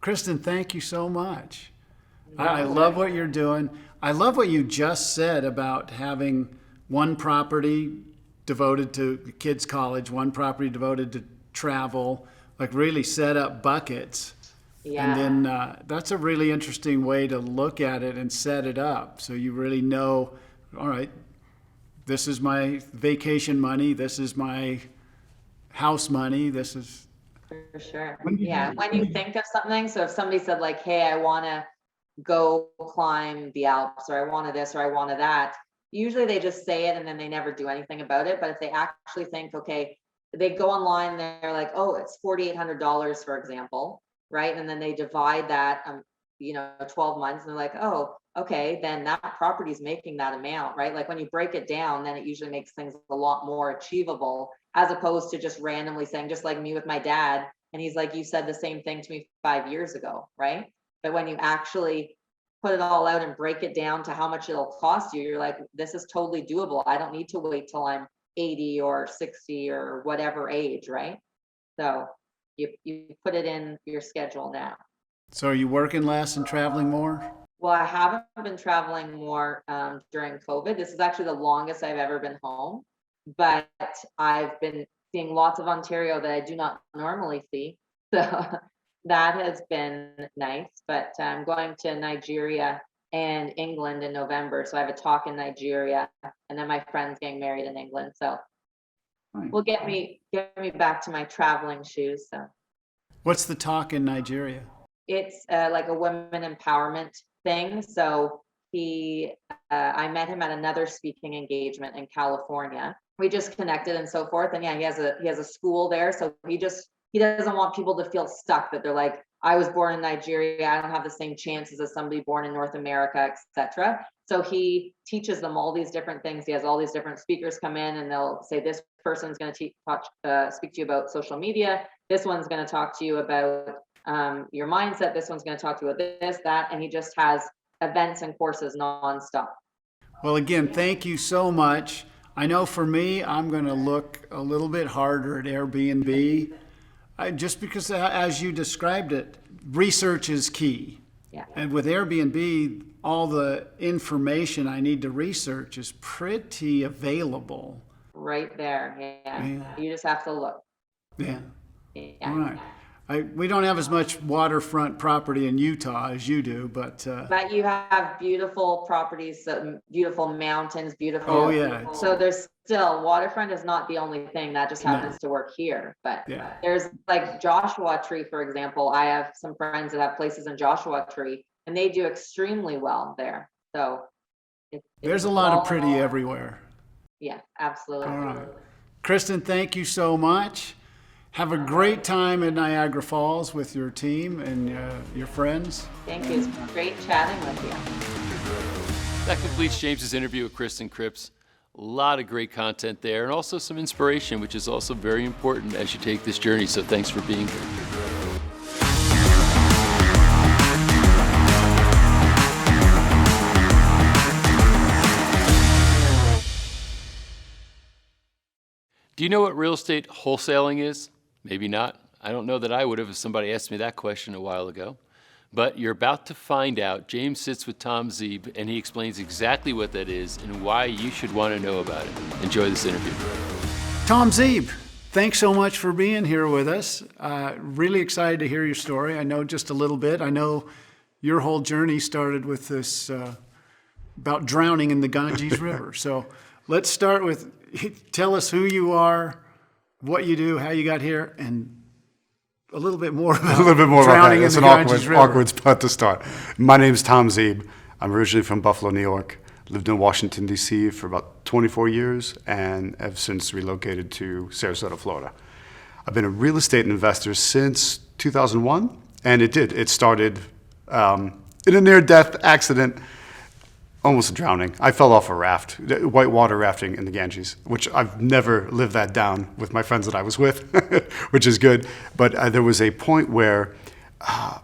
Kristin, thank you so much. I love what you're doing. I love what you just said about having one property devoted to kids' college, one property devoted to travel, like really set up buckets. Yeah. And then that's a really interesting way to look at it and set it up. So you really know, all right, this is my vacation money, this is my house money, this is... For sure. Yeah. When you think of something, so if somebody said like, hey, I want to go climb the Alps, or I wanted this, or I wanted that, usually they just say it and then they never do anything about it. But if they actually think, okay, they go online, they're like, oh, it's $4,800, for example, right? And then they divide that, 12 months, and they're like, oh, okay, then that property is making that amount, right? Like when you break it down, then it usually makes things a lot more achievable, as opposed to just randomly saying, just like me with my dad. And he's like, you said the same thing to me 5 years ago, right? But when you actually put it all out and break it down to how much it'll cost you, you're like, this is totally doable. I don't need to wait till I'm 80 or 60 or whatever age, right? So you put it in your schedule now. So are you working less and traveling more? Well, I haven't been traveling more during COVID. This is actually the longest I've ever been home, but I've been seeing lots of Ontario that I do not normally see. So that has been nice, but I'm going to Nigeria and England in November. So I have a talk in Nigeria, and then my friend's getting married in England. So will get me back to my traveling shoes. So What's the talk in Nigeria? It's like a women empowerment thing. So I met him at another speaking engagement in California. We just connected and so forth. And yeah, he has a school there. So he doesn't want people to feel stuck, that they're like, I was born in Nigeria, I don't have the same chances as somebody born in North America, etc. So he teaches them all these different things. He has all these different speakers come in, and they'll say, this person's going to speak to you about social media. This one's going to talk to you about your mindset. This one's going to talk to you about this, that, and he just has events and courses nonstop. Well, again, thank you so much. I know for me, I'm going to look a little bit harder at Airbnb, just because, as you described it, research is key. Yeah. And with Airbnb, all the information I need to research is pretty available. Right there. Yeah. You just have to look. Yeah. Yeah. All right. We don't have as much waterfront property in Utah as you do, but you have beautiful properties, beautiful mountains, beautiful. Oh, yeah. So there's still, waterfront is not the only thing that just happens to work here, but Yeah. there's like Joshua Tree, for example. I have some friends that have places in Joshua Tree, and they do extremely well there. So there's a lot of pretty everywhere. Yeah, absolutely. All right. Kristin, thank you so much. Have a great time in Niagara Falls with your team and your friends. Thank you. It's great chatting with you. That completes James's interview with Kristin Cripps. A lot of great content there, and also some inspiration, which is also very important as you take this journey. So thanks for being here. Do you know what real estate wholesaling is? Maybe not. I don't know that I would have if somebody asked me that question a while ago. But you're about to find out. James sits with Tom Zeeb, and he explains exactly what that is and why you should want to know about it. Enjoy this interview. Tom Zeeb, thanks so much for being here with us. Really excited to hear your story. I know just a little bit. I know your whole journey started with this about drowning in the Ganges River. So let's start with, tell us who you are, what you do, how you got here, and a little bit more about drowning in the Ganges River. Awkward spot to start. My name's Tom Zeeb. I'm originally from Buffalo, New York. Lived in Washington, D.C. for about 24 years and have since relocated to Sarasota, Florida. I've been a real estate investor since 2001, and it started in a near-death accident, almost drowning. I fell off a raft, whitewater rafting in the Ganges, which I've never lived that down with my friends that I was with, which is good. But there was a point where I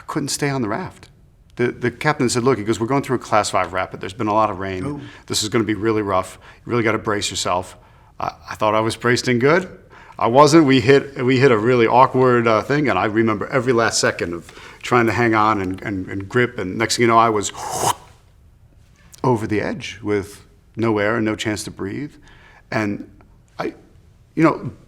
couldn't stay on the raft. The captain said, look, he goes, we're going through a class 5 rapid. There's been a lot of rain. Ooh. This is going to be really rough. You really got to brace yourself. I thought I was braced in good. I wasn't. We hit a really awkward thing, and I remember every last second of trying to hang on and grip, and next thing you know, I was over the edge with no air and no chance to breathe. And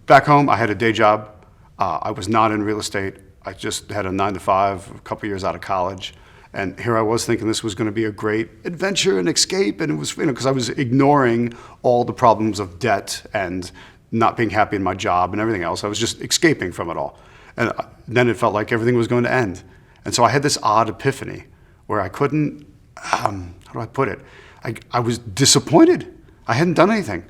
back home, I had a day job. I was not in real estate. I just had a 9-to-5, a couple years out of college. And here I was thinking this was going to be a great adventure and escape. And it was, because I was ignoring all the problems of debt and not being happy in my job and everything else. I was just escaping from it all. And then it felt like everything was going to end. And so I had this odd epiphany where I couldn't, how do I put it? I was disappointed. I hadn't done anything.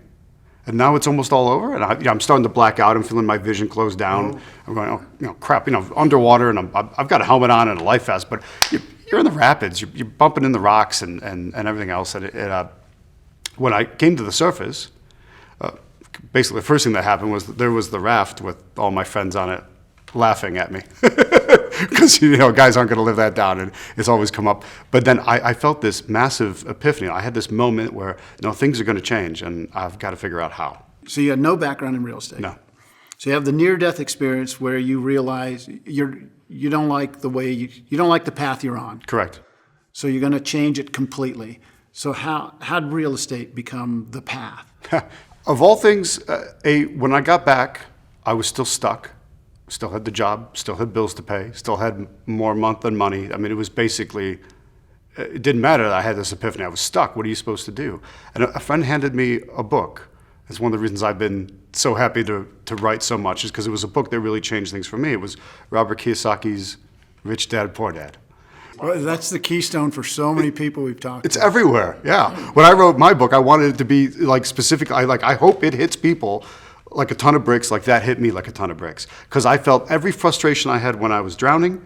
And now it's almost all over, and I'm starting to black out. I'm feeling my vision close down. Oh. I'm going, crap, underwater, and I've got a helmet on and a life vest, but you're in the rapids. You're bumping in the rocks and everything else. And when I came to the surface, basically the first thing that happened was that there was the raft with all my friends on it laughing at me. Because guys aren't going to live that down, and it's always come up. But then I felt this massive epiphany. I had this moment where things are going to change, and I've got to figure out how. So you had no background in real estate. No. So you have the near-death experience where you realize you don't like the way you don't like the path you're on. Correct. So you're going to change it completely. So how did real estate become the path? Of all things, when I got back, I was still stuck. Still had the job, still had bills to pay, still had more month than money. I mean, it was basically, it didn't matter that I had this epiphany. I was stuck. What are you supposed to do? And a friend handed me a book. It's one of the reasons I've been so happy to write so much, is because it was a book that really changed things for me. It was Robert Kiyosaki's Rich dad, poor dad. Well, that's the keystone for so many people we've talked It's to. everywhere. Yeah. When I wrote my book, I wanted it to be like specific. I hope it hits people like a ton of bricks, like that hit me like a ton of bricks. Because I felt every frustration I had when I was drowning,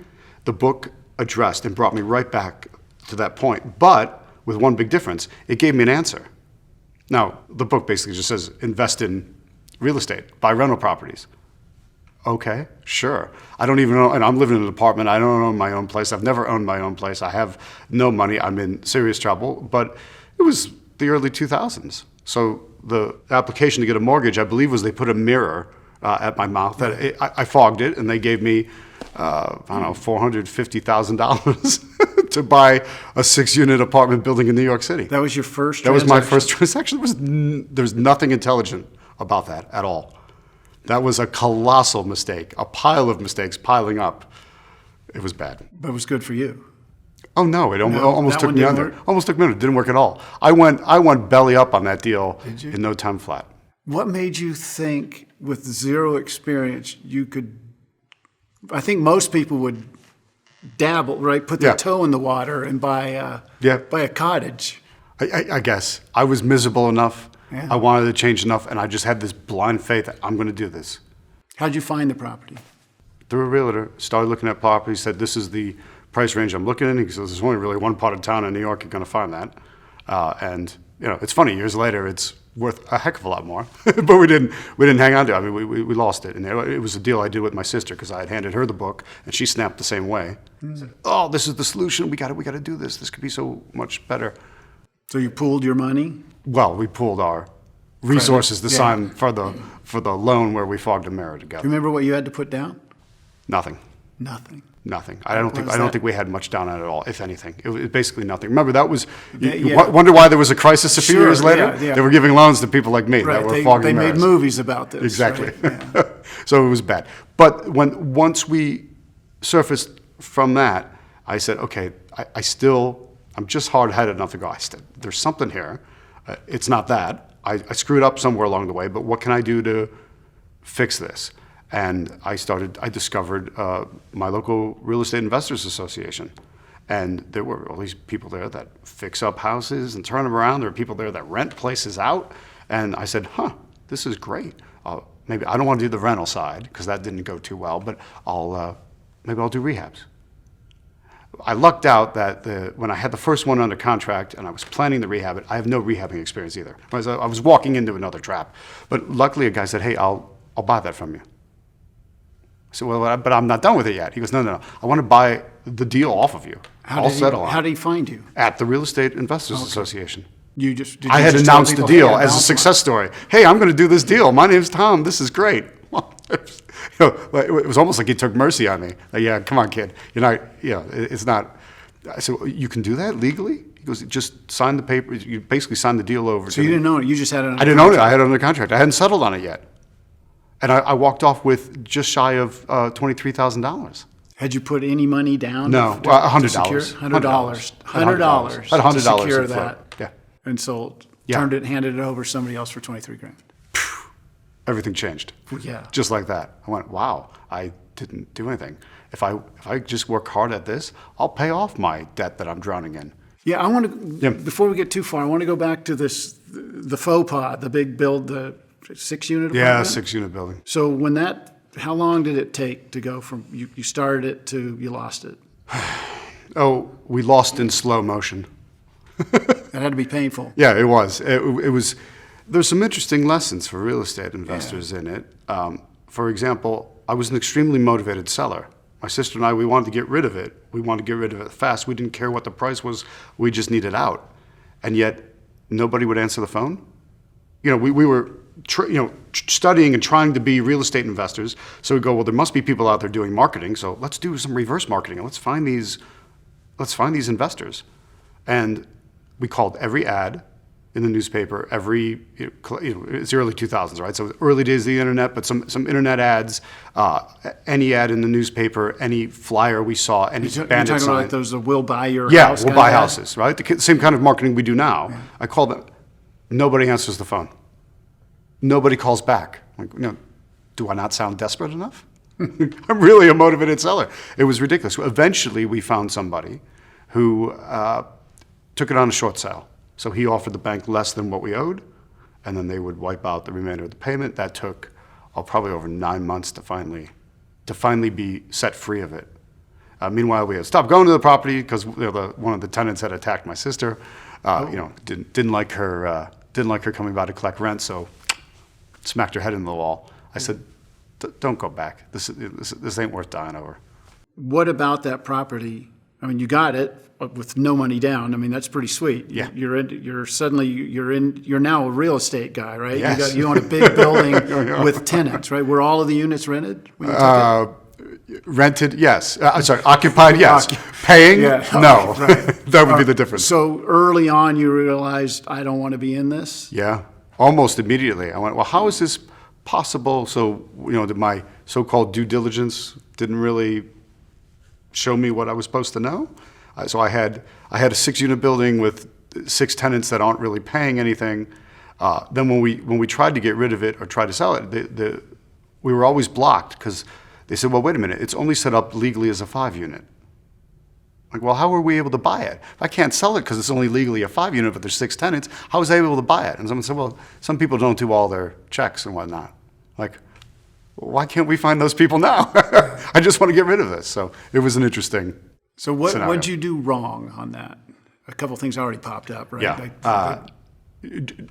the book addressed and brought me right back to that point. But with one big difference, it gave me an answer. Now, the book basically just says invest in real estate, buy rental properties. Okay, sure. I don't even know, and I'm living in an apartment. I don't own my own place. I've never owned my own place. I have no money. I'm in serious trouble. But it was the early 2000s. So the application to get a mortgage, I believe, was they put a mirror at my mouth. That I fogged it, and they gave me, I don't know, $450,000 to buy a 6-unit apartment building in New York City. That was your first That was my transaction? first transaction. There's nothing intelligent about that at all. That was a colossal mistake, a pile of mistakes piling up. It was bad. But it was good for you. Oh no! It almost that took one me didn't under. work? Almost took me under. It didn't work at all. I went belly up on that deal in no time flat. What made you think with zero experience you could, I think most people would dabble, right? Put their Yeah. toe in the water and buy a cottage. I guess I was miserable enough. Yeah. I wanted to change enough, and I just had this blind faith that I'm going to do this. How'd you find the property? Through a realtor, started looking at properties, said this is the price range I'm looking in. He says there's only really one part of town in New York you're going to find that. And it's funny, years later it's worth a heck of a lot more. But we didn't hang on to it. I mean, we lost it. And it was a deal I did with my sister because I had handed her the book and she snapped the same way. Said, oh, this is the solution. We got to do this. This could be so much better. So you pooled your money? Well, we pooled our resources to Yeah. sign for the loan where we fogged a mirror Do together. you remember what you had to put down? Nothing. Nothing. Nothing. I don't is think that? we had much down on it at all, if anything. It was basically nothing. Remember, that was you Yeah. wonder why there was a crisis a few Sure, years later. yeah. They were giving loans to people like me Right. that were They fogging made mirrors. movies about this. Exactly. Right? Yeah. So it was bad. But once we surfaced from that, I said, okay, I'm just hard-headed enough to go, there's something here. It's not that. I screwed up somewhere along the way, but what can I do to fix this? And I discovered my local Real Estate Investors Association. And there were all these people there that fix up houses and turn them around. There are people there that rent places out. And I said, this is great. Maybe I don't want to do the rental side because that didn't go too well, but maybe I'll do rehabs. I lucked out that when I had the first one under contract and I was planning to rehab it, I have no rehabbing experience either. I was walking into another trap. But luckily a guy said, hey, I'll buy that from you. I said, well, but I'm not done with it yet. He goes, no. I want to buy the deal off of you. I'll settle on it. How did he find you? At the Real Estate Investors Association. Did you I had just tell announced the people, deal "Hey, I as a announced success story. Hey, I'm going to do this deal. My name's Tom. This is great. It was almost like he took mercy on me. Like, yeah, come on, kid. You're not, it's not. I said, you can do that legally? He goes, just sign the paper. You basically signed the deal over. So you didn't own it. You just had it. I didn't own it. I had it under contract. I hadn't settled on it yet. And I walked off with just shy of $23,000. Had you put any money down? No, to $100. secure- $100. $100. Had $100 to secure in float. that. Yeah. And sold. Yeah. Handed it over to somebody else for $23,000. Everything changed. Yeah. Just like that. I went, wow, I didn't do anything. If I just work hard at this, I'll pay off my debt that I'm drowning in. Yeah, I want to, before we get too far, I want to go back to the faux pas, the big build, the 6-unit apartment. Yeah, 6-unit building. So how long did it take to go from you started it to you lost it? Oh, we lost in slow motion. That had to be painful. Yeah, it was. It was. There's some interesting lessons for real estate investors in it. For example, I was an extremely motivated seller. My sister and I, we wanted to get rid of it. We wanted to get rid of it fast. We didn't care what the price was. We just needed out. And yet, nobody would answer the phone. We were studying and trying to be real estate investors. So we go, well, there must be people out there doing marketing. So let's do some reverse marketing and let's find these investors. And we called every ad in the newspaper, it's the early 2000s, right? So early days of the internet, but some internet ads, any ad in the newspaper, any flyer we saw, any You're Bandit talking sign. about those we'll buy your Yeah, house. we'll kind buy of ad? houses, right? The same kind of marketing we do now. Yeah. I call them, nobody answers the phone. Nobody calls back. Like, do I not sound desperate enough? I'm really a motivated seller. It was ridiculous. Eventually, we found somebody who took it on a short sale. So he offered the bank less than what we owed, and then they would wipe out the remainder of the payment. That took probably over 9 months to finally be set free of it. Meanwhile, we had stopped going to the property because one of the tenants had attacked my sister. Didn't like her coming by to collect rent, so smacked her head into the wall. I said, "Don't go back. This ain't worth dying over." What about that property? I mean, you got it with no money down. I mean, that's pretty sweet. Yeah. You're now a real estate guy, right? Yes. You own a big building with tenants, right? Were all of the units rented when you took it? Rented, yes. Sorry, occupied, yes. Paying, Yeah. no. Right. That would be the difference. So early on, you realized, I don't want to be in this? Yeah, almost immediately. I went, well, how is this possible? So, my so-called due diligence didn't really show me what I was supposed to know. So I had a 6-unit building with 6 tenants that aren't really paying anything. Then when we tried to get rid of it or tried to sell it, we were always blocked because they said, well, wait a minute, it's only set up legally as a 5-unit. Like, well, how are we able to buy it? If I can't sell it because it's only legally a 5-unit, but there's 6 tenants, how was I able to buy it? And someone said, well, some people don't do all their checks and whatnot. Like, why can't we find those people now? I just want to get rid of this. So it was an interesting So scenario. what'd you do wrong on that? A couple things already popped up, right? Yeah.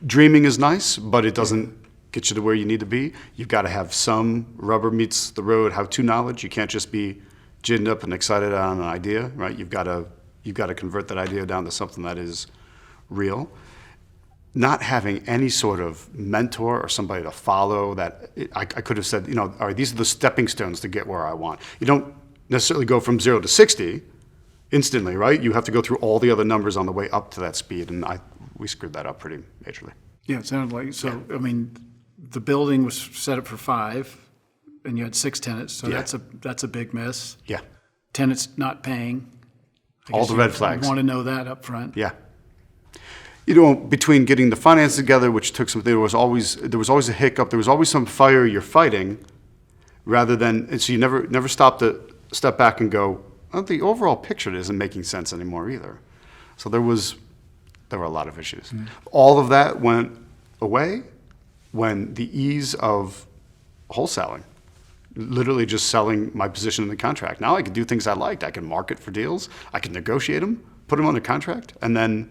Dreaming is nice, but it doesn't get you to where you need to be. You've got to have some rubber meets the road how-to knowledge. You can't just be ginned up and excited on an idea, right? You've got to convert that idea down to something that is real. Not having any sort of mentor or somebody to follow that I could have said, all right, these are the stepping stones to get where I want. You don't necessarily go from 0 to 60 instantly, right? You have to go through all the other numbers on the way up to that speed, and we screwed that up pretty majorly. Yeah, it sounded like, so, I mean, the building was set up for 5, and you had 6 tenants, so Yeah. that's a big miss. Yeah. Tenants not paying. I All guess the you red flags. want to know that up front. Yeah. Between getting the finance together, which took some, there was always a hiccup. There was always some fire you're fighting, rather than, and so you never stop to step back and go, oh, the overall picture isn't making sense anymore either. So there were a lot of issues. Mm-hmm. All of that went away when the ease of wholesaling, literally just selling my position in the contract. Now I can do things I liked. I can market for deals. I can negotiate them, put them under contract, and then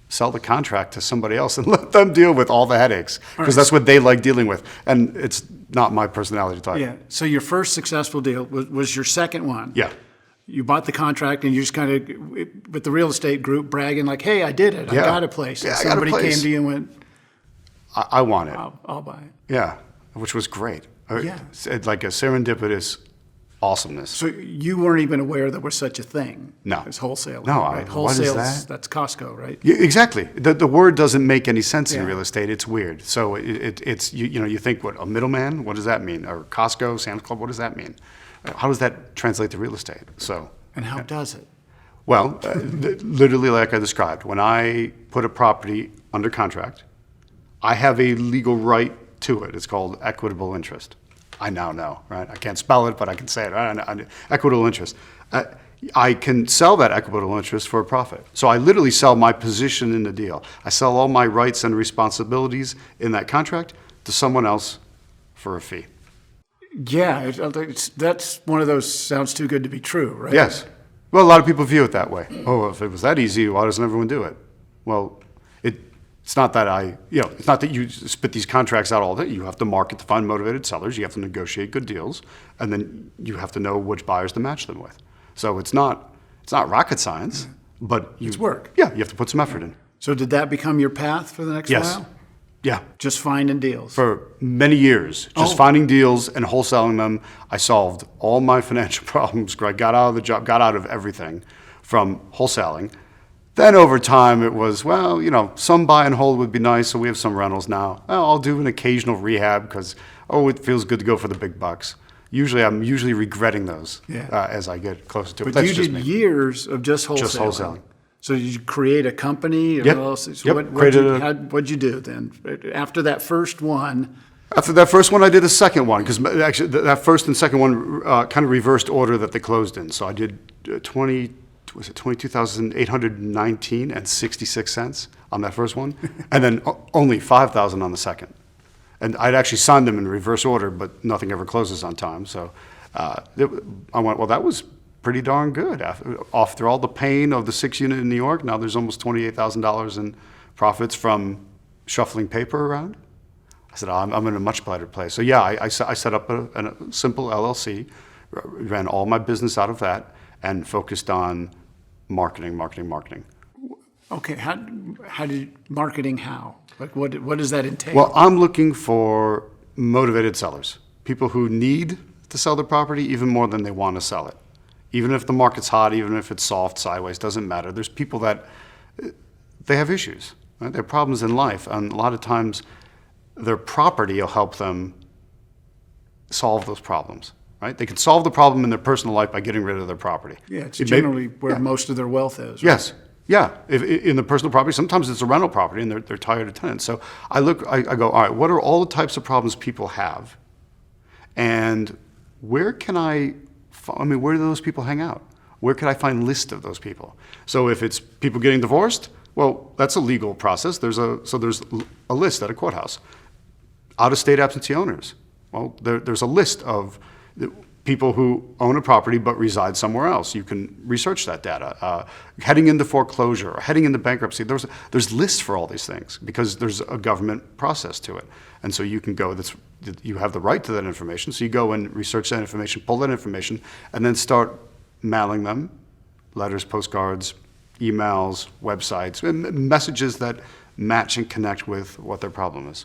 sell the contract to somebody else and let them deal with all the headaches, because that's what they like dealing with. And it's not my personality type. Yeah, so your first successful deal was your second one. Yeah. You bought the contract and you just kind of, with the real estate group, bragging like, hey, I did it. I Yeah. got a place. Yeah, And I got a somebody place. came to you and went, I want it. I'll buy it. Yeah, which was great. Yeah. It's like a serendipitous awesomeness. So you weren't even aware there was such a thing No. as wholesaling. No, right? what is Wholesale, that? That's Costco, right? Yeah, exactly. The word doesn't make any sense in Yeah. real estate. It's weird. So it's you think, what, a middleman? What does that mean? Or Costco, Sam's Club? What does that mean? How does that translate to real estate? So, And how does it? well, literally like I described, when I put a property under contract, I have a legal right to it. It's called equitable interest. I now know, right? I can't spell it, but I can say it. Right? Equitable interest. I can sell that equitable interest for a profit. So I literally sell my position in the deal. I sell all my rights and responsibilities in that contract to someone else for a fee. Yeah, that's one of those sounds too good to be true, right? Yes. Well, a lot of people view it that way. Oh, if it was that easy, why doesn't everyone do it? Well, it's not that it's not that you spit these contracts out all day. You have to market to find motivated sellers. You have to negotiate good deals, and then you have to know which buyers to match them with. So it's not rocket science, but It's work. Yeah, you have to put some effort in. So did that become your path for the next Yes. while? Yeah. Just finding deals. For many years, just finding deals and wholesaling them. I solved all my financial problems. I got out of the job, got out of everything from wholesaling. Then over time, it was, well, some buy and hold would be nice, so we have some rentals now. Well, I'll do an occasional rehab because, it feels good to go for the big bucks. I'm usually regretting those as I get closer to it. But That's you just did me. years of just wholesaling. Just wholesaling. So did you create a company? Or Yep. LLC? So Yep. what'd Created you do then? After that first one, After that first one, I did a second one, because actually that first and second one kind of reversed order that they closed in. So I did 22,819 and 66 cents on that first one, and then only 5,000 on the second. And I'd actually signed them in reverse order, but nothing ever closes on time. So I went, well, that was pretty darn good. After all the pain of the 6-unit in New York, now there's almost $28,000 in profits from shuffling paper around. I said, oh, I'm in a much better place. So yeah, I set up a simple LLC, ran all my business out of that, and focused on marketing. Okay, how did marketing, how? Like what does that entail? Well, I'm looking for motivated sellers, people who need to sell their property even more than they want to sell it. Even if the market's hot, even if it's soft, sideways, doesn't matter. There's people that, they have issues, right? They have problems in life, and a lot of times their property will help them solve those problems, right? They can solve the problem in their personal life by getting rid of their property. Yeah, it's generally where most of their wealth is. Right? Yes. Yeah, in the personal property, sometimes it's a rental property and they're tired of tenants. So I go, all right, what are all the types of problems people have? And where do those people hang out? Where could I find lists of those people? So if it's people getting divorced, well, that's a legal process. There's a list at a courthouse. Out-of-state absentee owners. Well, there's a list of people who own a property but reside somewhere else. You can research that data. Heading into foreclosure, or heading into bankruptcy, there's lists for all these things because there's a government process to it. And so you can go, you have the right to that information, so you go and research that information, pull that information, and then start mailing them, letters, postcards, emails, websites, and messages that match and connect with what their problem is.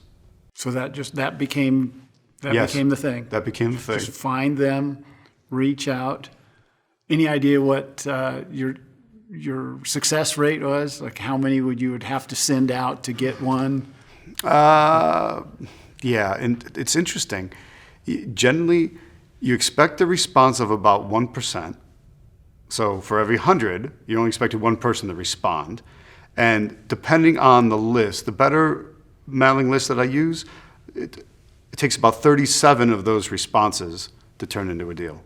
So that became the thing. That became the thing. Just find them, reach out. Any idea what your success rate was? Like how many would have to send out to get one? Yeah, and it's interesting. Generally, you expect a response of about 1%. So for every 100, you only expected one person to respond. And depending on the list, the better mailing list that I use, it takes about 37 of those responses to turn into a deal.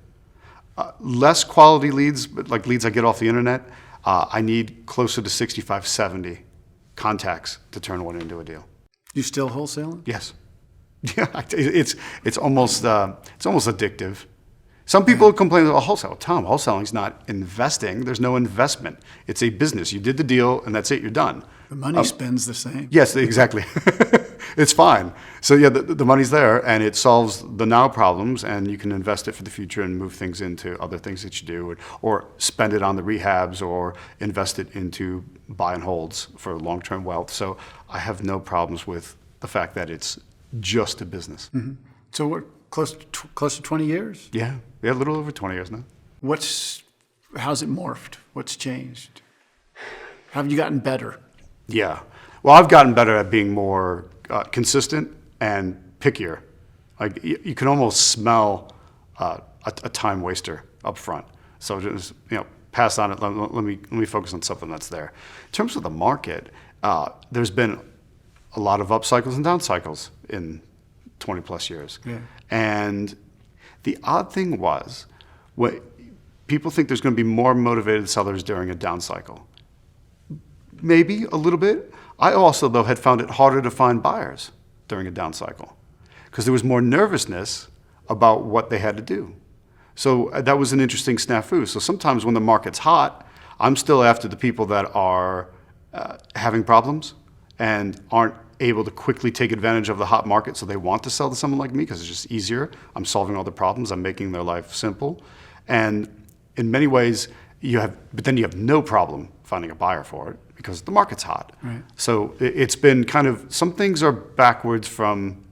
Less quality leads, but like leads I get off the internet, I need closer to 65, 70 contacts to turn one into a deal. You still wholesaling? Yes. Yeah, it's almost addictive. Some people complain about wholesale. Tom, wholesaling's not investing. There's no investment. It's a business. You did the deal, and that's it. You're done. The money spends the same. Yes, exactly. It's fine. So yeah, the money's there, and it solves the now problems, and you can invest it for the future and move things into other things that you do, or spend it on the rehabs, or invest it into buy and holds for long-term wealth. So I have no problems with the fact that it's just a business. Mm-hmm. So we're close to 20 years? Yeah, a little over 20 years now. How's it morphed? What's changed? How have you gotten better? Yeah. Well, I've gotten better at being more consistent and pickier. Like you can almost smell a time waster up front. So just pass on it. Let me focus on something that's there. In terms of the market, there's been a lot of up cycles and down cycles in 20 plus years. Yeah. And the odd thing was, people think there's going to be more motivated sellers during a down cycle. Maybe a little bit. I also, though, had found it harder to find buyers during a down cycle because there was more nervousness about what they had to do. So that was an interesting snafu. So sometimes when the market's hot, I'm still after the people that are having problems and aren't able to quickly take advantage of the hot market, so they want to sell to someone like me because it's just easier. I'm solving all the problems. I'm making their life simple. And in many ways, but then you have no problem finding a buyer for it because the market's hot. Right. So it's been kind of, some things are backwards from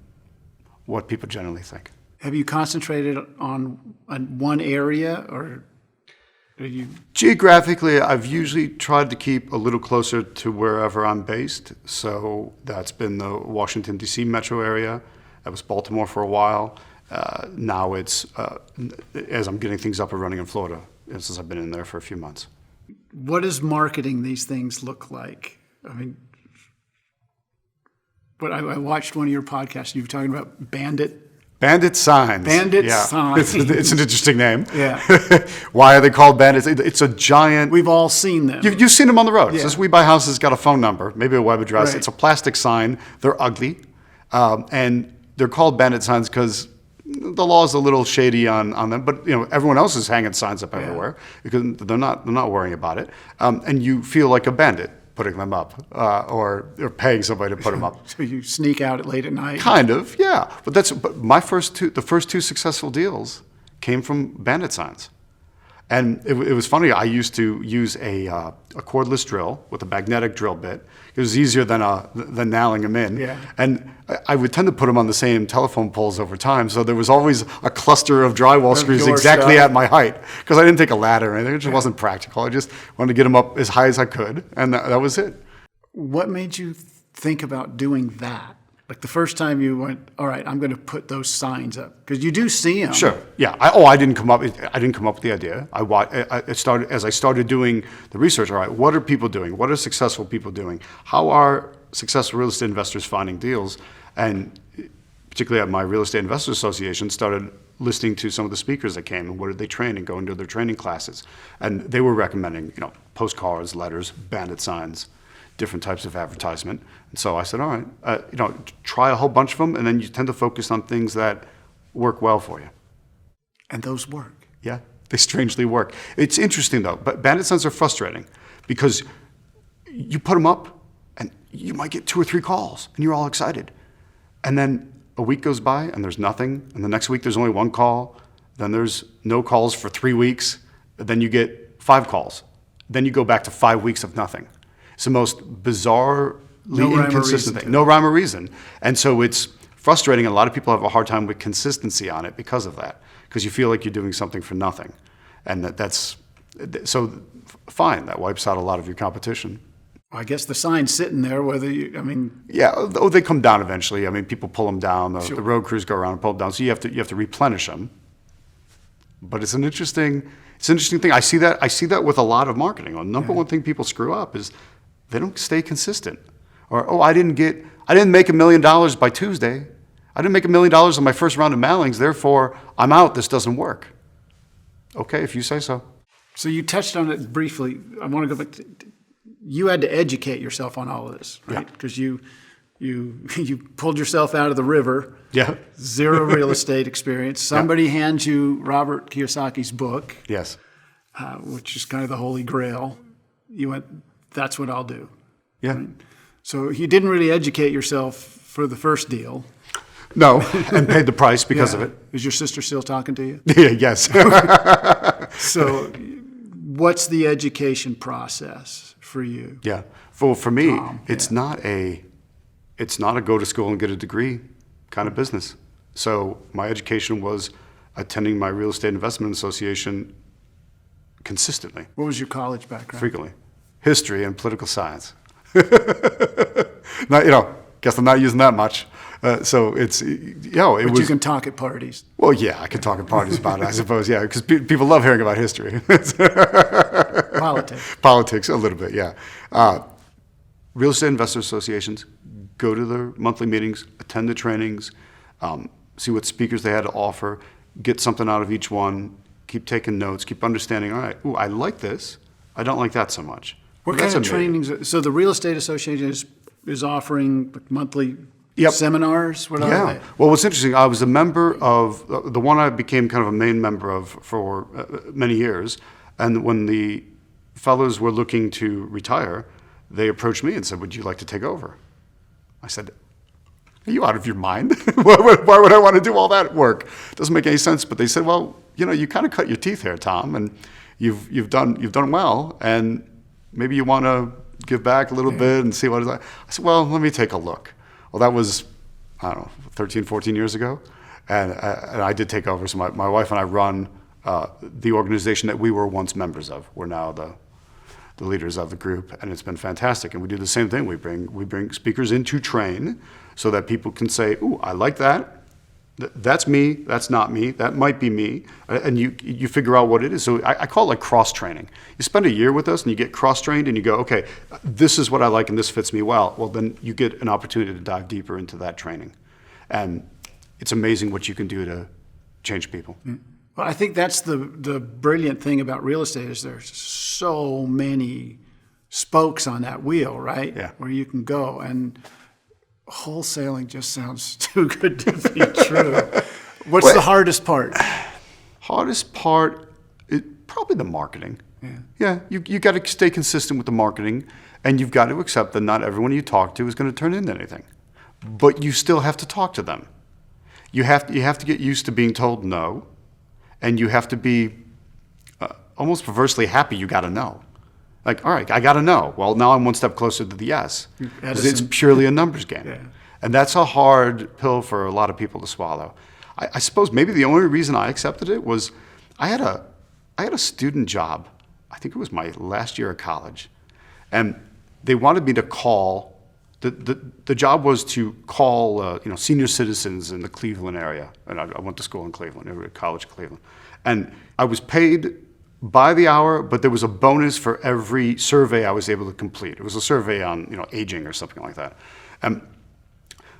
what people generally think. Have you concentrated on one area, or are you? Geographically, I've usually tried to keep a little closer to wherever I'm based. So that's been the Washington, D.C. metro area. That was Baltimore for a while. Now it's, as I'm getting things up and running in Florida, since I've been in there for a few months. What does marketing these things look like? I mean, But I watched one of your podcasts. You were talking about Bandit. Bandit signs. Bandit signs. It's an interesting name. Yeah. Why are they called bandits? It's a giant. We've all seen them. You've seen them on the road. Yeah. It says We Buy Houses, got a phone number, maybe a web address. Right. It's a plastic sign. They're ugly. And they're called bandit signs because the law is a little shady on them. But everyone else is hanging signs up everywhere because they're not worrying about it. And you feel like a bandit putting them up or paying somebody to put them up. So you sneak out late at night. Kind of, yeah. But the first two successful deals came from bandit signs. And it was funny. I used to use a cordless drill with a magnetic drill bit. It was easier than nailing them in. Yeah. And I would tend to put them on the same telephone poles over time. So there was always a cluster of drywall screws your exactly stuff. at my height because I didn't take a ladder or anything. It just wasn't practical. I just wanted to get them up as high as I could, and that was it. What made you think about doing that? Like the first time you went, all right, I'm going to put those signs up because you do see them. Sure. Yeah. I didn't come up with the idea. As I started doing the research. All right, what are people doing? What are successful people doing? How are successful real estate investors finding deals? And particularly at my Real Estate Investors Association, started listening to some of the speakers that came and what did they train and going to their training classes. And they were recommending, postcards, letters, bandit signs, different types of advertisement. And so I said, all right, try a whole bunch of them, and then you tend to focus on things that work well for you. And those work. Yeah, they strangely work. It's interesting though, but bandit signs are frustrating because you put them up and you might get 2 or 3 calls and you're all excited. And then a week goes by and there's nothing. And the next week there's only 1 call. Then there's no calls for 3 weeks. Then you get 5 calls. Then you go back to 5 weeks of nothing. It's the most bizarrely inconsistent thing. No rhyme or reason. And so it's frustrating. And a lot of people have a hard time with consistency on it because of that. Because you feel like you're doing something for nothing. And so fine, that wipes out a lot of your competition. I guess the sign's sitting there, Yeah, they come down eventually. People pull them down. The road crews go around and pull them down. So you have to replenish them. But it's an interesting thing. I see that with a lot of marketing. The number one thing people screw up is they don't stay consistent. Or, I didn't make $1 million by Tuesday. I didn't make $1 million on my first round of mailings, therefore I'm out, this doesn't work. Okay, if you say so. So you touched on it briefly. I want to go back you had to educate yourself on all of this, right? Because you pulled yourself out of the river. Yeah. 0 real estate experience. Somebody hands you Robert Kiyosaki's book. Yes. Which is kind of the holy grail. You went, that's what I'll do. Yeah. Right? So you didn't really educate yourself for the first deal. No, and paid the price because of it. Is your sister still talking to you? Yeah, yes. So what's the education process for you? Yeah. For me, Tom, it's not a go to school and get a degree kind of business. So my education was attending my Real Estate Investment Association consistently. What was your college background? Frequently. History and political science. Guess I'm not using that much. So it's, But you can talk at parties. Well, yeah, I can talk at parties about it, I suppose, yeah, because people love hearing about history. Politics. Politics, a little bit, yeah. Real Estate Investor Associations, go to their monthly meetings, attend the trainings, see what speakers they had to offer, get something out of each one, keep taking notes, keep understanding, all right, I like this, I don't like that so much. What kind of trainings? So the Real Estate Association is offering monthly seminars? What are they? Well, what's interesting, I was a member of, the one I became kind of a main member of for many years, and when the fellows were looking to retire, they approached me and said, would you like to take over? I said, are you out of your mind? Why would I want to do all that work? Doesn't make any sense. But they said, well, you kind of cut your teeth here, Tom, and you've done well, and maybe you want to give back a little bit and see what it's like. I said, well, let me take a look. Well, that was, 13, 14 years ago, and I did take over. So my wife and I run the organization that we were once members of. We're now the leaders of the group, and it's been fantastic. And we do the same thing. We bring speakers in to train so that people can say, ooh, I like that, That's me, that's not me, that might be me, and you figure out what it is. So I call it like cross-training. You spend a year with us and you get cross-trained and you go, okay, this is what I like and this fits me well. Well, then you get an opportunity to dive deeper into that training. And it's amazing what you can do to change people. Well, I think that's the brilliant thing about real estate is there's so many spokes on that wheel, right? Yeah. Where you can go, and wholesaling just sounds too good to be true. What's the hardest part? Hardest part is probably the marketing. Yeah, you got to stay consistent with the marketing, and you've got to accept that not everyone you talk to is going to turn into anything. But you still have to talk to them. You have to get used to being told no, and you have to be almost perversely happy you got to know. Like, all right, I got to know. Well, now I'm one step closer to the yes. Because it's purely a numbers game. Yeah. And that's a hard pill for a lot of people to swallow. I suppose maybe the only reason I accepted it was I had a student job. I think it was my last year of college. And they wanted me to call. The job was to call senior citizens in the Cleveland area. And I went to school in Cleveland, college in Cleveland. And I was paid by the hour, but there was a bonus for every survey I was able to complete. It was a survey on aging or something like that.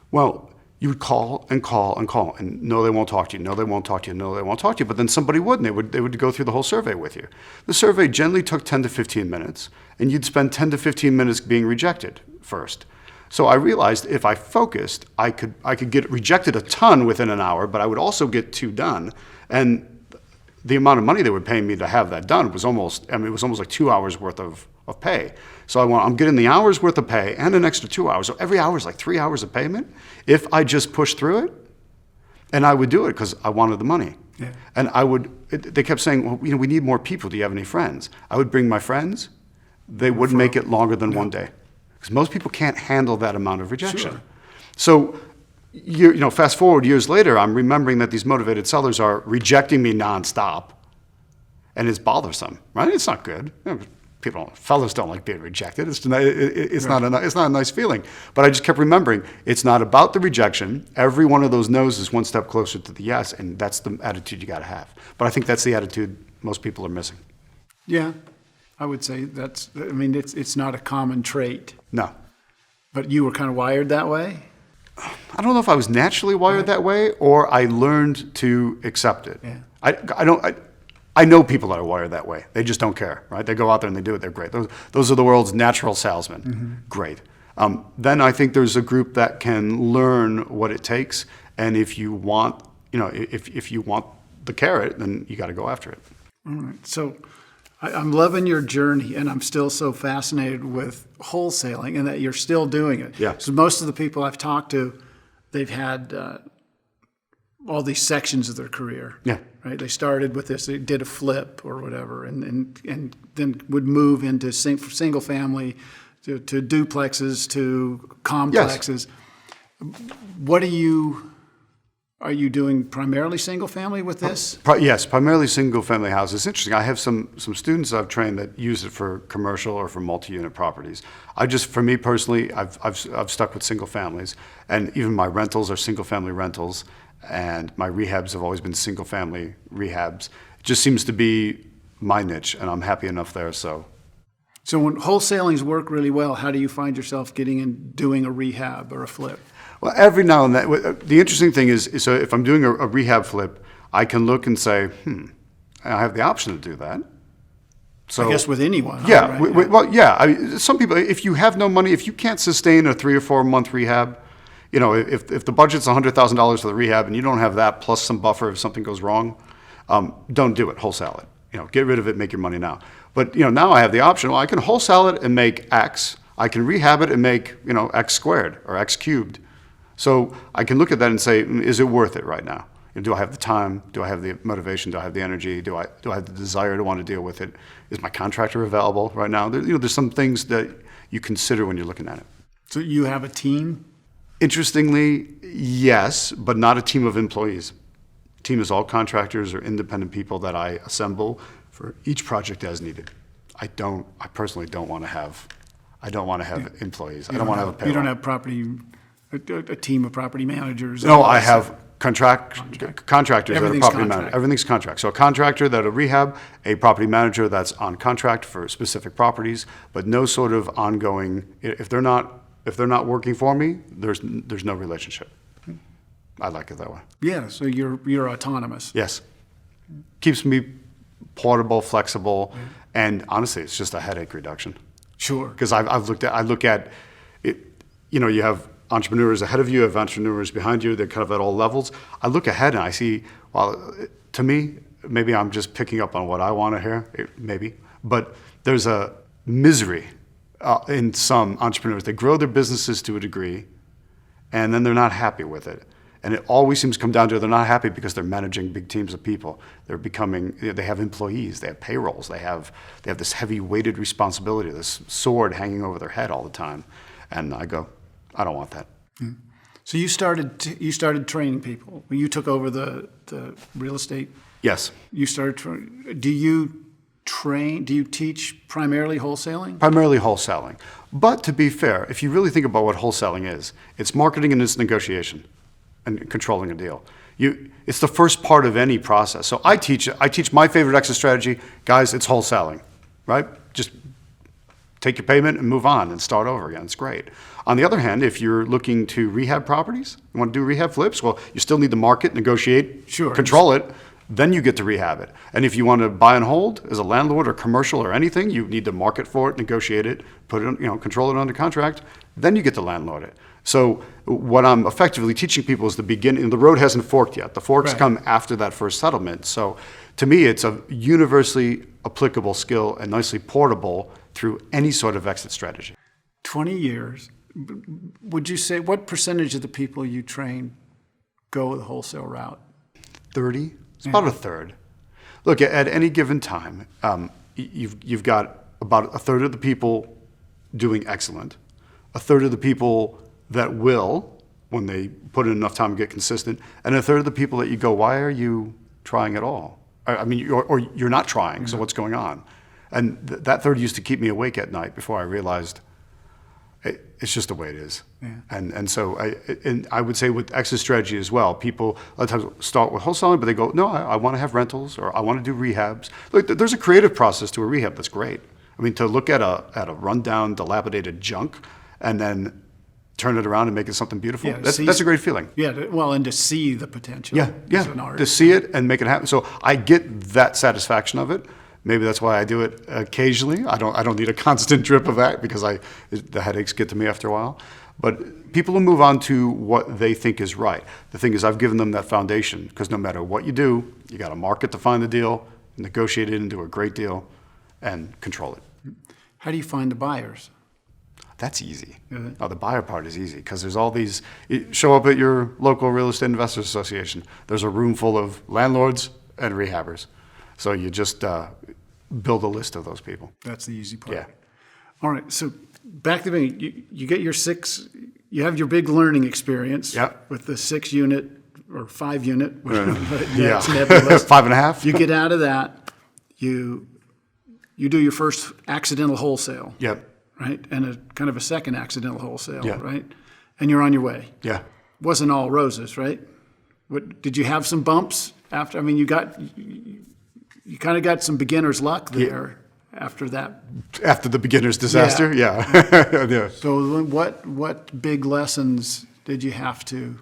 Well, you would call and call and call, and no, they won't talk to you. No, they won't talk to you. No, they won't talk to you. But then somebody would, and they would go through the whole survey with you. The survey generally took 10 to 15 minutes, and you'd spend 10 to 15 minutes being rejected first. So I realized if I focused, I could get rejected a ton within an hour, but I would also get 2 done. And the amount of money they were paying me to have that done was almost like 2 hours worth of pay. So I'm getting the hours worth of pay and an extra 2 hours. So every hour is like 3 hours of payment if I just push through it. And I would do it because I wanted the money. Yeah. And they kept saying, well, we need more people. Do you have any friends? I would bring my friends. They wouldn't make it longer than 1 day. Because most people can't handle that amount of rejection. Sure. So fast forward years later, I'm remembering that these motivated sellers are rejecting me nonstop, and it's bothersome, right? It's not good. Fellas don't like being rejected. It's not a nice feeling. But I just kept remembering, it's not about the rejection. Every one of those no's is one step closer to the yes, and that's the attitude you got to have. But I think that's the attitude most people are missing. Yeah, I would say it's not a common trait. No. But you were kind of wired that way? I don't know if I was naturally wired that way or I learned to accept it. Yeah. I know people that are wired that way. They just don't care, right? They go out there and they do it. They're great. Those are the world's natural salesmen. Mm-hmm. Great. Then I think there's a group that can learn what it takes, and if you want, if you want the carrot, then you got to go after it. All right. So I'm loving your journey, and I'm still so fascinated with wholesaling and that you're still doing it. Yeah. So most of the people I've talked to, they've had all these sections of their career. Yeah. Right. They started with this. They did a flip or whatever, and then would move into single family, to duplexes, to complexes. Yes. What are you doing primarily single family with this? Yes, primarily single family houses. It's interesting. I have some students I've trained that use it for commercial or for multi-unit properties. For me personally, I've stuck with single families, and even my rentals are single family rentals, and my rehabs have always been single family rehabs. It just seems to be my niche, and I'm happy enough there. So when wholesalings work really well, how do you find yourself getting and doing a rehab or a flip? Well, every now and then. The interesting thing is so if I'm doing a rehab flip, I can look and say, I have the option to do that. So I guess with anyone. Yeah. Right? Some people, if you have no money, if you can't sustain a 3 or 4 month rehab, if the budget's $100,000 for the rehab and you don't have that plus some buffer if something goes wrong, don't do it. Wholesale it. Get rid of it, make your money now. But now I have the option. Well, I can wholesale it and make X. I can rehab it and make X squared or X cubed. So I can look at that and say, is it worth it right now? Do I have the time? Do I have the motivation? Do I have the energy? Do I have the desire to want to deal with it? Is my contractor available right now? There's some things that you consider when you're looking at it. So you have a team? Interestingly, yes, but not a team of employees. Team is all contractors or independent people that I assemble for each project as needed. I personally don't want to have employees. I don't want to have a payroll. You don't have a team of property managers? No, I have contractors that are Everything's property contract. managers. Everything's contract. So a contractor that'll rehab, a property manager that's on contract for specific properties, but no sort of ongoing. If they're not working for me, there's no relationship. I like it that way. Yeah, so you're autonomous. Yes, keeps me portable, flexible, and honestly, it's just a headache reduction. Sure. Because I look at it. You know, you have entrepreneurs ahead of you, you have entrepreneurs behind you. They're kind of at all levels. I look ahead and I see, well, to me, maybe I'm just picking up on what I want to hear, maybe, but there's a misery in some entrepreneurs. They grow their businesses to a degree, and then they're not happy with it. And it always seems to come down to they're not happy because they're managing big teams of people. They have employees, they have payrolls, they have this heavy weighted responsibility, this sword hanging over their head all the time. And I go, I don't want that. So you started training people when you took over the real estate. Yes. You started. Do you teach primarily wholesaling? Primarily wholesaling. But to be fair, if you really think about what wholesaling is, it's marketing and it's negotiation and controlling a deal. It's the first part of any process. So I teach my favorite exit strategy, guys, it's wholesaling, right? Just take your payment and move on and start over again. It's great. On the other hand, if you're looking to rehab properties, you want to do rehab flips, well, you still need to market, negotiate, Sure. control it, then you get to rehab it. And if you want to buy and hold as a landlord or commercial or anything, you need to market for it, negotiate it, put it, control it under contract, then you get to landlord it. So what I'm effectively teaching people is the beginning. The road hasn't forked yet. The forks Right. come after that first settlement. So to me, it's a universally applicable skill and nicely portable through any sort of exit strategy. 20 years. Would you say what percentage of the people you train go the wholesale route? 30? It's about a third. Look, at any given time, you've got about a third of the people doing excellent, a third of the people that will, when they put in enough time to get consistent, and a third of the people that you go, why are you trying at all? I mean, or you're not trying, so what's going on? And that third used to keep me awake at night before I realized it's just the way it is. Yeah. And so I would say with exit strategy as well, people a lot of times start with wholesaling, but they go, no, I want to have rentals or I want to do rehabs. Look, there's a creative process to a rehab that's great. I mean, to look at a rundown, dilapidated junk and then turn it around and make it something beautiful, Yeah, that's a great feeling. Yeah, well, and to see the potential. Yeah, as an artist. to see it and make it happen. So I get that satisfaction of it. Maybe that's why I do it occasionally. I don't need a constant drip of that because the headaches get to me after a while. But people will move on to what they think is right. The thing is, I've given them that foundation because no matter what you do, you got to market to find the deal, negotiate it into a great deal, and control it. How do you find the buyers? That's easy. Is it? No, the buyer part is easy because there's all these. You show up at your local real estate investors association. There's a room full of landlords and rehabbers. So you just build a list of those people. That's the easy part. Yeah. All right. So back to me. You get your you have your big learning experience Yep. with the 6 unit or 5 unit. Yeah. It's nebulous. 5.5. You get out of that. You do your first accidental wholesale. Yep. Right. And a kind of a second accidental wholesale. Yeah. Right. And you're on your way. Yeah. Wasn't all roses, right? What did you have some bumps after? I mean, you kind of got some beginner's luck there after that. After the beginner's disaster, yeah. Yeah. So what big lessons did you have to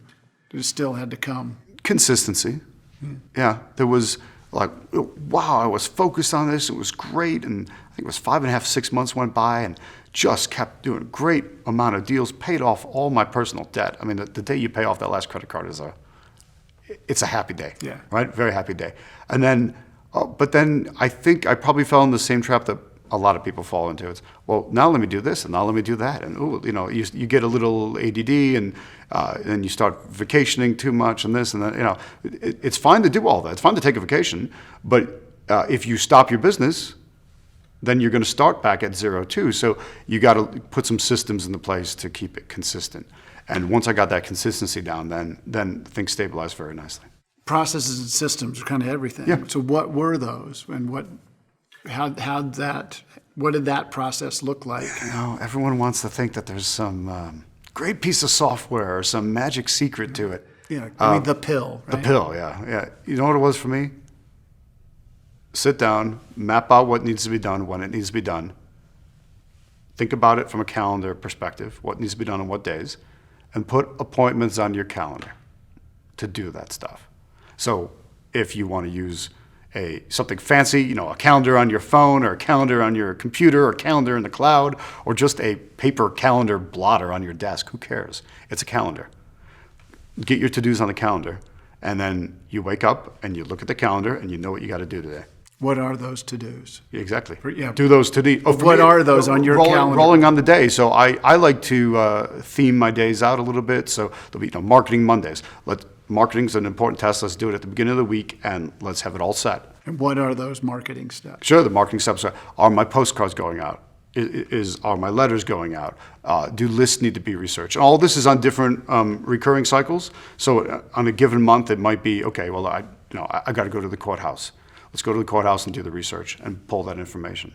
still had to come? Consistency. Yeah. There was like, wow, I was focused on this. It was great. And I think it was 5.5, 6 months went by and just kept doing a great amount of deals, paid off all my personal debt. I mean, the day you pay off that last credit card it's a happy day. Yeah. Right? Very happy day. And then, but then I think I probably fell in the same trap that a lot of people fall into. It's, well, now let me do this and now let me do that. And, you get a little ADD and then you start vacationing too much and this and that. It's fine to do all that. It's fine to take a vacation. But if you stop your business, then you're going to start back at zero too. So you got to put some systems into place to keep it consistent. And once I got that consistency down, then things stabilized very nicely. Processes and systems are kind of everything. Yeah. So what were those, and what did that process look like? Everyone wants to think that there's some great piece of software or some magic secret to it. Yeah, I mean the pill, The right? pill, yeah. You know what it was for me? Sit down, map out what needs to be done, when it needs to be done. Think about it from a calendar perspective, what needs to be done on what days, and put appointments on your calendar to do that stuff. So if you want to use something fancy, a calendar on your phone or a calendar on your computer or a calendar in the cloud or just a paper calendar blotter on your desk, who cares? It's a calendar. Get your to-dos on the calendar, and then you wake up and you look at the calendar and you know what you got to do today. What are those to-dos? Exactly. Yeah. Do those to the. What are those on your calendar? Rolling on the day. So I like to theme my days out a little bit. So there'll be marketing Mondays. Marketing's an important task. Let's do it at the beginning of the week, and let's have it all set. And what are those marketing steps? Sure, the marketing steps are my postcards going out? Are my letters going out? Do lists need to be researched? And all this is on different recurring cycles. So on a given month, it might be, okay, well, I got to go to the courthouse. Let's go to the courthouse and do the research and pull that information.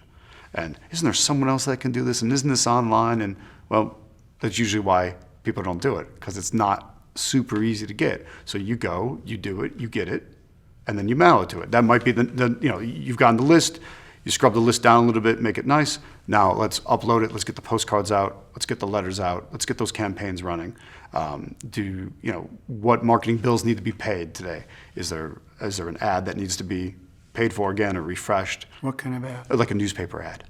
And isn't there someone else that can do this? And isn't this online? And well, that's usually why people don't do it, because it's not super easy to get. So you go, you do it, you get it, and then you mail it to it. That might be you've gotten the list, you scrub the list down a little bit, make it nice. Now let's upload it, let's get the postcards out, let's get the letters out, let's get those campaigns running. What marketing bills need to be paid today? Is there an ad that needs to be paid for again or refreshed? What kind of ad? Like a newspaper ad.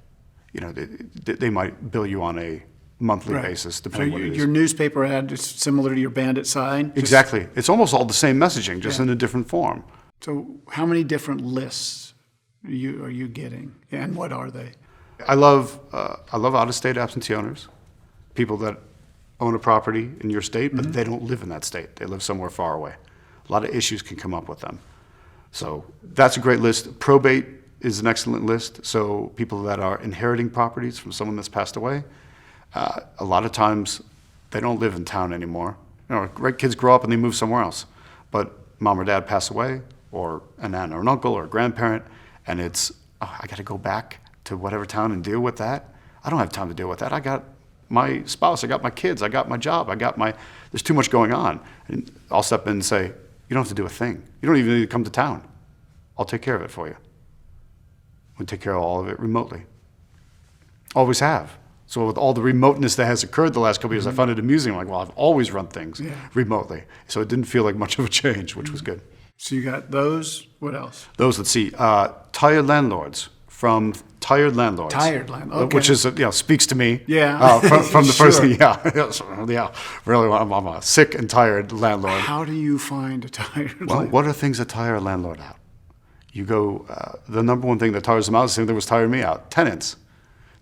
They might bill you on a monthly basis, depending on what it is. Your newspaper ad is similar to your Bandit sign? Exactly. It's almost all the same messaging, just in a different form. So how many different lists are you getting, and what are they? I love out-of-state absentee owners, people that own a property in your state, but they don't live in that state. They live somewhere far away. A lot of issues can come up with them. So that's a great list. Probate is an excellent list. So people that are inheriting properties from someone that's passed away, a lot of times they don't live in town anymore. Great kids grow up and they move somewhere else. But mom or dad pass away, or an aunt or an uncle or a grandparent, and it's, I got to go back to whatever town and deal with that. I don't have time to deal with that. I got my spouse, I got my kids, I got my job, there's too much going on. And I'll step in and say, you don't have to do a thing. You don't even need to come to town. I'll take care of it for you. We take care of all of it remotely. Always have. So with all the remoteness that has occurred the last couple of years, I found it amusing. I'm like, well, I've always run things remotely. So it didn't feel like much of a change, which was good. So you got those. What else? Those, let's see, tired landlords from Tired Landlords. Tired landlords, okay. Which is, speaks to me. Yeah. From the first Sure. thing, really, I'm a sick and tired landlord. How do you find a tired landlord? What are things that tire a landlord out? You go, the number one thing that tires them out is the thing that was tiring me out, tenants.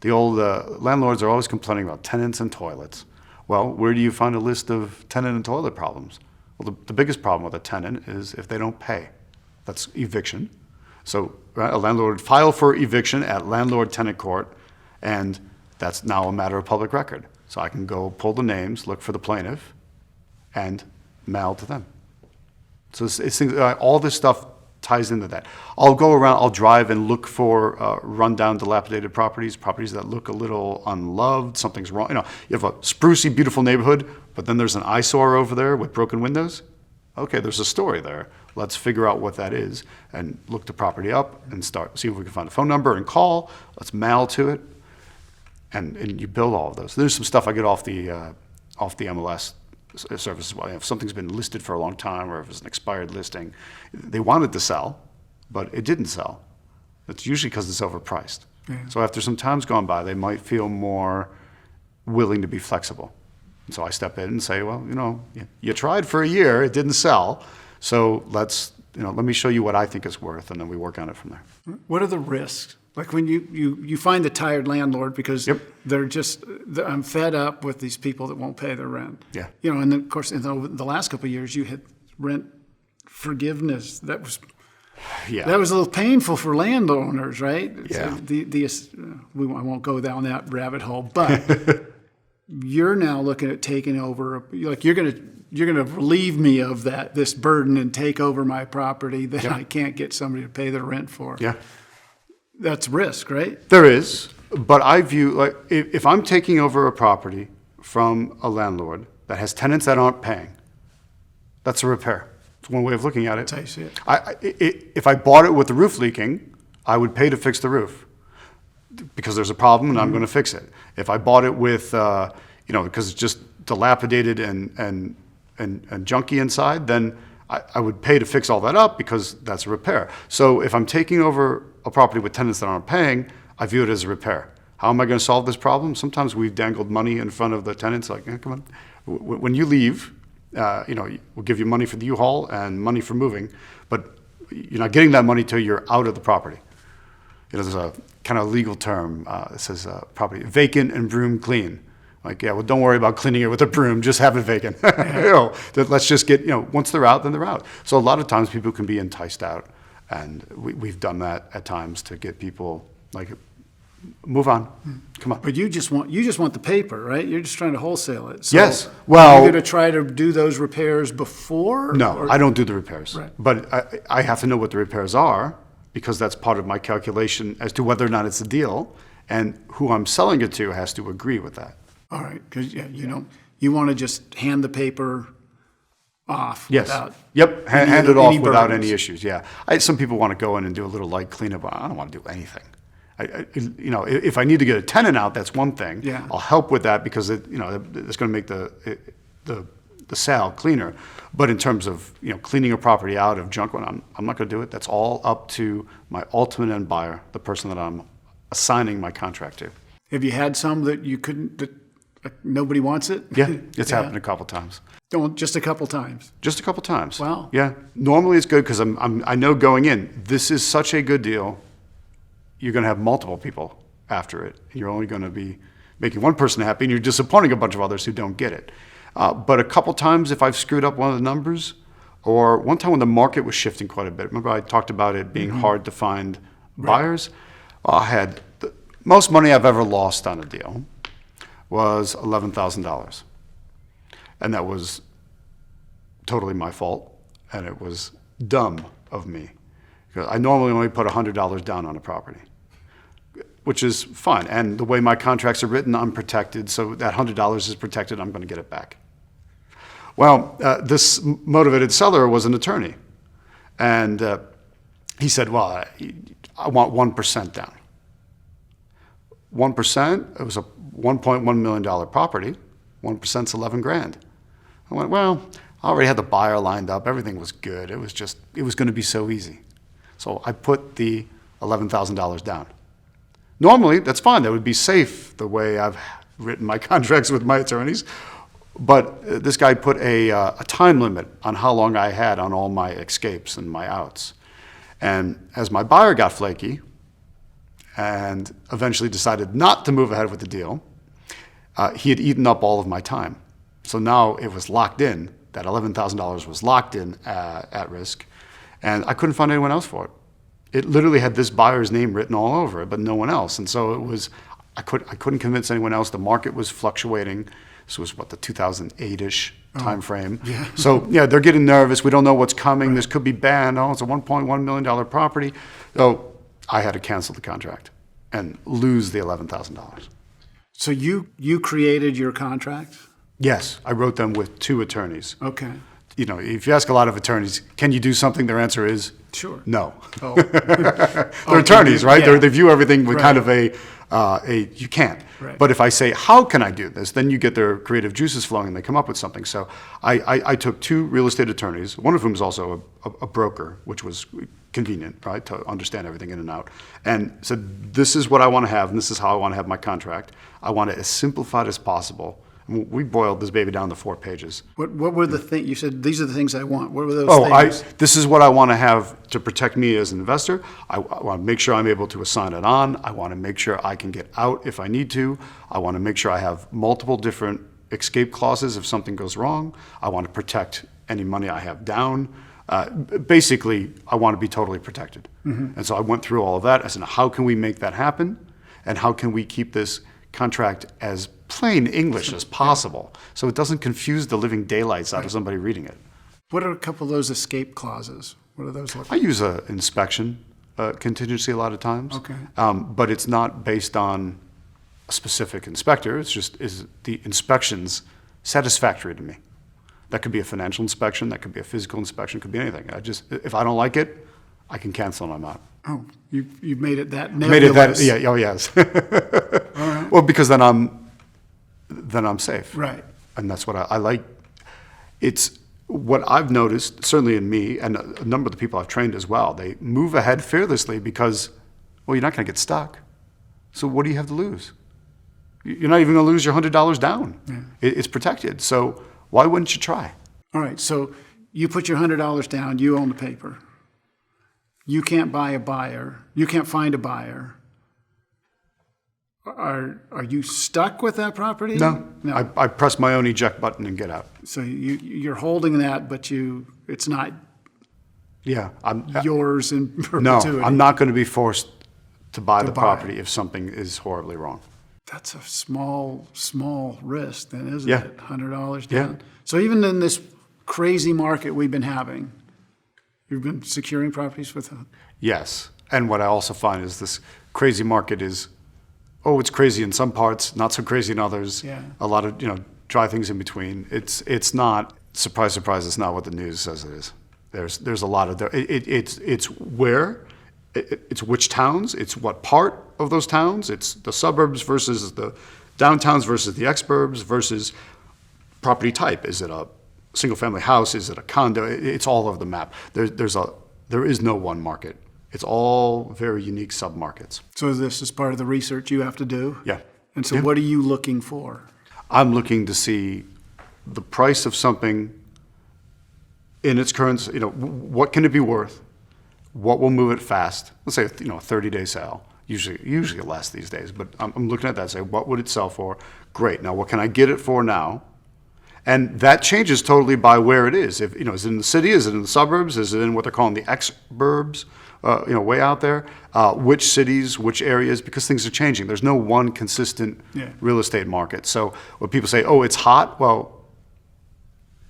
The old landlords are always complaining about tenants and toilets. Well, where do you find a list of tenant and toilet problems? Well, the biggest problem with a tenant is if they don't pay. That's eviction. So a landlord would file for eviction at landlord-tenant court, and that's now a matter of public record. So I can go pull the names, look for the plaintiff, and mail to them. So it's things, all this stuff ties into that. I'll go around, I'll drive and look for rundown, dilapidated properties that look a little unloved, something's wrong. You have a sprucey, beautiful neighborhood, but then there's an eyesore over there with broken windows. Okay, there's a story there. Let's figure out what that is and look the property up and see if we can find a phone number and call. Let's mail to it, and you build all of those. There's some stuff I get off the MLS services. If something's been listed for a long time, or if it's an expired listing, they wanted to sell, but it didn't sell. It's usually because it's overpriced. Yeah. So after some time's gone by, they might feel more willing to be flexible. And so I step in and say, well, you tried for a year, it didn't sell, so let me show you what I think it's worth, and then we work on it from there. What are the risks? Like when you find the tired landlord because I'm fed up with these people that won't pay their rent. Yeah. And then, of course, in the last couple of years, you had rent forgiveness. That was a little painful for landowners, right? Yeah. So I won't go down that rabbit hole, but you're now looking at taking over. Like you're gonna relieve me of this burden and take over my property that I can't get somebody to pay their rent for. Yeah. That's risk, right? There is, but I view, if I'm taking over a property from a landlord that has tenants that aren't paying, That's a repair. It's one way of looking at it. That's how you see it. If I bought it with the roof leaking, I would pay to fix the roof because there's a problem and I'm going to fix it. If I bought it with, because it's just dilapidated and junky inside, then I would pay to fix all that up because that's a repair. So if I'm taking over a property with tenants that aren't paying, I view it as a repair. How am I going to solve this problem? Sometimes we've dangled money in front of the tenants, like, come on. When you leave, we'll give you money for the U-Haul and money for moving, but you're not getting that money till you're out of the property. There's a kind of legal term that says property vacant and broom clean. Like, yeah, well, don't worry about cleaning it with a broom, just have it vacant. Let's just get, once they're out, then they're out. So a lot of times people can be enticed out, and we've done that at times to get people, like, move on, come on. But you just want the paper, right? You're just trying to wholesale it. So Yes. Well, are you going to try to do those repairs before? No, I don't do the repairs. Right. But I have to know what the repairs are because that's part of my calculation as to whether or not it's a deal, and who I'm selling it to has to agree with that. All right, because you want to just hand the paper off. Yes. Without Yep. Hand it off without burdens. any issues. Yeah. Some people want to go in and do a little light cleanup. I don't want to do anything. If I need to get a tenant out, that's one thing. Yeah. I'll help with that because it's going to make the sale cleaner. But in terms of cleaning a property out of junk, I'm not going to do it. That's all up to my ultimate end buyer, the person that I'm assigning my contract to. Have you had some that you couldn't? That nobody wants it? Yeah, it's happened a couple times. Just a couple times. Just a couple times. Wow. Yeah. Normally it's good because I know going in, this is such a good deal. You're going to have multiple people after it. You're only going to be making one person happy, and you're disappointing a bunch of others who don't get it. But a couple times, if I've screwed up one of the numbers, or one time when the market was shifting quite a bit. Remember I talked about it being hard to find buyers? I had the most money I've ever lost on a deal was $11,000. And that was totally my fault, and it was dumb of me. Because I normally only put $100 down on a property, which is fine. And the way my contracts are written, I'm protected, so that $100 is protected, I'm going to get it back. Well, this motivated seller was an attorney, and he said, well, I want 1% down. 1%, it was a $1.1 million property, 1%'s 11 grand. I went, well, I already had the buyer lined up, everything was good, it was going to be so easy. So I put the $11,000 down. Normally, that's fine, that would be safe the way I've written my contracts with my attorneys. But this guy put a time limit on how long I had on all my escapes and my outs. And as my buyer got flaky and eventually decided not to move ahead with the deal, he had eaten up all of my time. So now it was locked in. That $11,000 was locked in at risk, and I couldn't find anyone else for it. It literally had this buyer's name written all over it, but no one else. And so it was, I couldn't convince anyone else. The market was fluctuating. This was the 2008-ish time frame. Yeah. So yeah, they're getting nervous. We don't know what's coming. This could be banned. Oh, it's a $1.1 million property. So I had to cancel the contract and lose the $11,000. So you created your contract? Yes, I wrote them with 2 attorneys. Okay. If you ask a lot of attorneys, can you do something? Their answer is Sure. no. Oh. They're attorneys, right? Yeah. They view everything with Right. kind of you can't. Right. But if I say, how can I do this? Then you get their creative juices flowing and they come up with something. So I took 2 real estate attorneys, one of whom is also a broker, which was convenient, right, to understand everything in and out, and said, this is what I want to have, and this is how I want to have my contract. I want it as simplified as possible. We boiled this baby down to 4 pages. What were the things, you said, these are the things I want. What were those things? This is what I want to have to protect me as an investor. I want to make sure I'm able to assign it on. I want to make sure I can get out if I need to. I want to make sure I have multiple different escape clauses if something goes wrong. I want to protect any money I have down. Basically, I want to be totally protected. Mm-hmm. And so I went through all of that. I said, how can we make that happen? And how can we keep this contract as plain English as possible so it doesn't confuse the living daylights out of somebody reading it? What are a couple of those escape clauses? What are those look I like? use an inspection contingency a lot of times. Okay. But it's not based on a specific inspector. It's just, is the inspections satisfactory to me? That could be a financial inspection, that could be a physical inspection, it could be anything. If I don't like it, I can cancel and I'm out. Oh, you've made it that Made it that, nebulous. yeah, oh yes. All right. Well, because then I'm safe. Right. And that's what I like. It's what I've noticed, certainly in me and a number of the people I've trained as well, they move ahead fearlessly because, well, you're not going to get stuck. So what do you have to lose? You're not even going to lose your $100 down. Yeah. It's protected. So why wouldn't you try? All right, so you put your $100 down, you own the paper. You can't buy a buyer. You can't find a buyer. Are you stuck with that property? No. I press my own eject button and get out. So you're holding that, but it's not Yeah. yours in No, perpetuity. I'm not going to be forced to buy the buy property if something is horribly wrong. That's a small risk then, isn't Yeah. it? $100 Yeah. down. So even in this crazy market we've been having, you've been securing properties with Yes. And what I also find is this crazy market is, it's crazy in some parts, not so crazy in others. Yeah. A lot of, dry things in between. It's not, surprise, surprise, it's not what the news says it is. There's a lot of, it's where, it's which towns, it's what part of those towns, it's the suburbs versus the downtowns versus the exurbs versus property type. Is it a single family house? Is it a condo? It's all over the map. There is no one market. It's all very unique sub-markets. So this is part of the research you have to do? Yeah. And so Yeah. what are you looking for? I'm looking to see the price of something in its current, what can it be worth? What will move it fast? Let's say, a 30-day sale. Usually less these days, but I'm looking at that and say, what would it sell for? Great. Now, what can I get it for now? And that changes totally by where it is. If, is it in the city? Is it in the suburbs? Is it in what they're calling the exurbs? Way out there, which cities, which areas, because things are changing. There's no one consistent real estate market. So when people say, it's hot, well,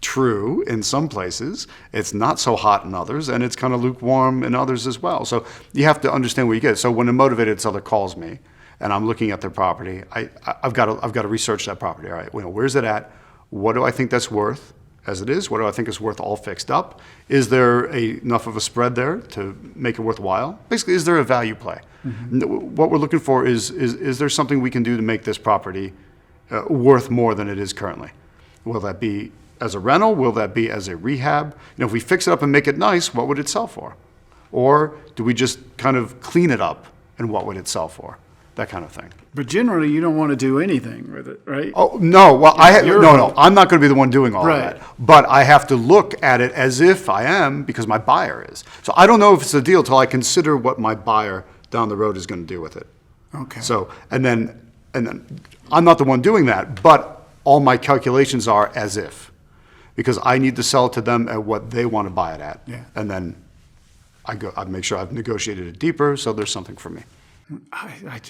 true in some places. It's not so hot in others, and it's kind of lukewarm in others as well. So you have to understand where you get. So when a motivated seller calls me and I'm looking at their property, I've got to research that property. All right, where's it at? What do I think that's worth? As it is, what do I think is worth all fixed up? Is there enough of a spread there to make it worthwhile? Basically, is there a value play? Mm-hmm. What we're looking for is there something we can do to make this property worth more than it is currently? Will that be as a rental? Will that be as a rehab? If we fix it up and make it nice, what would it sell for? Or do we just kind of clean it up, and what would it sell for? That kind of thing. But generally, you don't want to do anything with it, right? Oh, no. Well, no. I'm not going to be the one doing all of that. But I have to look at it as if I am, because my buyer is. So I don't know if it's a deal till I consider what my buyer down the road is going to do with it. Okay. So, and then I'm not the one doing that, but all my calculations are as if, because I need to sell it to them at what they want to buy it at. Yeah. And then I make sure I've negotiated it deeper, so there's something for me. I'm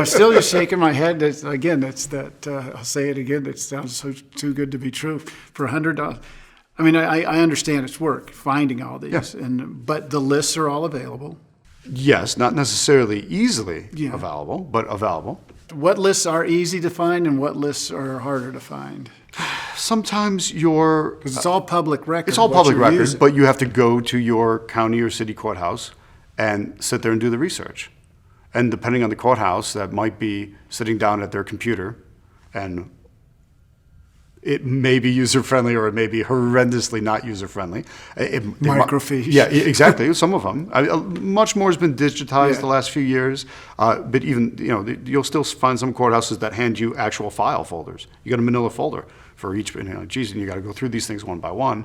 still just shaking my head. I'll say it again. It sounds so too good to be true. For $100, I mean, I understand it's work finding all these, but the lists are all available. Yes, not necessarily easily Yeah. available, but available. What lists are easy to find and what lists are harder to find? Sometimes Because it's all public record. it's all what public you're record, using. but you have to go to your county or city courthouse and sit there and do the research. And depending on the courthouse, that might be sitting down at their computer, and it may be user-friendly or it may be horrendously not user-friendly. Microfiche. Yeah, exactly. Some of them. Much more has been digitized the last few years, but even, you'll still find some courthouses that hand you actual file folders. You got a manila folder for each, and you got to go through these things one by one.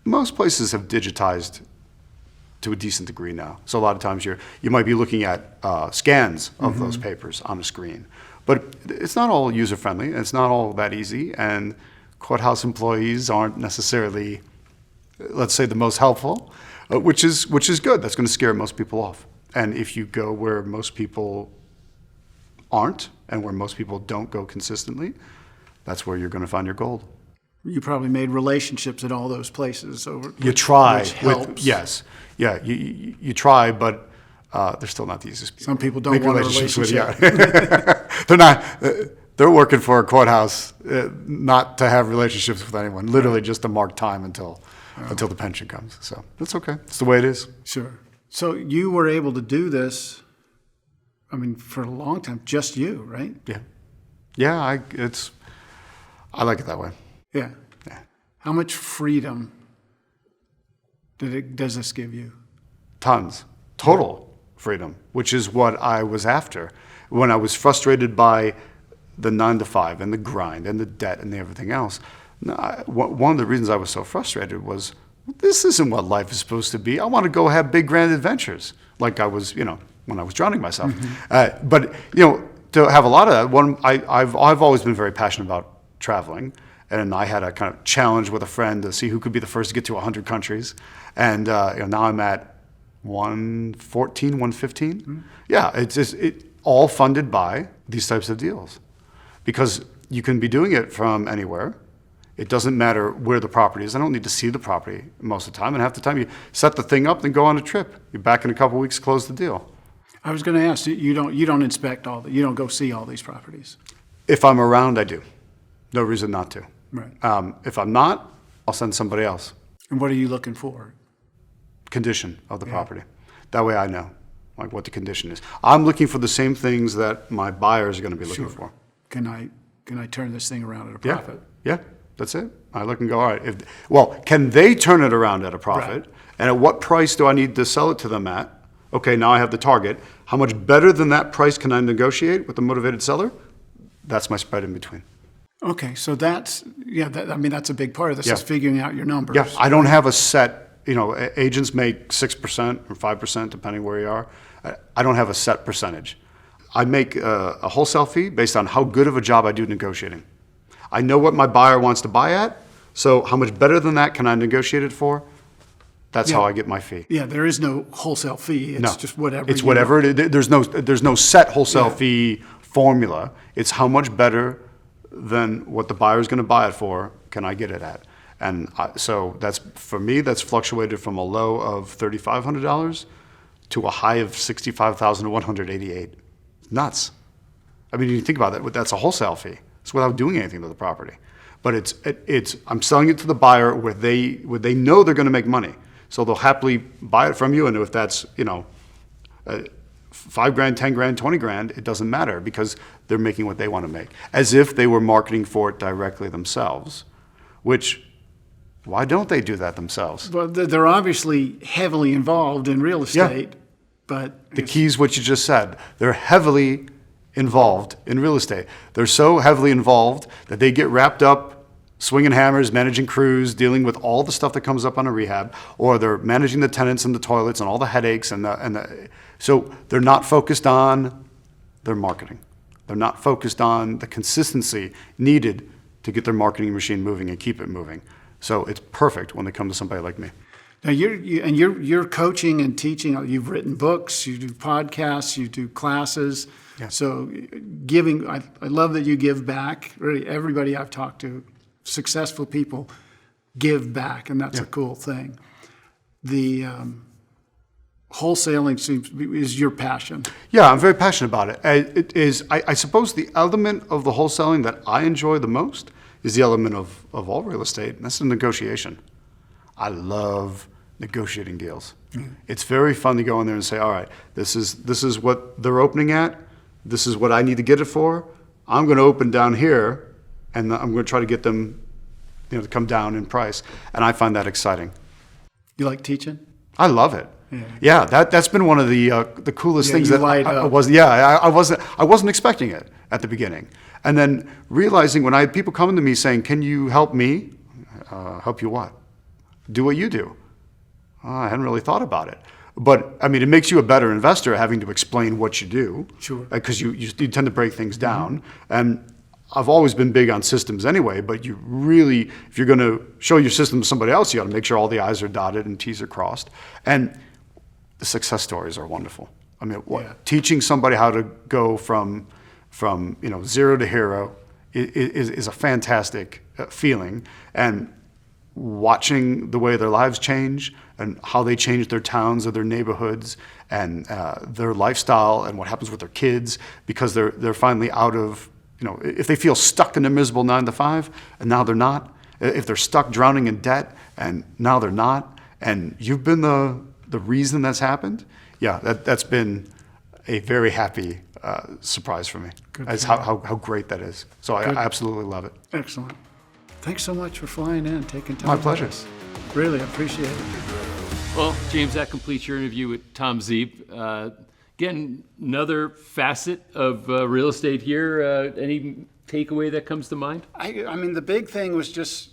Most places have digitized to a decent degree now. So a lot of times you might be looking at scans of those papers on a screen. But it's not all user-friendly, it's not all that easy, and courthouse employees aren't necessarily, let's say, the most helpful, which is good. That's going to scare most people off. And if you go where most people aren't, and where most people don't go consistently, that's where you're going to find your gold. You probably made relationships at all those places. You try. Which helps. Yes. Yeah, you try, but they're still not the easiest people. Some people don't Make want a relationships with. relationship. Yeah. They're they're working for a courthouse, not to have relationships with anyone, literally just to mark time until the pension comes. So that's okay. It's the way it is. Sure. So you were able to do this, I mean, for a long time, just you, right? Yeah. Yeah, I like it that way. Yeah. Yeah. How much freedom does this give you? Tons. Total freedom, which is what I was after. When I was frustrated by the 9 to 5 and the grind and the debt and everything else, one of the reasons I was so frustrated was, this isn't what life is supposed to be. I want to go have big grand adventures like I was, when I was drowning myself. But, to have a lot of that, I've always been very passionate about traveling. And I had a kind of challenge with a friend to see who could be the first to get to 100 countries. And now I'm at 114, 115. Yeah, it's just all funded by these types of deals. Because you can be doing it from anywhere. It doesn't matter where the property is. I don't need to see the property most of the time. And half the time you set the thing up, then go on a trip. You're back in a couple of weeks, close the deal. I was going to ask, you don't inspect you don't go see all these properties? If I'm around, I do. No reason not to. Right. If I'm not, I'll send somebody else. And what are you looking for? Condition of the property. That way I know like what the condition is. I'm looking for the same things that my buyers are going to be looking for. Can I turn this thing around at a Yeah. profit? Yeah, that's it. I look and go, all right, can they turn it around at a profit? Right. And at what price do I need to sell it to them at? Okay, now I have the target. How much better than that price can I negotiate with the motivated seller? That's my spread in between. Okay, so that's a big part of this Yeah. is figuring out your numbers. Yeah, I don't have a set, agents make 6% or 5% depending where you are. I don't have a set percentage. I make a wholesale fee based on how good of a job I do negotiating. I know what my buyer wants to buy at, so how much better than that can I negotiate it for? That's how I get my fee. Yeah, there is no wholesale fee. It's just whatever. It's whatever. There's no set wholesale fee formula. It's how much better than what the buyer is going to buy it for can I get it at? And so for me, that's fluctuated from a low of $3,500 to a high of $65,188. Nuts. I mean, you think about that. That's a wholesale fee. It's without doing anything to the property. But I'm selling it to the buyer where they know they're going to make money. So they'll happily buy it from you. And if that's, $5,000, $10,000, $20,000, it doesn't matter because they're making what they want to make. As if they were marketing for it directly themselves, which, why don't they do that themselves? Well, they're obviously heavily involved in real estate, but The key is what you just said. They're heavily involved in real estate. They're so heavily involved that they get wrapped up swinging hammers, managing crews, dealing with all the stuff that comes up on a rehab, or they're managing the tenants and the toilets and all the headaches so they're not focused on their marketing. They're not focused on the consistency needed to get their marketing machine moving and keep it moving. So it's perfect when they come to somebody like me. now you're coaching and teaching. You've written books, you do podcasts, you do classes. Yeah. So giving, I love that you give back. Really, everybody I've talked to, successful people, give back, and that's a cool thing. The wholesaling is your passion. Yeah, I'm very passionate about it. I suppose the element of the wholesaling that I enjoy the most is the element of all real estate, and that's the negotiation. I love negotiating deals. Mm-hmm. It's very fun to go in there and say, all right, this is what they're opening at. This is what I need to get it for. I'm going to open down here, and I'm going to try to get them, to come down in price. And I find that exciting. You like teaching? I love it. Yeah, that's been one of the coolest things you that light I up. was. Yeah, I wasn't expecting it at the beginning, and then realizing when I had people coming to me saying, "Can you help me?" Help you what? Do what you do. I hadn't really thought about it, but I mean, it makes you a better investor having to explain what you do. Sure. Because you tend to break things down, and I've always been big on systems anyway, but you really, if you're going to show your system to somebody else, you got to make sure all the I's are dotted and T's are crossed. And the success stories are wonderful. I mean, teaching somebody how to go from zero to hero is a fantastic feeling. And watching the way their lives change and how they change their towns or their neighborhoods and their lifestyle and what happens with their kids because they're finally out of if they feel stuck in a miserable 9 to 5 and now they're not, if they're stuck drowning in debt and now they're not, and you've been the reason that's happened, yeah, that's been a very happy surprise for me. As how great that is. So I absolutely love it. Excellent. Thanks so much for flying in, taking time. My pleasure. with us. Really appreciate it. Well, James, that completes your interview with Tom Zeeb. Again, another facet of real estate here. Any takeaway that comes to mind? I mean, the big thing was just,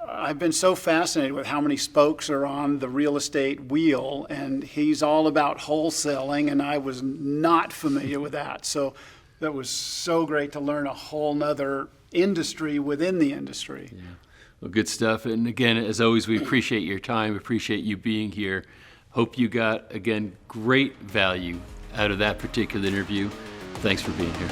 I've been so fascinated with how many spokes are on the real estate wheel, and he's all about wholesaling, and I was not familiar with that. So that was so great to learn a whole nother industry within the industry. Yeah. Well, good stuff. And again, as always, we appreciate your time, appreciate you being here. Hope you got, again, great value out of that particular interview. Thanks for being here.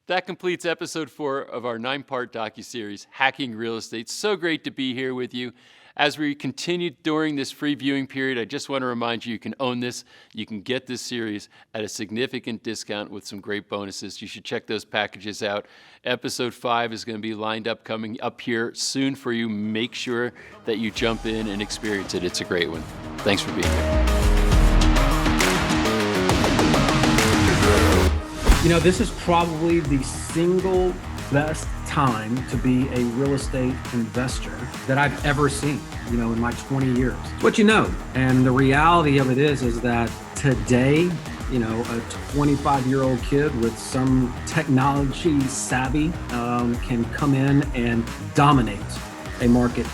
That completes episode 4 of our 9-part docuseries, Hacking Real Estate. So great to be here with you. As we continue during this free viewing period, I just want to remind you, you can own this. You can get this series at a significant discount with some great bonuses. You should check those packages out. Episode 5 is going to be lined up, coming up here soon for you. Make sure that you jump in and experience it. It's a great one. Thanks for being here. This is probably the single best time to be a real estate investor that I've ever seen, in my 20 years. It's what and the reality of it is that today, a 25-year-old kid with some technology savvy can come in and dominate a market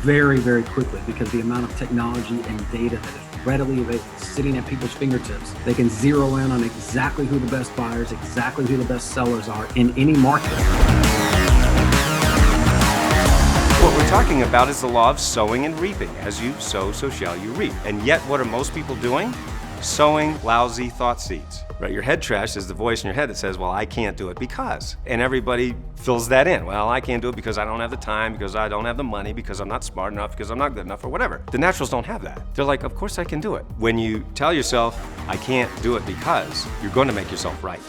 very, very quickly because the amount of technology and data that is readily available, sitting at people's fingertips. They can zero in on exactly who the best buyers, exactly who the best sellers are in any market. What we're talking about is the law of sowing and reaping. As you sow, so shall you reap. And yet, what are most people doing? Sowing lousy thought seeds. Right? Your head trash is the voice in your head that says, well, I can't do it because. And everybody fills that in. Well, I can't do it because I don't have the time, because I don't have the money, because I'm not smart enough, because I'm not good enough, or whatever. The naturals don't have that. They're like, of course I can do it. When you tell yourself, I can't do it because, you're going to make yourself right.